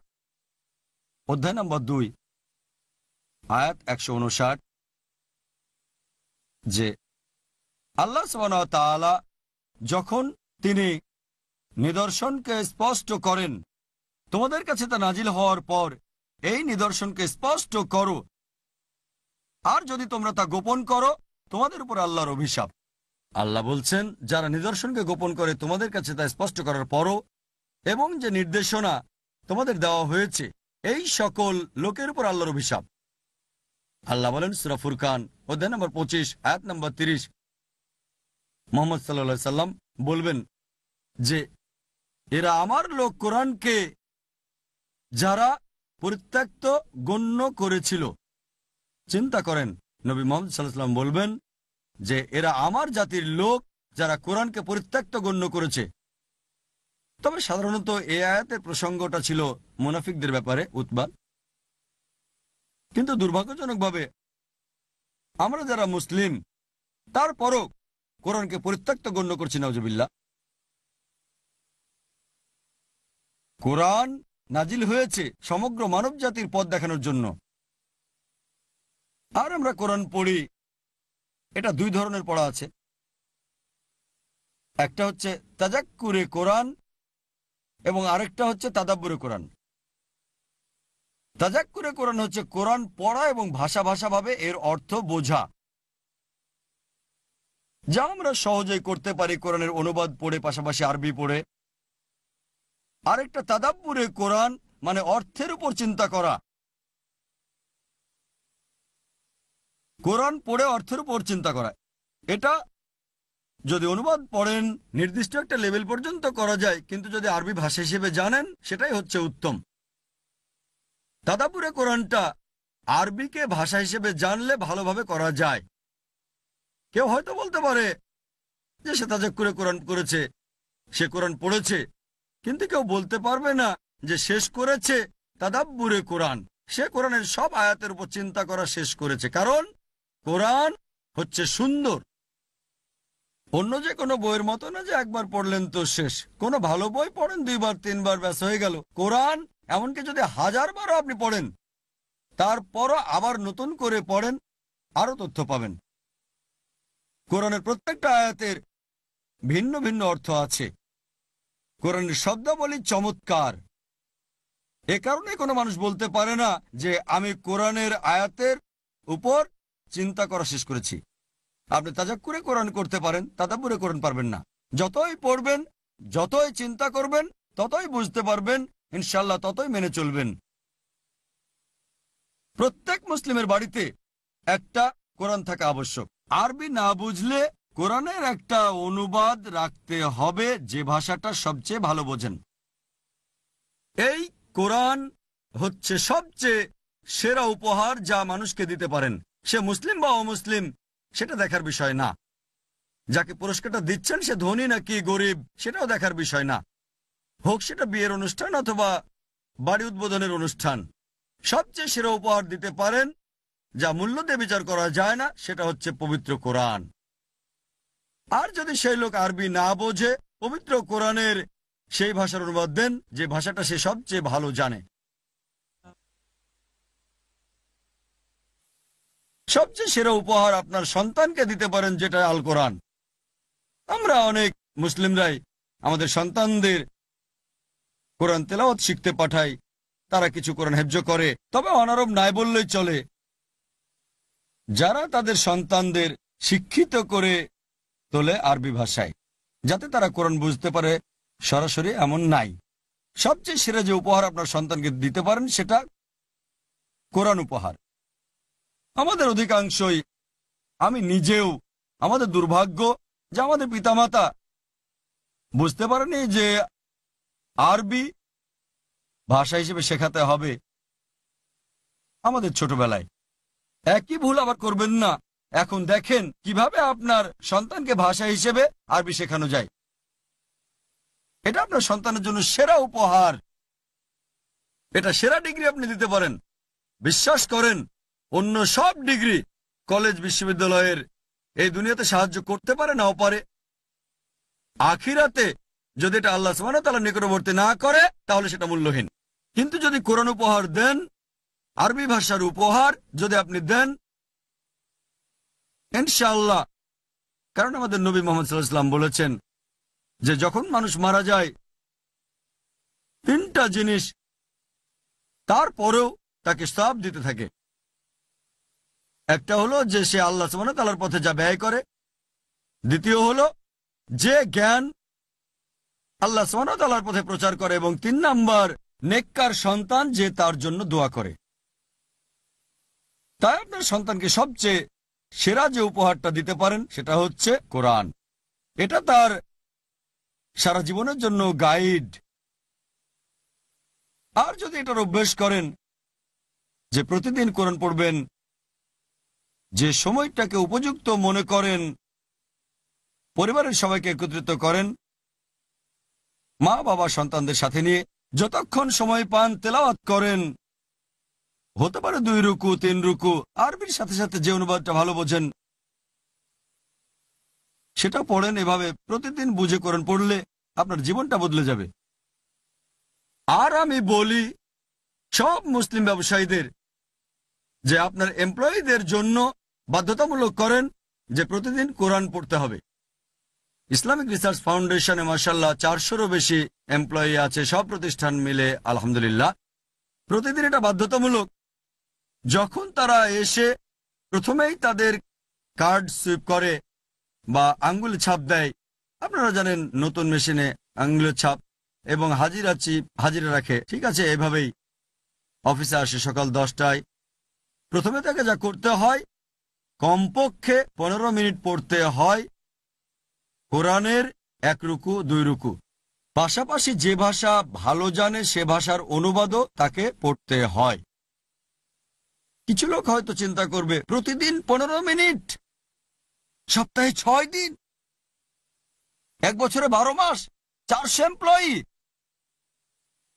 অধ্যায় নম্বর 2 আয়াত 159 যে আল্লাহ সুবহানাহু ওয়া তাআলা যখন তিনি নিদর্শনকে স্পষ্ট করেন, তোমাদের কাছে তা নাজিল হওয়ার পর এই নিদর্শনকে স্পষ্ট করো, আর যদি তোমরা তা গোপন করো তোমাদের উপর আল্লাহর অভিশাপ। আল্লাহ বলছেন যারা নিদর্শনকে গোপন করে তোমাদের কাছে তা স্পষ্ট করার পরও, এবং যে নির্দেশনা তোমাদের দেওয়া হয়েছে, এই সকল লোকের উপর আল্লাহর অভিশাপ। আল্লাহ বলেন সূরা ফুরকান অধ্যায় নম্বর 25 আয়াত নম্বর 30, মুহাম্মদ সাল্লাল্লাহু আলাইহি সাল্লাম বলবেন যে এরা আমার লোক কোরআনকে যারা পরিত্যক্ত গণ্য করেছিল। চিন্তা করেন, নবী মুহাম্মদ সাল্লাল্লাহু আলাইহি সাল্লাম বলবেন যে এরা আমার জাতির লোক যারা কোরআনকে পরিত্যক্ত গণ্য করেছে। তবে সাধারণত এই আয়াতের প্রসঙ্গটা ছিল মুনাফিকদের ব্যাপারে, উতবা। কিন্তু দুর্ভাগ্যজনকভাবে আমরা যারা মুসলিম তারপরও কোরআনকে পরিত্যক্ত গণ্য করছি, নাউজুবিল্লাহ। কোরআন নাজিল হয়েছে সমগ্র মানব জাতির পথ দেখানোর জন্য, আর আমরা কোরআন পড়ি, এটা দুই ধরনের পড়া আছে। একটা হচ্ছে তাজাক্কুরে কোরআন এবং আরেকটা হচ্ছে তাদাব্বুরে কোরআন। তাজাক্কুরে কোরআন হচ্ছে কোরআন পড়া এবং ভাষা ভাষাভাবে এর অর্থ বোঝা, যা আমরা সহজেই করতে পারি কোরআনের অনুবাদ পড়ে, পাশাপাশি আরবি পড়ে। আরেকটা তাদাব্বুরে কোরআন মানে অর্থের উপর চিন্তা করা, কোরআন পড়ে অর্থের উপর চিন্তা করা। এটা যদি অনুবাদ পড়েন নির্দিষ্ট একটা লেভেল পর্যন্ত করা যায়, কিন্তু যদি আরবি ভাষা হিসেবে জানেন সেটাই হচ্ছে উত্তম। তাদাব্বুরে কোরআনটা আরবিকে ভাষা হিসেবে জানলে ভালোভাবে করা যায়। কেউ হয়তো বলতে পারে যে সে তাজাক্কুরে কোরআন করেছে, সে কোরআন পড়েছে, কিন্তু কেউ বলতে পারবে না যে শেষ করেছে তাদাব্বুরে কোরআন। সে কোরআনের সব আয়াতের উপর চিন্তা করা শেষ করেছে, কারণ কোরআন হচ্ছে সুন্দর। অন্য যে কোনো বইয়ের মতো না যে একবার পড়লেন তো শেষ। কোনো ভালো বই পড়েন 2 বার 3 বার ব্যাস হয়ে গেল। কোরআন এমনকি যদি 1000 বারও আপনি পড়েন, তারপরও আবার নতুন করে পড়েন, আরো তথ্য পাবেন। কোরআনের প্রত্যেকটা আয়াতের ভিন্ন ভিন্ন অর্থ আছে। কোরআনের শব্দাবলী চমৎকার। এ কারণে কোনো মানুষ বলতে পারে না যে আমি কোরআনের আয়াতের উপর চিন্তা করা শেষ করেছি। আপনি তাজাক্কুরে কোরআন করতে পারেন, তাদাব্বুরে কোরআন পারবেন না। যতই পড়বেন, যতই চিন্তা করবেন, ততই বুঝতে পারবেন, ইনশাআল্লাহ ততই মেনে চলবেন। প্রত্যেক মুসলিমের বাড়িতে একটা কোরআন থাকা আবশ্যক। আরবি না বুঝলে কোরআনের একটা অনুবাদ রাখতে হবে যে ভাষাটা সবচেয়ে ভালো বোঝেন। এই কোরআন হচ্ছে সবচেয়ে সেরা উপহার যা মানুষকে দিতে পারেন। সে মুসলিম বা অমুসলিম সেটা দেখার বিষয় না। যাকে পুরস্কারটা দিচ্ছেন সে ধনী নাকি গরিব সেটাও দেখার বিষয় না। হোক সেটা বিয়ের অনুষ্ঠান অথবা বাড়ি উদ্বোধনের অনুষ্ঠান, সবচেয়ে সেরা উপহার দিতে পারেন যা মূল্য দিয়ে বিচার করা যায় না, সেটা হচ্ছে পবিত্র কোরআন। আর যদি সেই লোক আরবি না বোঝে, পবিত্র কোরআনের সেই ভাষার অনুবাদ দেন যে ভাষাটা সে সবচেয়ে ভালো জানে। সবচেয়ে সেরা উপহার আপনার সন্তানকে দিতে পারেন, যেটা আল কোরআন। আমরা অনেক মুসলিমরাই আমাদের সন্তানদের কোরআন তেলাওয়াত শিখতে পাঠাই, তারা কিছু কোরআন হেফজ করে, তবে অনারব নাই বললেই চলে। যারা তাদের সন্তানদের শিক্ষিত করে তোলে আরবি ভাষায়, যাতে তারা কোরআন বুঝতে পারে সরাসরি এমন নাই। সবচেয়ে সেরা যে উপহার আপনার সন্তানকে দিতে পারেন সেটা কোরআন উপহার। আমাদের অধিকাংশই, আমি নিজেও, আমাদের দুর্ভাগ্য যে আমাদের পিতামাতা বুঝতে পারেনি যে আরবি ভাষা হিসেবে শেখাতে হবে আমাদের ছোটবেলায়। একই ভুল আবার করবেন না। এখন দেখেন কিভাবে আপনার সন্তানকে ভাষা হিসেবে আরবি শেখানো যায়। এটা আপনার সন্তানের জন্য সেরা উপহার। এটা সেরা ডিগ্রি আপনি দিতে পারেন। বিশ্বাস করেন, অন্য সব ডিগ্রি কলেজ বিশ্ববিদ্যালয়ের এই দুনিয়াতে সাহায্য করতে পারে, নাও পারে। আখিরাতে যদি এটা আল্লাহ সুবহানাহু ওয়া তাআলার নিকটবর্তী না করে তাহলে সেটা মূল্যহীন। কিন্তু যদি কোরআন উপহার দেন, আরবি ভাষার উপহার যদি আপনি দেন, ইনশাআল্লাহ, কারণ আমাদের নবী মুহাম্মদ সাল্লাল্লাহু আলাইহি ওয়াসাল্লাম বলেছেন যে যখন মানুষ মারা যায় 3টা জিনিস তারপরেও তাকে সওয়াব দিতে থাকে। একটা হলো যে সে আল্লাহ সুবহানাহু ওয়া তাআলার পথে যা ব্যয় করে, দ্বিতীয় হলো যে জ্ঞান আল্লাহ সুবহানাহু ওয়া তাআলার পথে প্রচার করে, এবং 3 নাম্বার নেককার সন্তান যে তার জন্য দোয়া করে। তাই আপনার সন্তানকে সবচেয়ে সেরা যে উপহারটা দিতে পারেন সেটা হচ্ছে কোরআন। এটা তার সারা জীবনের জন্য গাইড। আর যদি এটার অভ্যেস করেন যে প্রতিদিন কোরআন পড়বেন, যে সময়টাকে উপযুক্ত মনে করেন, পরিবারের সবাইকে একত্রিত করেন, মা বাবা সন্তানদের সাথে নিয়ে যতক্ষণ সময় পান তেলাওয়াত করেন। হতে পারে 2 রুকু 3 রুকু, আরবির সাথে সাথে যে অনুবাদটা ভালো বোঝেন সেটা পড়েন। এভাবে প্রতিদিন বুঝে কোরআন পড়লে আপনার জীবনটা বদলে যাবে। আর আমি বলি সব মুসলিম ব্যবসায়ীদের যে আপনার এমপ্লয়ীদের জন্য বাধ্যতামূলক করেন যে প্রতিদিন কোরআন পড়তে হবে। ইসলামিক রিসার্চ ফাউন্ডেশনে মাশাআল্লাহ 400-রও বেশি এমপ্লয়ি আছে, সব প্রতিষ্ঠান মিলে আলহামদুলিল্লাহ। প্রতিদিন এটা বাধ্যতামূলক। যখন তারা এসে প্রথমেই তাদের কার্ড সুইপ করে বা আঙ্গুল ছাপ দেয়, আপনারা জানেন নতুন মেশিনে আঙ্গুলের ছাপ, এবং হাজিরা রাখে, ঠিক আছে। এভাবেই অফিসে আসে সকাল 10টায়। প্রথমে তাকে যা করতে হয়, কমপক্ষে 15 মিনিট পড়তে হয় কোরআনের 1 রুকু 2 রুকু। পাশাপাশি যে ভাষা ভালো জানে সে ভাষার অনুবাদও তাকে পড়তে হয়। কিছু লোক হয়তো চিন্তা করবে প্রতিদিন 15 মিনিট, সপ্তাহে 6 দিন, 1 বছরে 12 মাস, 400 এমপ্লয়ি।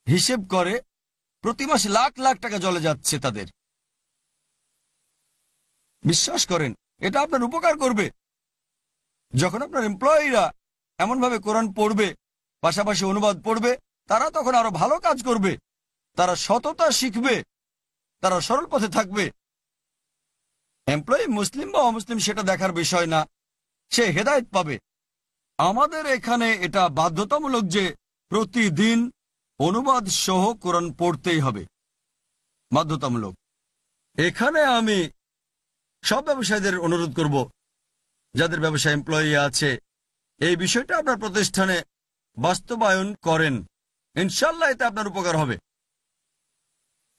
হিসেব করে প্রতি মাসে লাখ লাখ টাকা জলে যাচ্ছে তাদের। বিশ্বাস করেন এটা আপনার উপকার করবে। যখন আপনার এমপ্লয়িরা এমনভাবে কোরআন পড়বে, পাশাপাশি অনুবাদ পড়বে, তারা তখন আরো ভালো কাজ করবে, তারা সততা শিখবে, তারা সরল পথে থাকবে। এমপ্লয়ি মুসলিম বা অমুসলিম সেটা দেখার বিষয় না, সে হেদায়েত পাবে। আমাদের এখানে এটা বাধ্যতামূলক যে প্রতিদিন অনুবাদ সহ কোরআন পড়তেই হবে, বাধ্যতামূলক। এখানে আমি সব ব্যবসায়ীদের অনুরোধ করব, যাদের ব্যবসায় এমপ্লয়ি আছে, এই বিষয়টা আপনার প্রতিষ্ঠানে বাস্তবায়ন করেন। ইনশাআল্লাহ এতে আপনার উপকার হবে।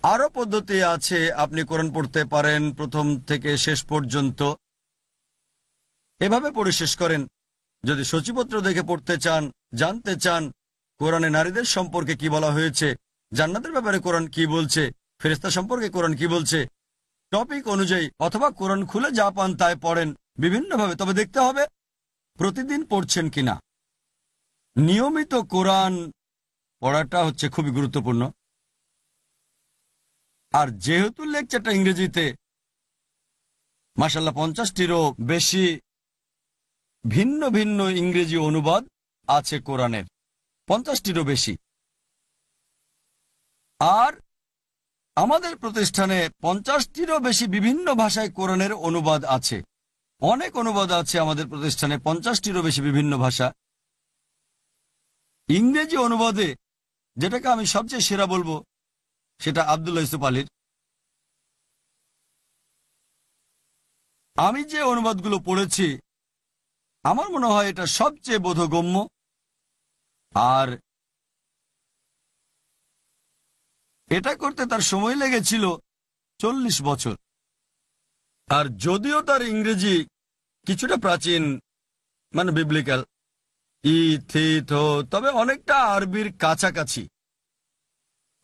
আরো পদ্ধতি আছে, আপনি কোরআন পড়তে পারেন প্রথম থেকে শেষ পর্যন্ত। এভাবে পড়ে শেষ করেন। যদি সূচিপত্র দেখে পড়তে চান, জানতে চান কোরআনে নারীদের সম্পর্কে কি বলা হয়েছে, জান্নাতের ব্যাপারে কোরআন কি বলছে, ফেরেশতা সম্পর্কে কোরআন কি বলছে, টপিক অনুযায়ী অথবা কোরআন খুলে যা পান তাই পড়েন বিভিন্নভাবে। তবে দেখতে হবে প্রতিদিন পড়ছেন কিনা। নিয়মিত কোরআন পড়াটা হচ্ছে খুবই গুরুত্বপূর্ণ। আর যেহেতু লেকচারটা ইংরেজিতে, মাশাআল্লাহ 50টিরও বেশি ভিন্ন ভিন্ন ইংরেজি অনুবাদ আছে কোরআনের, 50টিরও বেশি। আর আমাদের প্রতিষ্ঠানে 50টিরও বেশি বিভিন্ন ভাষায় কোরআনের অনুবাদ আছে। অনেক অনুবাদ আছে আমাদের প্রতিষ্ঠানে, 50টিরও বেশি বিভিন্ন ভাষা। ইংরেজি অনুবাদে যেটাকে আমি সবচেয়ে সেরা বলবো সেটা আব্দুল্লাহ ইউসুফ আলীর। আমি যে অনুবাদগুলো পড়েছি আমার মনে হয় এটা সবচেয়ে বোধগম্য। আর এটা করতে তার সময় লেগেছিল 40 বছর। আর যদিও তার ইংরেজি কিছুটা প্রাচীন, মানে বিবলিক্যাল, তবে অনেকটা আরবির কাছাকাছি।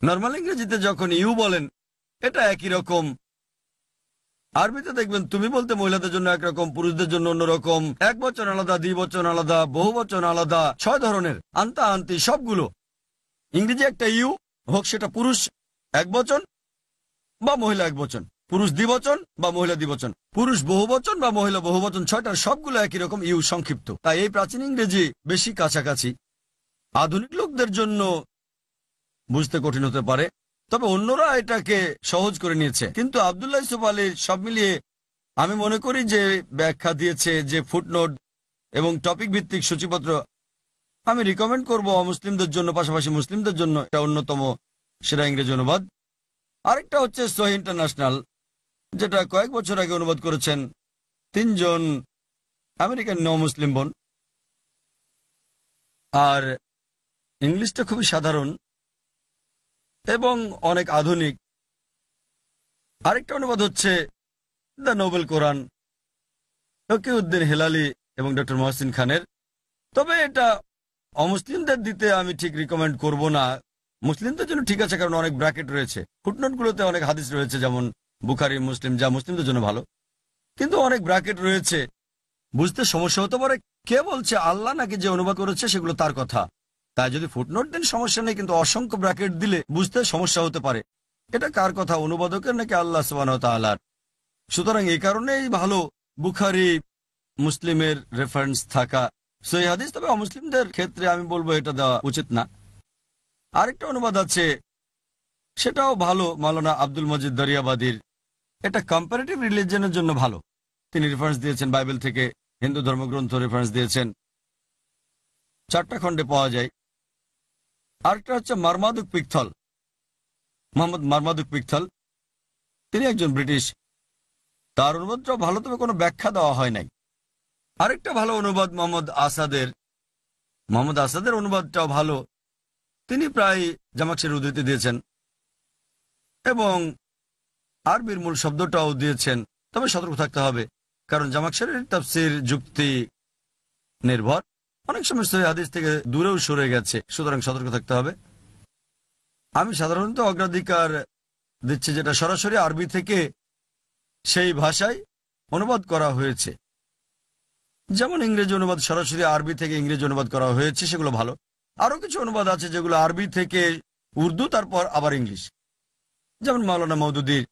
নর্মাল ইংরেজিতে যখন ইউ বলেন এটা একই রকম, আরবিতে দেখবেন তুমি বলতে মহিলাদের জন্য একরকম, পুরুষদের জন্য অন্যরকম, এক বচন আলাদা, দ্বিবচন আলাদা, বহু বচন আলাদা, 6 ধরনের, আন্তা আন্তি সবগুলো। ইংরেজি একটা ইউ হোক সেটা পুরুষ এক বচন বা মহিলা এক বচন, পুরুষ দ্বিবচন বা মহিলা দ্বিবচন, পুরুষ বহুবচন বা মহিলা বহুবচন, 6টার সবগুলো একই রকম ইউ সংক্ষিপ্ত। তাই এই প্রাচীন ইংরেজি বেশি কাছাকাছি। আধুনিক লোকদের জন্য বুঝতে কঠিন হতে পারে, তবে অন্যরা এটাকে সহজ করে নিয়েছে। কিন্তু আব্দুল্লাহ ইউসুফ আলী সব মিলিয়ে আমি মনে করি যে ব্যাখ্যা দিয়েছে, যে ফুটনোট এবং টপিক ভিত্তিক সূচিপত্র, আমি রিকমেন্ড করব অমুসলিমদের জন্য, পাশাপাশি মুসলিমদের জন্য এটা অন্যতম সেরা ইংরেজি অনুবাদ। আরেকটা হচ্ছে সহিহ ইন্টারন্যাশনাল, যেটা কয়েক বছর আগে অনুবাদ করেছেন 3 জন আমেরিকান মুসলিম বোন। আর ইংলিশটা খুবই সাধারণ এবং অনেক আধুনিক। আরেকটা অনুবাদ হচ্ছে the Nobel Quran, Taqiuddin Helali এবং ডক্টর মহসিন খানের। তবে এটা অমুসলিমদের দিতে আমি ঠিক রিকমেন্ড করব না। মুসলিমদের জন্য ঠিক আছে, কারণ অনেক ব্র্যাকেট রয়েছে, ফুটনোটগুলোতে অনেক হাদিস রয়েছে, যেমন বুখারী, মুসলিম, যা মুসলিমদের জন্য ভালো, কিন্তু অনেক ব্র্যাকেট রয়েছে, বুঝতে সমস্যা হতে পারে। কে বলছে আল্লাহ নাকি যে অনুবাদ করেছে সেগুলো তার কথা, তাই যদি ফুটনোট দেন সমস্যা নেই, কিন্তু অসংখ্য ব্র্যাকেট দিলে বুঝতে সমস্যা হতে পারে এটা কার কথা, অনুবাদকের নাকি আল্লাহ সুবহানাহু ওয়া তাআলার। সুতরাং এই কারণেই ভালো বুখারী, মুসলিমের রেফারেন্স থাকা সহিহ হাদিস। তবে অমুসলিমদের ক্ষেত্রে আমি বলবো এটা দেওয়া উচিত না। আরেকটা অনুবাদ আছে, সেটাও ভালো, মাওলানা আব্দুল মজিদ দরিয়াবাদীর। এটা কম্পারেটিভ রিলিজিয়নের জন্য ভালো। তিনি রেফারেন্স দিয়েছেন বাইবেল থেকে, হিন্দু ধর্মগ্রন্থ রেফারেন্স দিয়েছেন, 4টা খণ্ডে পাওয়া যায়। আরেকটা হচ্ছে মারমাদুক পিকথল, মোহাম্মদ মারমাদুক পিকথল, তিনি একজন ব্রিটিশ। তার অনুবাদটাও ভালো, তবে কোনো ব্যাখ্যা দেওয়া হয় নাই। আরেকটা ভালো অনুবাদ মোহাম্মদ আসাদের অনুবাদটাও ভালো। তিনি প্রায় জামাকশের উদ্ধৃতি দিয়েছেন এবং আরবির মূল শব্দটাও দিয়েছেন। তবে সতর্ক থাকতে হবে, কারণ জামাকশেরের তাফসীর যুক্তি নির্ভর, অনেক সময় সহিহ হাদিস থেকে দূরেও সরে গেছে, সুতরাং সতর্ক থাকতে হবে। আমি সাধারণত অগ্রাধিকার দিচ্ছি যেটা সরাসরি আরবি থেকে সেই ভাষায় অনুবাদ করা হয়েছে। যেমন ইংরেজি অনুবাদ সরাসরি আরবি থেকে ইংরেজি অনুবাদ করা হয়েছে, সেগুলো ভালো। আরো কিছু অনুবাদ আছে যেগুলো আরবি থেকে উর্দু, তারপর আবার ইংলিশ, যেমন মাওলানা মওদুদীর,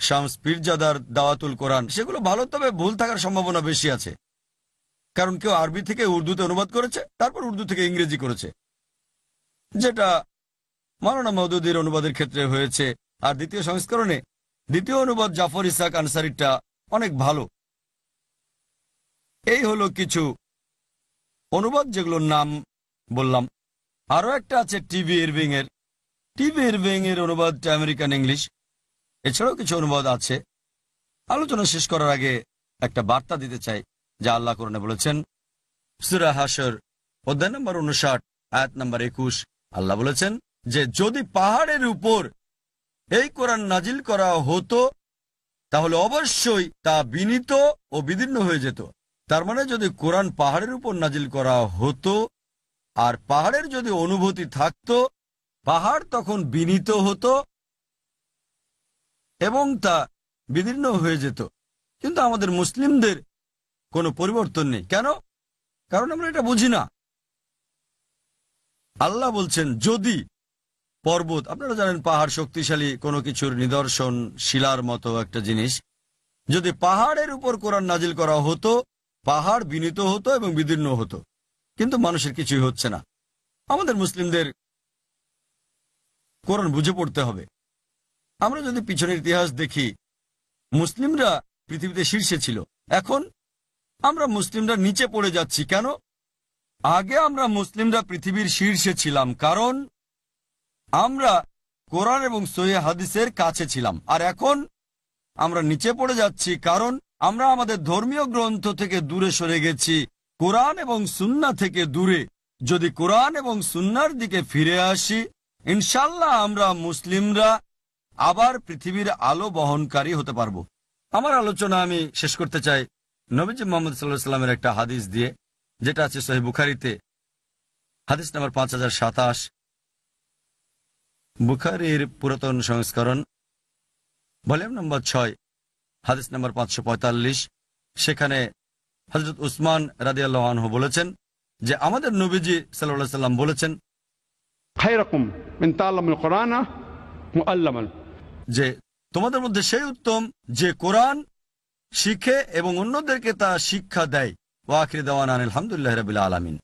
শামস পীরজাদার দাওয়াতুল কোরআন, সেগুলো ভালো, তবে ভুল থাকার সম্ভাবনা বেশি আছে, কারণ কেউ আরবি থেকে উর্দুতে অনুবাদ করেছে, তারপর উর্দু থেকে ইংরেজি করেছে, যেটা মাওলানা মওদুদীর অনুবাদের ক্ষেত্রে হয়েছে। আর দ্বিতীয় সংস্করণে দ্বিতীয় অনুবাদ জাফর ইসাক আনসারিটা অনেক ভালো। এই হলো কিছু অনুবাদ যেগুলোর নাম বললাম। আরো একটা আছে টিভি ইরভিং এর অনুবাদটা আমেরিকান ইংলিশ। এছাড়াও কিছু অনুবাদ আছে। আলোচনা শেষ করার আগে একটা বার্তা দিতে চাই, যা আল্লাহ কোরআনে বলেছেন। সূরা হাশর অধ্যায় নম্বর 59 আয়াত নম্বর 21, আল্লাহ বলেছেন যে যদি পাহাড়ের উপর এই কোরআন নাজিল করা হতো তাহলে অবশ্যই তা বিনীত ও বিদীর্ণ হয়ে যেত। তার মানে যদি কোরআন পাহাড়ের উপর নাজিল করা হতো আর পাহাড়ের যদি অনুভূতি থাকতো, পাহাড় তখন বিনীত হতো এবং তা বিদীর্ণ হয়ে যেত। কিন্তু আমাদের মুসলিমদের কোনো পরিবর্তন নেই। কেন? কারণ আমরা এটা বুঝি না। আল্লাহ বলছেন যদি পর্বত, আপনারা জানেন পাহাড় শক্তিশালী কোনো কিছুর নিদর্শন, শিলার মতো একটা জিনিস, যদি পাহাড়ের উপর কোরআন নাজিল করা হতো, পাহাড় বিনীত হতো এবং বিদীর্ণ হতো। কিন্তু মানুষের কিছুই হচ্ছে না। আমাদের মুসলিমদের কোরআন বুঝে পড়তে হবে। আমরা যদি পিছনের ইতিহাস দেখি, মুসলিমরা পৃথিবীতে শীর্ষে ছিল, এখন আমরা মুসলিমরা নিচে পড়ে যাচ্ছি। কেন? আগে আমরা মুসলিমরা পৃথিবীর শীর্ষে ছিলাম, কারণ আমরা কোরআন এবং সহিহ হাদিসের কাছে ছিলাম, আর এখন আমরা নিচে পড়ে যাচ্ছি কারণ আমরা আমাদের ধর্মীয় গ্রন্থ থেকে দূরে সরে গেছি, কোরআন এবং সুন্নাহ থেকে দূরে। যদি কোরআন এবং সুন্নাহর দিকে ফিরে আসি, ইনশাল্লাহ আমরা মুসলিমরা আবার পৃথিবীর আলো বহনকারী হতে পারবো। আমার আলোচনা আমি শেষ করতে চাই নবীজি মুহাম্মদ সাল্লাল্লাহু আলাইহি সাল্লামের একটা হাদিস দিয়ে, যেটা আছে সহিহ বুখারীতে, হাদিস নাম্বার 5027, বুখারীর পুরাতন সংস্করণ, ভলিউম নম্বর 6, হাদিস নাম্বার 545। সেখানে হযরত উসমান রাদিয়াল্লাহু আনহু বলেছেন যে আমাদের নবীজি সাল্লাল্লাহু আলাইহি সাল্লাম বলেছেন خيركم من تعلم القرآن معلما, যে তোমাদের মধ্যে সেই উত্তম যে কোরআন শিখে এবং অন্যদেরকে তা শিক্ষা দেয়। ওয়া আখির দাওয়ানা আলহামদুলিল্লাহি রাব্বিল আলামিন।